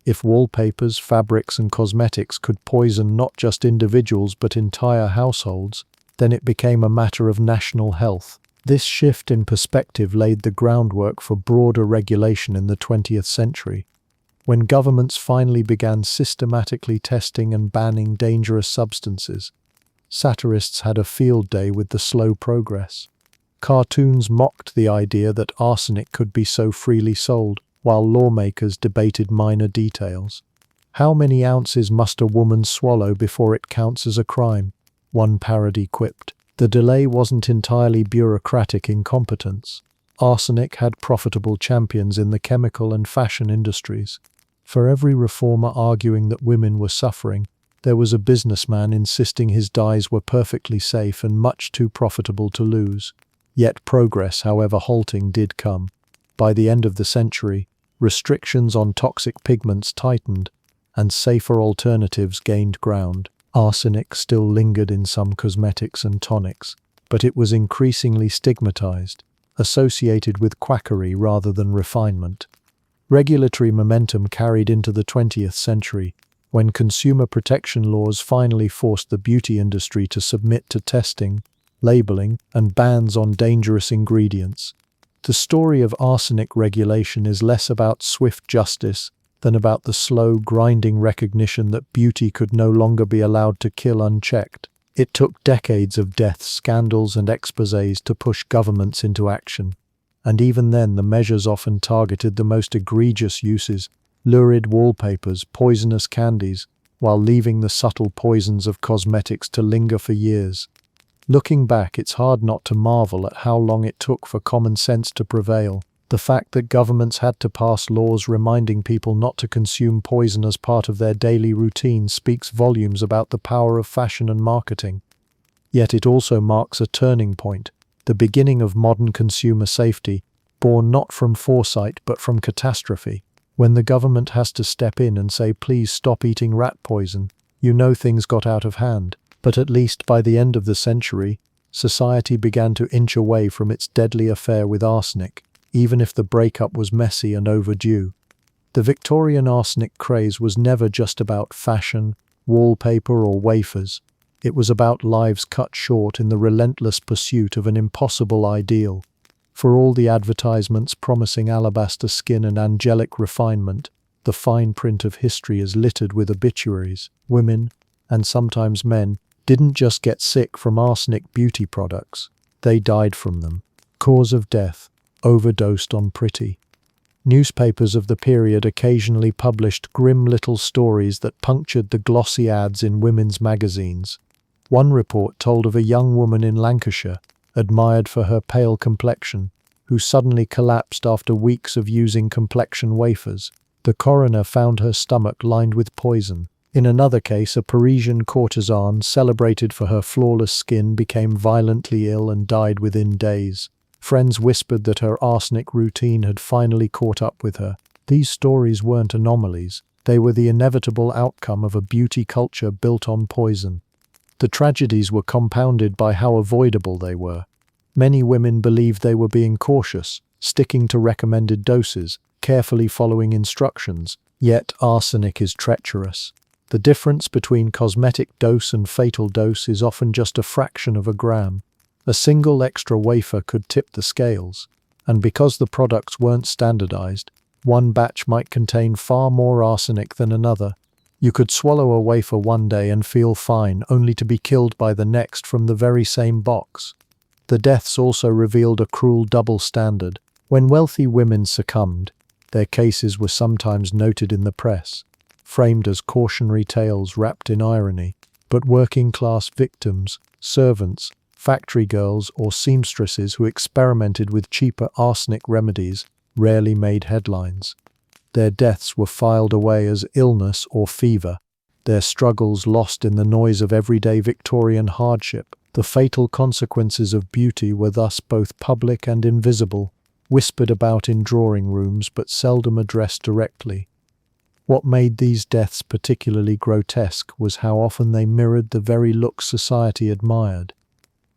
If wallpapers, fabrics, and cosmetics could poison not just individuals but entire households, then it became a matter of national health. This shift in perspective laid the groundwork for broader regulation in the 20th century. When governments finally began systematically testing and banning dangerous substances, satirists had a field day with the slow progress. Cartoons mocked the idea that arsenic could be so freely sold, while lawmakers debated minor details. How many ounces must a woman swallow before it counts as a crime? One parody quipped. The delay wasn't entirely bureaucratic incompetence. Arsenic had profitable champions in the chemical and fashion industries. For every reformer arguing that women were suffering, there was a businessman insisting his dyes were perfectly safe and much too profitable to lose. Yet progress, however halting, did come. By the end of the century, restrictions on toxic pigments tightened, and safer alternatives gained ground. Arsenic still lingered in some cosmetics and tonics, but it was increasingly stigmatized, associated with quackery rather than refinement. Regulatory momentum carried into the 20th century, when consumer protection laws finally forced the beauty industry to submit to testing, labeling, and bans on dangerous ingredients. The story of arsenic regulation is less about swift justice than about the slow, grinding recognition that beauty could no longer be allowed to kill unchecked. It took decades of deaths, scandals, and exposés to push governments into action. And even then, the measures often targeted the most egregious uses: lurid wallpapers, poisonous candies, while leaving the subtle poisons of cosmetics to linger for years. Looking back, it's hard not to marvel at how long it took for common sense to prevail. The fact that governments had to pass laws reminding people not to consume poison as part of their daily routine speaks volumes about the power of fashion and marketing. Yet it also marks a turning point, the beginning of modern consumer safety, born not from foresight but from catastrophe. When the government has to step in and say, "Please stop eating rat poison," you know things got out of hand. But at least by the end of the century, society began to inch away from its deadly affair with arsenic, even if the breakup was messy and overdue. The Victorian arsenic craze was never just about fashion, wallpaper, or wafers. It was about lives cut short in the relentless pursuit of an impossible ideal. For all the advertisements promising alabaster skin and angelic refinement, the fine print of history is littered with obituaries. Women, and sometimes men, didn't just get sick from arsenic beauty products, they died from them. Cause of death: overdosed on pretty. Newspapers of the period occasionally published grim little stories that punctured the glossy ads in women's magazines. One report told of a young woman in Lancashire, admired for her pale complexion, who suddenly collapsed after weeks of using complexion wafers. The coroner found her stomach lined with poison. In another case, a Parisian courtesan celebrated for her flawless skin became violently ill and died within days. Friends whispered that her arsenic routine had finally caught up with her. These stories weren't anomalies. They were the inevitable outcome of a beauty culture built on poison. The tragedies were compounded by how avoidable they were. Many women believed they were being cautious, sticking to recommended doses, carefully following instructions. Yet arsenic is treacherous. The difference between cosmetic dose and fatal dose is often just a fraction of a gram. A single extra wafer could tip the scales, and because the products weren't standardized, one batch might contain far more arsenic than another. You could swallow a wafer one day and feel fine, only to be killed by the next from the very same box. The deaths also revealed a cruel double standard. When wealthy women succumbed, their cases were sometimes noted in the press, framed as cautionary tales wrapped in irony. But working-class victims, servants, Factory girls or seamstresses who experimented with cheaper arsenic remedies rarely made headlines. Their deaths were filed away as illness or fever, their struggles lost in the noise of everyday Victorian hardship. The fatal consequences of beauty were thus both public and invisible, whispered about in drawing rooms but seldom addressed directly. What made these deaths particularly grotesque was how often they mirrored the very looks society admired.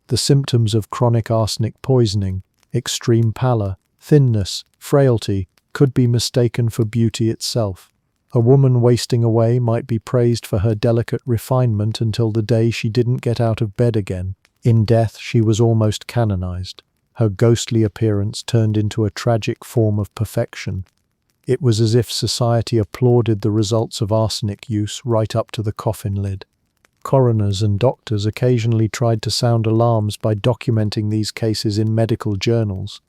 The symptoms of chronic arsenic poisoning, extreme pallor, thinness, frailty, could be mistaken for beauty itself. A woman wasting away might be praised for her delicate refinement until the day she didn't get out of bed again. In death, she was almost canonized. Her ghostly appearance turned into a tragic form of perfection. It was as if society applauded the results of arsenic use right up to the coffin lid. Coroners and doctors occasionally tried to sound alarms by documenting these cases in medical journals.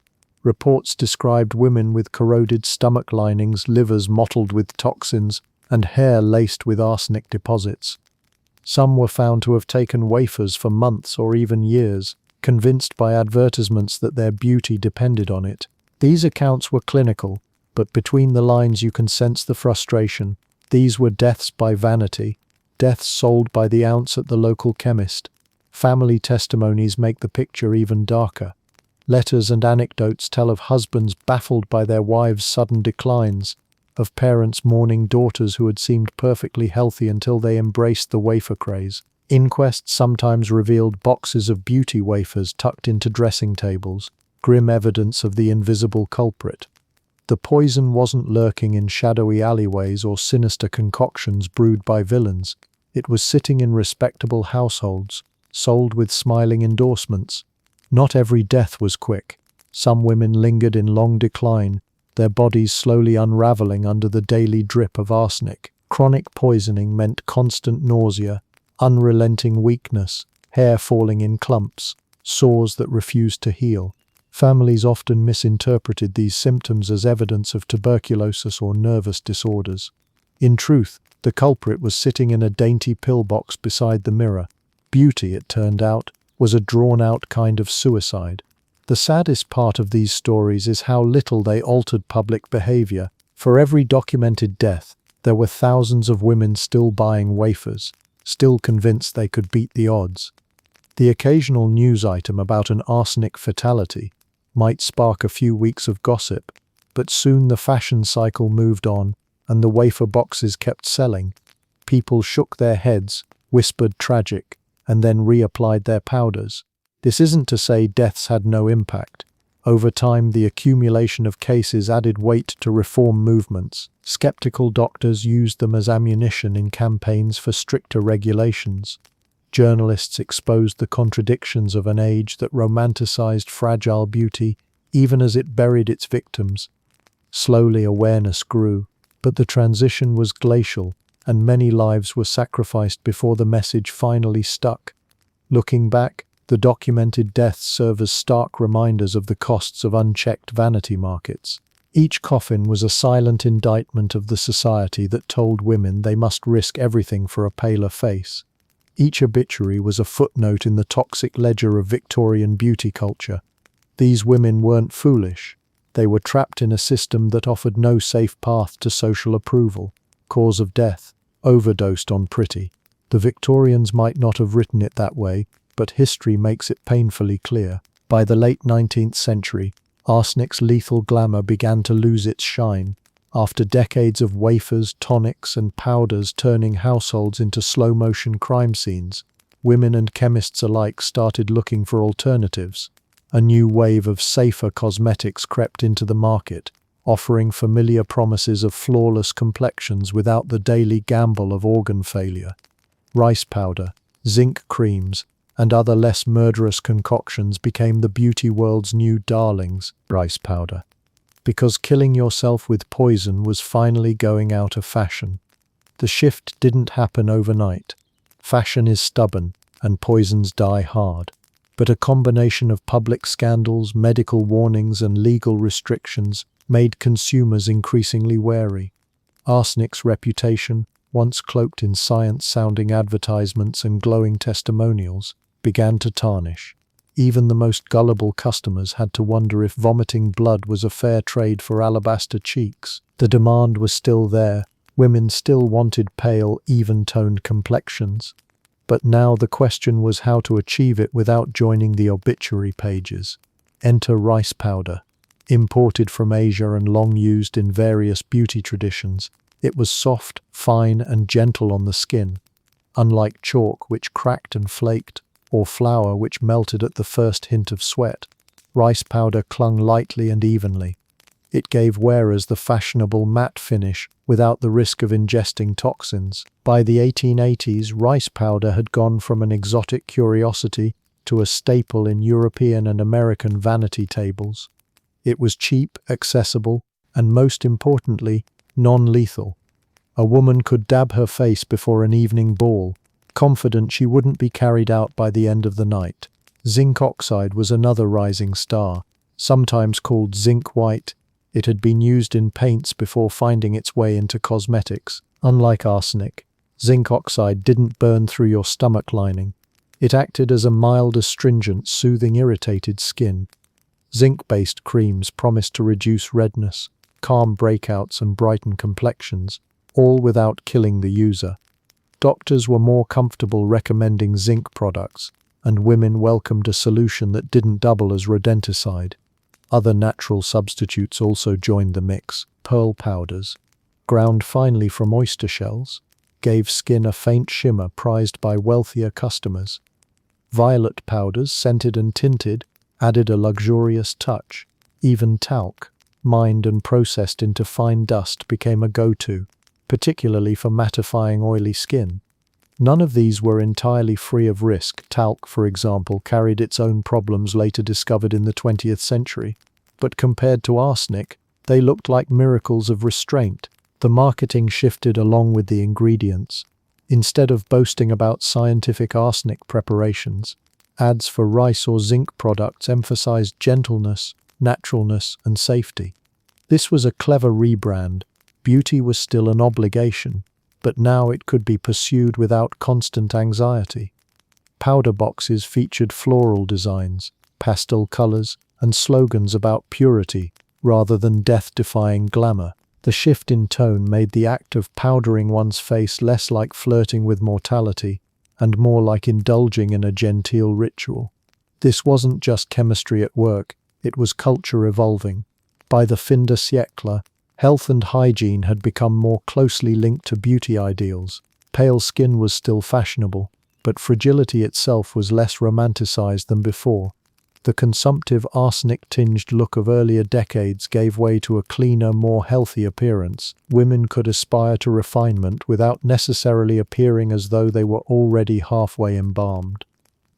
Reports described women with corroded stomach linings, livers mottled with toxins, and hair laced with arsenic deposits. Some were found to have taken wafers for months or even years, convinced by advertisements that their beauty depended on it. These accounts were clinical, but between the lines you can sense the frustration. These were deaths by vanity, deaths sold by the ounce at the local chemist. Family testimonies make the picture even darker. Letters and anecdotes tell of husbands baffled by their wives' sudden declines, of parents mourning daughters who had seemed perfectly healthy until they embraced the wafer craze. Inquests sometimes revealed boxes of beauty wafers tucked into dressing tables, grim evidence of the invisible culprit. The poison wasn't lurking in shadowy alleyways or sinister concoctions brewed by villains. It was sitting in respectable households, sold with smiling endorsements. Not every death was quick. Some women lingered in long decline, their bodies slowly unraveling under the daily drip of arsenic. Chronic poisoning meant constant nausea, unrelenting weakness, hair falling in clumps, sores that refused to heal. Families often misinterpreted these symptoms as evidence of tuberculosis or nervous disorders. In truth, the culprit was sitting in a dainty pillbox beside the mirror. Beauty, it turned out, was a drawn-out kind of suicide. The saddest part of these stories is how little they altered public behavior. For every documented death, there were thousands of women still buying wafers, still convinced they could beat the odds. The occasional news item about an arsenic fatality might spark a few weeks of gossip, but soon the fashion cycle moved on, and the wafer boxes kept selling. People shook their heads, whispered tragic, and then reapplied their powders. This isn't to say deaths had no impact. Over time, the accumulation of cases added weight to reform movements. Skeptical doctors used them as ammunition in campaigns for stricter regulations. Journalists exposed the contradictions of an age that romanticized fragile beauty even as it buried its victims. Slowly, awareness grew, but the transition was glacial, and many lives were sacrificed before the message finally stuck. Looking back, the documented deaths serve as stark reminders of the costs of unchecked vanity markets. Each coffin was a silent indictment of the society that told women they must risk everything for a paler face. Each obituary was a footnote in the toxic ledger of Victorian beauty culture. These women weren't foolish. They were trapped in a system that offered no safe path to social approval. Cause of death: overdosed on pretty. The Victorians might not have written it that way, but history makes it painfully clear. By the late 19th century, arsenic's lethal glamour began to lose its shine. After decades of wafers, tonics, and powders turning households into slow-motion crime scenes, women and chemists alike started looking for alternatives. A new wave of safer cosmetics crept into the market, offering familiar promises of flawless complexions without the daily gamble of organ failure. Rice powder, zinc creams, and other less murderous concoctions became the beauty world's new darlings. Rice powder, because killing yourself with poison was finally going out of fashion. The shift didn't happen overnight. Fashion is stubborn, and poisons die hard. But a combination of public scandals, medical warnings, and legal restrictions made consumers increasingly wary. Arsenic's reputation, once cloaked in science-sounding advertisements and glowing testimonials, began to tarnish. Even the most gullible customers had to wonder if vomiting blood was a fair trade for alabaster cheeks. The demand was still there. Women still wanted pale, even-toned complexions. But now the question was how to achieve it without joining the obituary pages. Enter rice powder. Imported from Asia and long used in various beauty traditions, it was soft, fine, and gentle on the skin. Unlike chalk, which cracked and flaked, or flour, which melted at the first hint of sweat, rice powder clung lightly and evenly. It gave wearers the fashionable matte finish without the risk of ingesting toxins. By the 1880s, rice powder had gone from an exotic curiosity to a staple in European and American vanity tables. It was cheap, accessible, and most importantly, non-lethal. A woman could dab her face before an evening ball, confident she wouldn't be carried out by the end of the night. Zinc oxide was another rising star, sometimes called zinc white. It had been used in paints before finding its way into cosmetics. Unlike arsenic, zinc oxide didn't burn through your stomach lining. It acted as a mild astringent, soothing irritated skin. Zinc-based creams promised to reduce redness, calm breakouts, and brighten complexions, all without killing the user. Doctors were more comfortable recommending zinc products, and women welcomed a solution that didn't double as rodenticide. Other natural substitutes also joined the mix. Pearl powders, ground finely from oyster shells, gave skin a faint shimmer prized by wealthier customers. Violet powders, scented and tinted, added a luxurious touch. Even talc, mined and processed into fine dust, became a go-to, particularly for mattifying oily skin. None of these were entirely free of risk. Talc, for example, carried its own problems later discovered in the 20th century. But compared to arsenic, they looked like miracles of restraint. The marketing shifted along with the ingredients. Instead of boasting about scientific arsenic preparations, ads for rice or zinc products emphasized gentleness, naturalness, and safety. This was a clever rebrand. Beauty was still an obligation, but now it could be pursued without constant anxiety. Powder boxes featured floral designs, pastel colors, and slogans about purity rather than death-defying glamour. The shift in tone made the act of powdering one's face less like flirting with mortality and more like indulging in a genteel ritual. This wasn't just chemistry at work, it was culture evolving. By the fin de siècle, health and hygiene had become more closely linked to beauty ideals. Pale skin was still fashionable, but fragility itself was less romanticized than before. The consumptive arsenic-tinged look of earlier decades gave way to a cleaner, more healthy appearance. Women could aspire to refinement without necessarily appearing as though they were already halfway embalmed.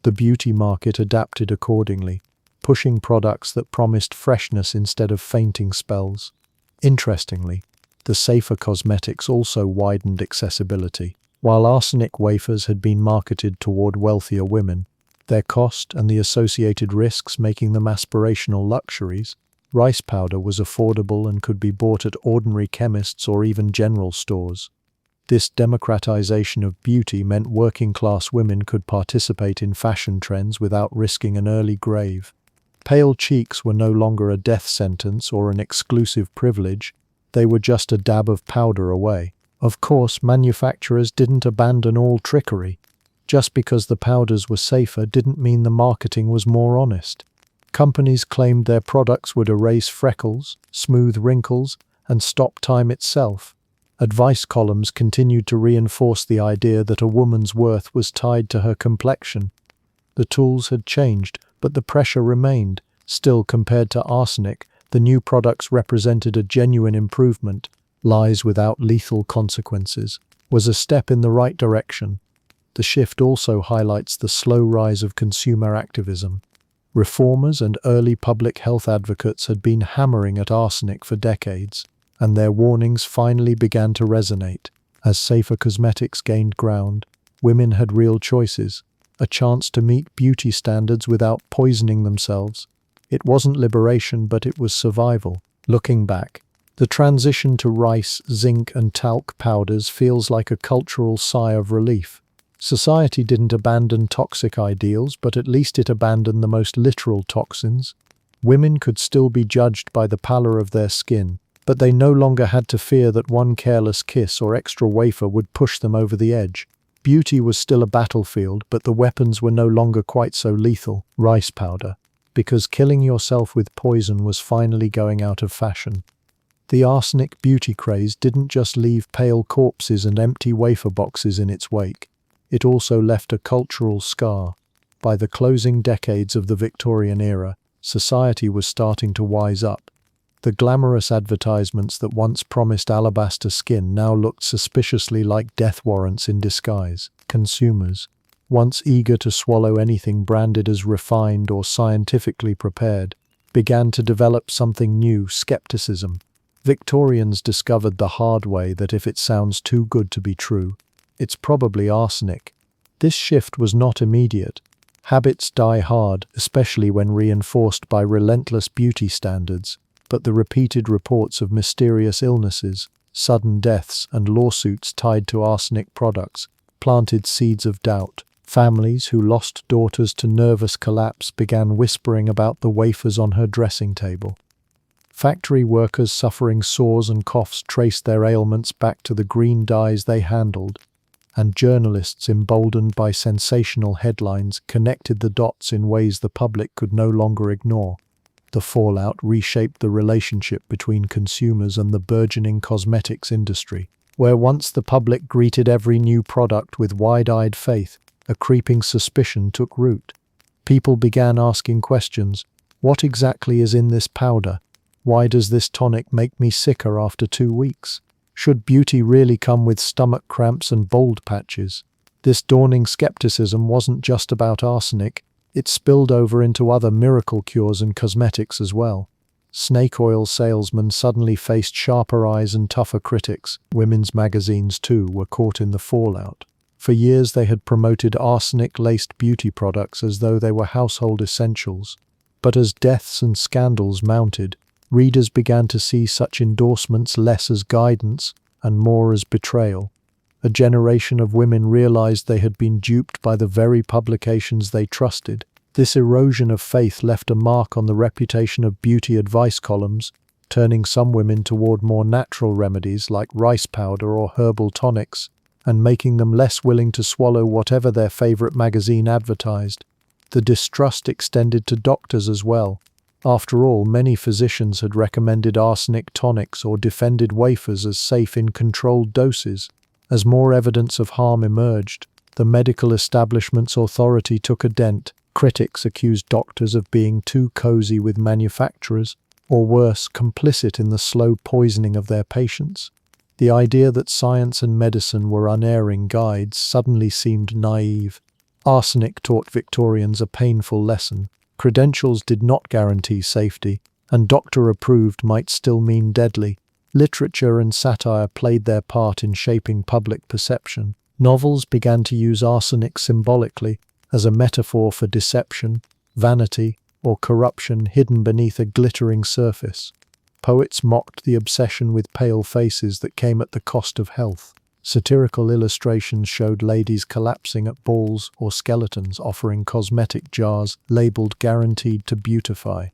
The beauty market adapted accordingly, pushing products that promised freshness instead of fainting spells. Interestingly, the safer cosmetics also widened accessibility. While arsenic wafers had been marketed toward wealthier women, their cost and the associated risks making them aspirational luxuries, rice powder was affordable and could be bought at ordinary chemists or even general stores. This democratization of beauty meant working-class women could participate in fashion trends without risking an early grave. Pale cheeks were no longer a death sentence or an exclusive privilege, they were just a dab of powder away. Of course, manufacturers didn't abandon all trickery. Just because the powders were safer didn't mean the marketing was more honest. Companies claimed their products would erase freckles, smooth wrinkles, and stop time itself. Advice columns continued to reinforce the idea that a woman's worth was tied to her complexion. The tools had changed, but the pressure remained. Still, compared to arsenic, the new products represented a genuine improvement. Lies without lethal consequences was a step in the right direction. The shift also highlights the slow rise of consumer activism. Reformers and early public health advocates had been hammering at arsenic for decades, and their warnings finally began to resonate. As safer cosmetics gained ground, women had real choices, a chance to meet beauty standards without poisoning themselves. It wasn't liberation, but it was survival. Looking back, the transition to rice, zinc, and talc powders feels like a cultural sigh of relief. Society didn't abandon toxic ideals, but at least it abandoned the most literal toxins. Women could still be judged by the pallor of their skin, but they no longer had to fear that one careless kiss or extra wafer would push them over the edge. Beauty was still a battlefield, but the weapons were no longer quite so lethal. Rice powder. Because killing yourself with poison was finally going out of fashion. The arsenic beauty craze didn't just leave pale corpses and empty wafer boxes in its wake. It also left a cultural scar. By the closing decades of the Victorian era, society was starting to wise up. The glamorous advertisements that once promised alabaster skin now looked suspiciously like death warrants in disguise. Consumers, once eager to swallow anything branded as refined or scientifically prepared, began to develop something new: skepticism. Victorians discovered the hard way that if it sounds too good to be true, it's probably arsenic. This shift was not immediate. Habits die hard, especially when reinforced by relentless beauty standards, but the repeated reports of mysterious illnesses, sudden deaths, and lawsuits tied to arsenic products planted seeds of doubt. Families who lost daughters to nervous collapse began whispering about the wafers on her dressing table. Factory workers suffering sores and coughs traced their ailments back to the green dyes they handled, and journalists, emboldened by sensational headlines, connected the dots in ways the public could no longer ignore. The fallout reshaped the relationship between consumers and the burgeoning cosmetics industry. Where once the public greeted every new product with wide-eyed faith, a creeping suspicion took root. People began asking questions. What exactly is in this powder? Why does this tonic make me sicker after 2 weeks? Should beauty really come with stomach cramps and bald patches? This dawning skepticism wasn't just about arsenic, it spilled over into other miracle cures and cosmetics as well. Snake oil salesmen suddenly faced sharper eyes and tougher critics. Women's magazines, too, were caught in the fallout. For years they had promoted arsenic-laced beauty products as though they were household essentials. But as deaths and scandals mounted, readers began to see such endorsements less as guidance and more as betrayal. A generation of women realized they had been duped by the very publications they trusted. This erosion of faith left a mark on the reputation of beauty advice columns, turning some women toward more natural remedies like rice powder or herbal tonics, and making them less willing to swallow whatever their favorite magazine advertised. The distrust extended to doctors as well. After all, many physicians had recommended arsenic tonics or defended wafers as safe in controlled doses. As more evidence of harm emerged, the medical establishment's authority took a dent. Critics accused doctors of being too cozy with manufacturers, or worse, complicit in the slow poisoning of their patients. The idea that science and medicine were unerring guides suddenly seemed naive. Arsenic taught Victorians a painful lesson. Credentials did not guarantee safety, and doctor-approved might still mean deadly. Literature and satire played their part in shaping public perception. Novels began to use arsenic symbolically as a metaphor for deception, vanity, or corruption hidden beneath a glittering surface. Poets mocked the obsession with pale faces that came at the cost of health. Satirical illustrations showed ladies collapsing at balls or skeletons offering cosmetic jars labeled "guaranteed to beautify."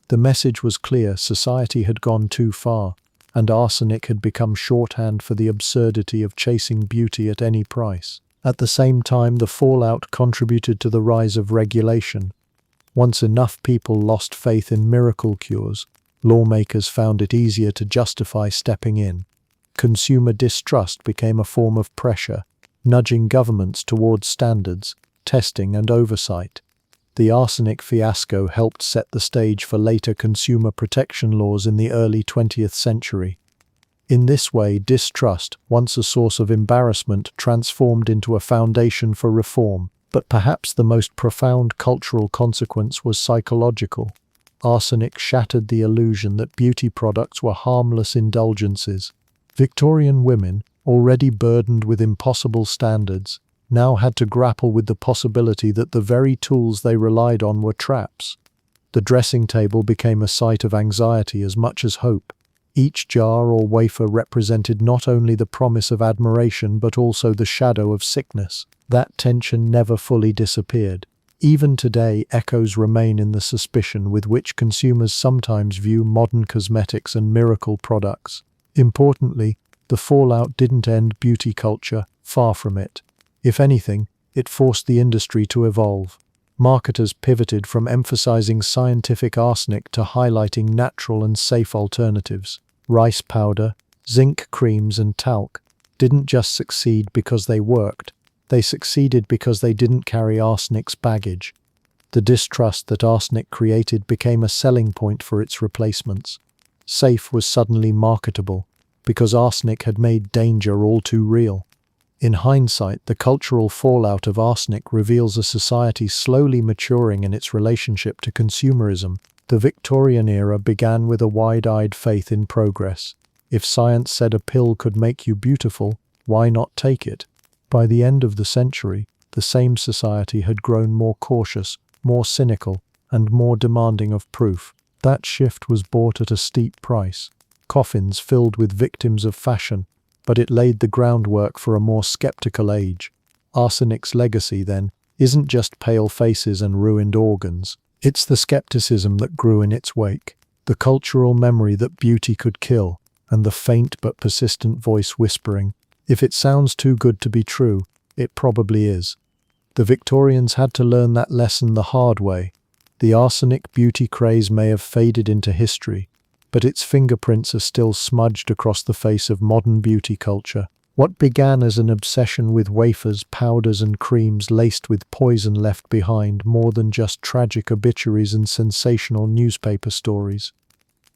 The message was clear: society had gone too far, and arsenic had become shorthand for the absurdity of chasing beauty at any price. At the same time, the fallout contributed to the rise of regulation. Once enough people lost faith in miracle cures, lawmakers found it easier to justify stepping in. Consumer distrust became a form of pressure, nudging governments towards standards, testing, and oversight. The arsenic fiasco helped set the stage for later consumer protection laws in the early 20th century. In this way, distrust, once a source of embarrassment, transformed into a foundation for reform. But perhaps the most profound cultural consequence was psychological. Arsenic shattered the illusion that beauty products were harmless indulgences. Victorian women, already burdened with impossible standards, now had to grapple with the possibility that the very tools they relied on were traps. The dressing table became a site of anxiety as much as hope. Each jar or wafer represented not only the promise of admiration but also the shadow of sickness. That tension never fully disappeared. Even today, echoes remain in the suspicion with which consumers sometimes view modern cosmetics and miracle products. Importantly, the fallout didn't end beauty culture, far from it. If anything, it forced the industry to evolve. Marketers pivoted from emphasizing scientific arsenic to highlighting natural and safe alternatives. Rice powder, zinc creams, and talc didn't just succeed because they worked. They succeeded because they didn't carry arsenic's baggage. The distrust that arsenic created became a selling point for its replacements. Safe was suddenly marketable because arsenic had made danger all too real. In hindsight, the cultural fallout of arsenic reveals a society slowly maturing in its relationship to consumerism. The Victorian era began with a wide-eyed faith in progress. If science said a pill could make you beautiful, why not take it? By the end of the century, the same society had grown more cautious, more cynical, and more demanding of proof. That shift was bought at a steep price. Coffins filled with victims of fashion, but it laid the groundwork for a more skeptical age. Arsenic's legacy, then, isn't just pale faces and ruined organs. It's the skepticism that grew in its wake, the cultural memory that beauty could kill, and the faint but persistent voice whispering, "If it sounds too good to be true, it probably is." The Victorians had to learn that lesson the hard way. The arsenic beauty craze may have faded into history, but its fingerprints are still smudged across the face of modern beauty culture. What began as an obsession with wafers, powders, and creams laced with poison left behind more than just tragic obituaries and sensational newspaper stories.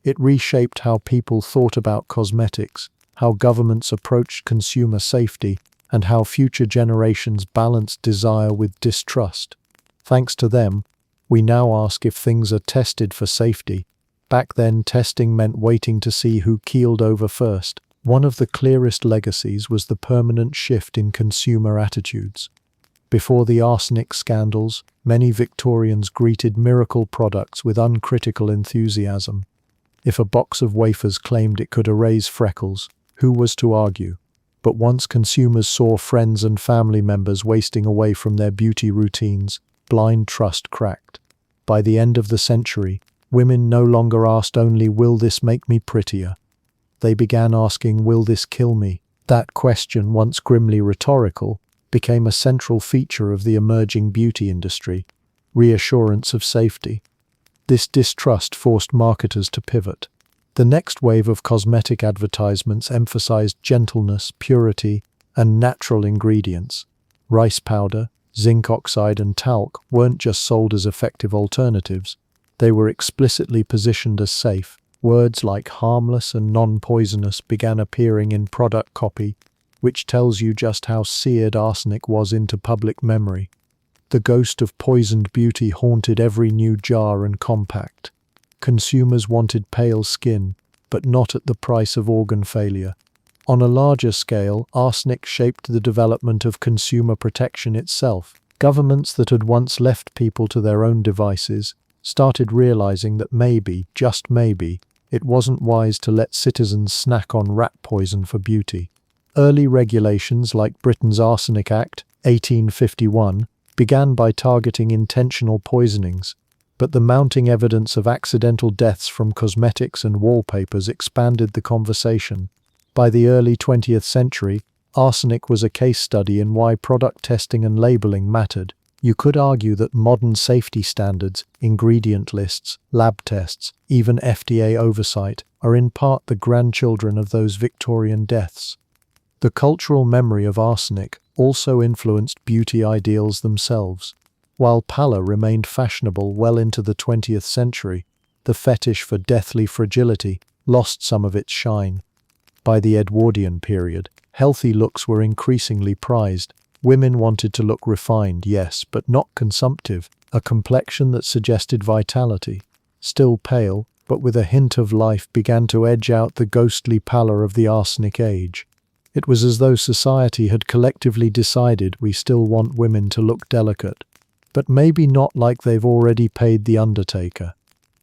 It reshaped how people thought about cosmetics, how governments approached consumer safety, and how future generations balanced desire with distrust. Thanks to them, we now ask if things are tested for safety. Back then, testing meant waiting to see who keeled over first. One of the clearest legacies was the permanent shift in consumer attitudes. Before the arsenic scandals, many Victorians greeted miracle products with uncritical enthusiasm. If a box of wafers claimed it could erase freckles, who was to argue? But once consumers saw friends and family members wasting away from their beauty routines, blind trust cracked. By the end of the century, women no longer asked only, "Will this make me prettier?" They began asking, "Will this kill me?" That question, once grimly rhetorical, became a central feature of the emerging beauty industry. Reassurance of safety. This distrust forced marketers to pivot. The next wave of cosmetic advertisements emphasized gentleness, purity, and natural ingredients. Rice powder, zinc oxide, and talc weren't just sold as effective alternatives. They were explicitly positioned as safe. Words like harmless and non-poisonous began appearing in product copy, which tells you just how seared arsenic was into public memory. The ghost of poisoned beauty haunted every new jar and compact. Consumers wanted pale skin, but not at the price of organ failure. On a larger scale, arsenic shaped the development of consumer protection itself. Governments that had once left people to their own devices started realizing that maybe, just maybe, it wasn't wise to let citizens snack on rat poison for beauty. Early regulations like Britain's Arsenic Act, 1851, began by targeting intentional poisonings, but the mounting evidence of accidental deaths from cosmetics and wallpapers expanded the conversation. By the early 20th century, arsenic was a case study in why product testing and labeling mattered. You could argue that modern safety standards, ingredient lists, lab tests, even FDA oversight, are in part the grandchildren of those Victorian deaths. The cultural memory of arsenic also influenced beauty ideals themselves. While pallor remained fashionable well into the 20th century, the fetish for deathly fragility lost some of its shine. By the Edwardian period, healthy looks were increasingly prized. Women wanted to look refined, yes, but not consumptive, a complexion that suggested vitality. Still pale, but with a hint of life, began to edge out the ghostly pallor of the arsenic age. It was as though society had collectively decided we still want women to look delicate, but maybe not like they've already paid the undertaker.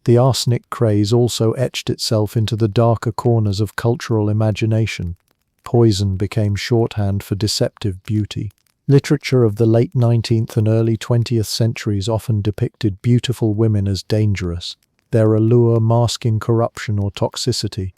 The arsenic craze also etched itself into the darker corners of cultural imagination. Poison became shorthand for deceptive beauty. Literature of the late 19th and early 20th centuries often depicted beautiful women as dangerous, their allure masking corruption or toxicity.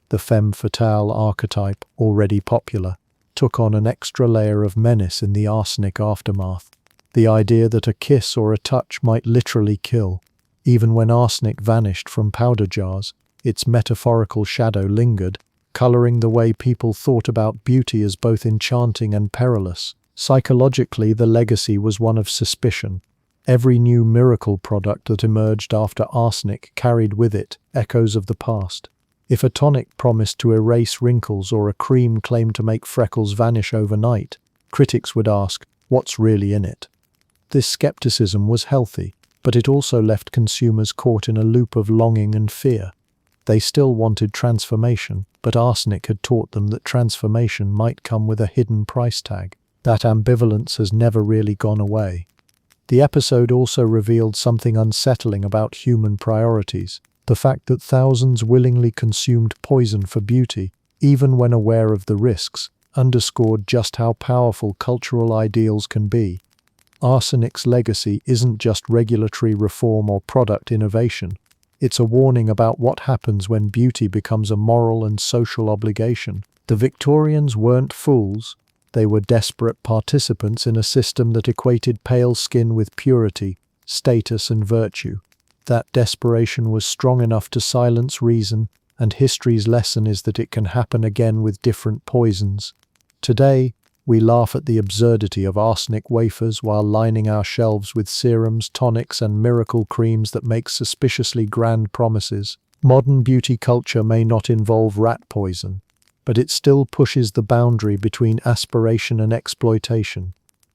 The femme fatale archetype, already popular, took on an extra layer of menace in the arsenic aftermath. The idea that a kiss or a touch might literally kill. Even when arsenic vanished from powder jars, its metaphorical shadow lingered, coloring the way people thought about beauty as both enchanting and perilous. Psychologically, the legacy was one of suspicion. Every new miracle product that emerged after arsenic carried with it echoes of the past. If a tonic promised to erase wrinkles or a cream claimed to make freckles vanish overnight, critics would ask, what's really in it? This skepticism was healthy, but it also left consumers caught in a loop of longing and fear. They still wanted transformation, but arsenic had taught them that transformation might come with a hidden price tag. That ambivalence has never really gone away. The episode also revealed something unsettling about human priorities. The fact that thousands willingly consumed poison for beauty, even when aware of the risks, underscored just how powerful cultural ideals can be. Arsenic's legacy isn't just regulatory reform or product innovation. It's a warning about what happens when beauty becomes a moral and social obligation. The Victorians weren't fools. They were desperate participants in a system that equated pale skin with purity, status, and virtue. That desperation was strong enough to silence reason, and history's lesson is that it can happen again with different poisons. Today, we laugh at the absurdity of arsenic wafers while lining our shelves with serums, tonics, and miracle creams that make suspiciously grand promises. Modern beauty culture may not involve rat poison, but it still pushes the boundary between aspiration and exploitation.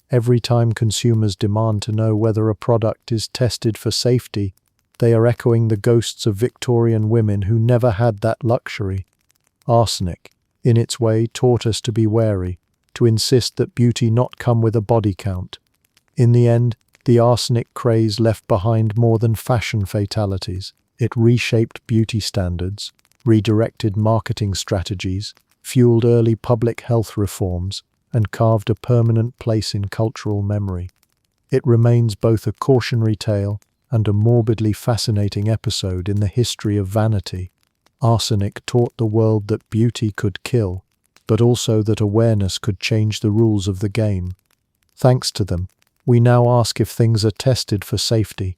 Every time consumers demand to know whether a product is tested for safety, they are echoing the ghosts of Victorian women who never had that luxury. Arsenic, in its way, taught us to be wary, to insist that beauty not come with a body count. In the end, the arsenic craze left behind more than fashion fatalities. It reshaped beauty standards, redirected marketing strategies, fueled early public health reforms, and carved a permanent place in cultural memory. It remains both a cautionary tale and a morbidly fascinating episode in the history of vanity. Arsenic taught the world that beauty could kill, but also that awareness could change the rules of the game. Thanks to them, we now ask if things are tested for safety.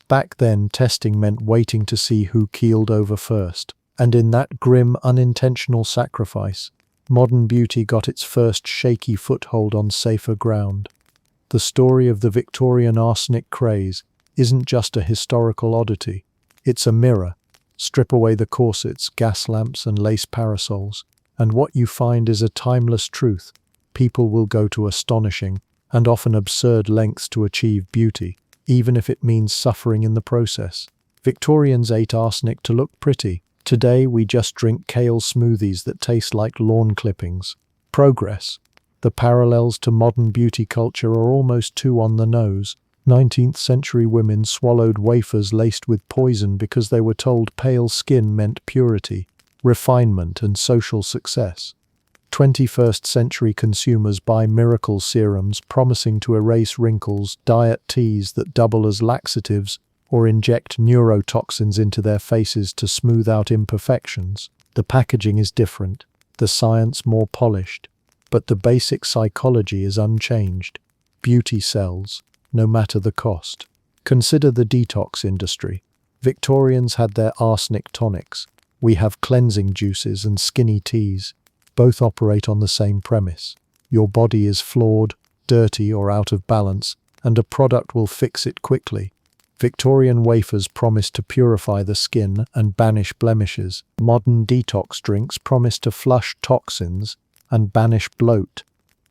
Back then, testing meant waiting to see who keeled over first. And in that grim, unintentional sacrifice, modern beauty got its first shaky foothold on safer ground. The story of the Victorian arsenic craze isn't just a historical oddity. It's a mirror. Strip away the corsets, gas lamps, and lace parasols, and what you find is a timeless truth. People will go to astonishing, and often absurd lengths to achieve beauty, even if it means suffering in the process. Victorians ate arsenic to look pretty. Today, we just drink kale smoothies that taste like lawn clippings. Progress. The parallels to modern beauty culture are almost too on the nose. 19th century women swallowed wafers laced with poison because they were told pale skin meant purity, refinement, and social success. 21st century consumers buy miracle serums promising to erase wrinkles, diet teas that double as laxatives, or inject neurotoxins into their faces to smooth out imperfections. The packaging is different, the science more polished, but the basic psychology is unchanged. Beauty sells, no matter the cost. Consider the detox industry. Victorians had their arsenic tonics. We have cleansing juices and skinny teas. Both operate on the same premise. Your body is flawed, dirty, or out of balance, and a product will fix it quickly. Victorian wafers promise to purify the skin and banish blemishes. Modern detox drinks promise to flush toxins and banish bloat.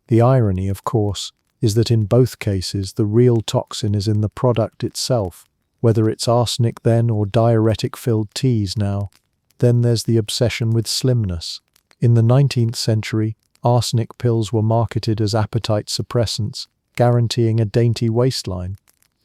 The irony, of course, is that in both cases the real toxin is in the product itself, whether it's arsenic then or diuretic-filled teas now. Then there's the obsession with slimness. In the 19th century, arsenic pills were marketed as appetite suppressants, guaranteeing a dainty waistline.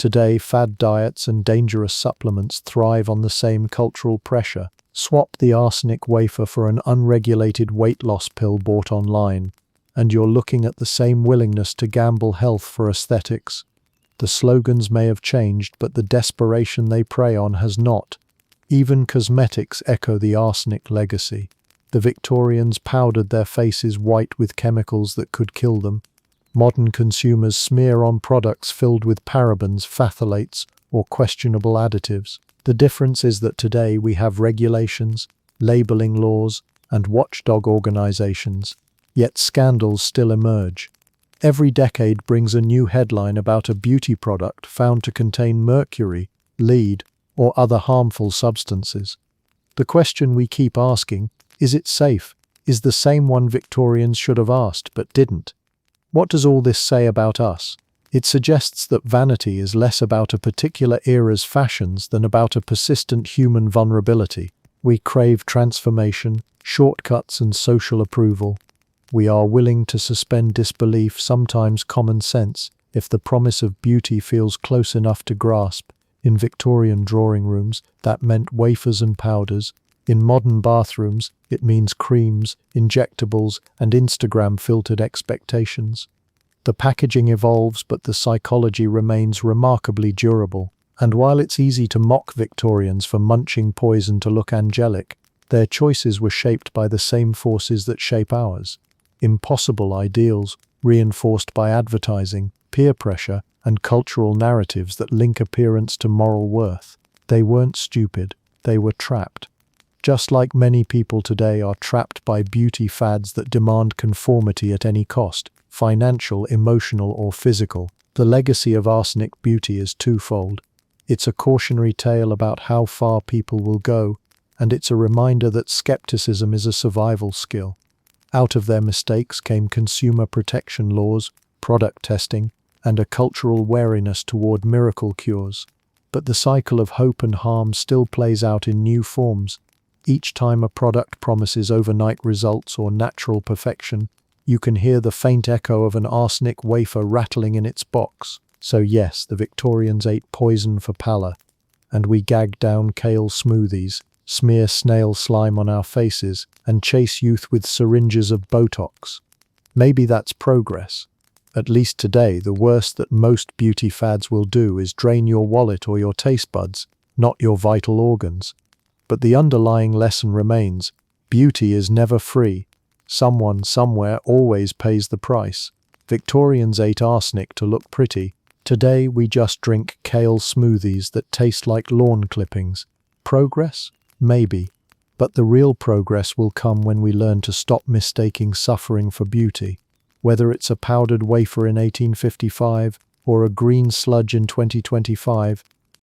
Today, fad diets and dangerous supplements thrive on the same cultural pressure. Swap the arsenic wafer for an unregulated weight loss pill bought online, and you're looking at the same willingness to gamble health for aesthetics. The slogans may have changed, but the desperation they prey on has not. Even cosmetics echo the arsenic legacy. The Victorians powdered their faces white with chemicals that could kill them. Modern consumers smear on products filled with parabens, phthalates, or questionable additives. The difference is that today we have regulations, labeling laws, and watchdog organizations, yet scandals still emerge. Every decade brings a new headline about a beauty product found to contain mercury, lead, or other harmful substances. The question we keep asking, is it safe, is the same one Victorians should have asked but didn't. What does all this say about us? It suggests that vanity is less about a particular era's fashions than about a persistent human vulnerability. We crave transformation, shortcuts, and social approval. We are willing to suspend disbelief, sometimes common sense, if the promise of beauty feels close enough to grasp. In Victorian drawing rooms, that meant wafers and powders. In modern bathrooms, it means creams, injectables, and Instagram-filtered expectations. The packaging evolves, but the psychology remains remarkably durable. And while it's easy to mock Victorians for munching poison to look angelic, their choices were shaped by the same forces that shape ours. Impossible ideals, reinforced by advertising, peer pressure, and cultural narratives that link appearance to moral worth. They weren't stupid, they were trapped. Just like many people today are trapped by beauty fads that demand conformity at any cost, financial, emotional, or physical. The legacy of arsenic beauty is twofold. It's a cautionary tale about how far people will go, and it's a reminder that skepticism is a survival skill. Out of their mistakes came consumer protection laws, product testing, and a cultural wariness toward miracle cures. But the cycle of hope and harm still plays out in new forms. Each time a product promises overnight results or natural perfection, you can hear the faint echo of an arsenic wafer rattling in its box. So yes, the Victorians ate poison for pallor, and we gag down kale smoothies, smear snail slime on our faces, and chase youth with syringes of Botox. Maybe that's progress. At least today, the worst that most beauty fads will do is drain your wallet or your taste buds, not your vital organs. But the underlying lesson remains: beauty is never free. Someone, somewhere, always pays the price. Victorians ate arsenic to look pretty. Today, we just drink kale smoothies that taste like lawn clippings. Progress? Maybe. But the real progress will come when we learn to stop mistaking suffering for beauty. Whether it's a powdered wafer in 1855 or a green sludge in 2025,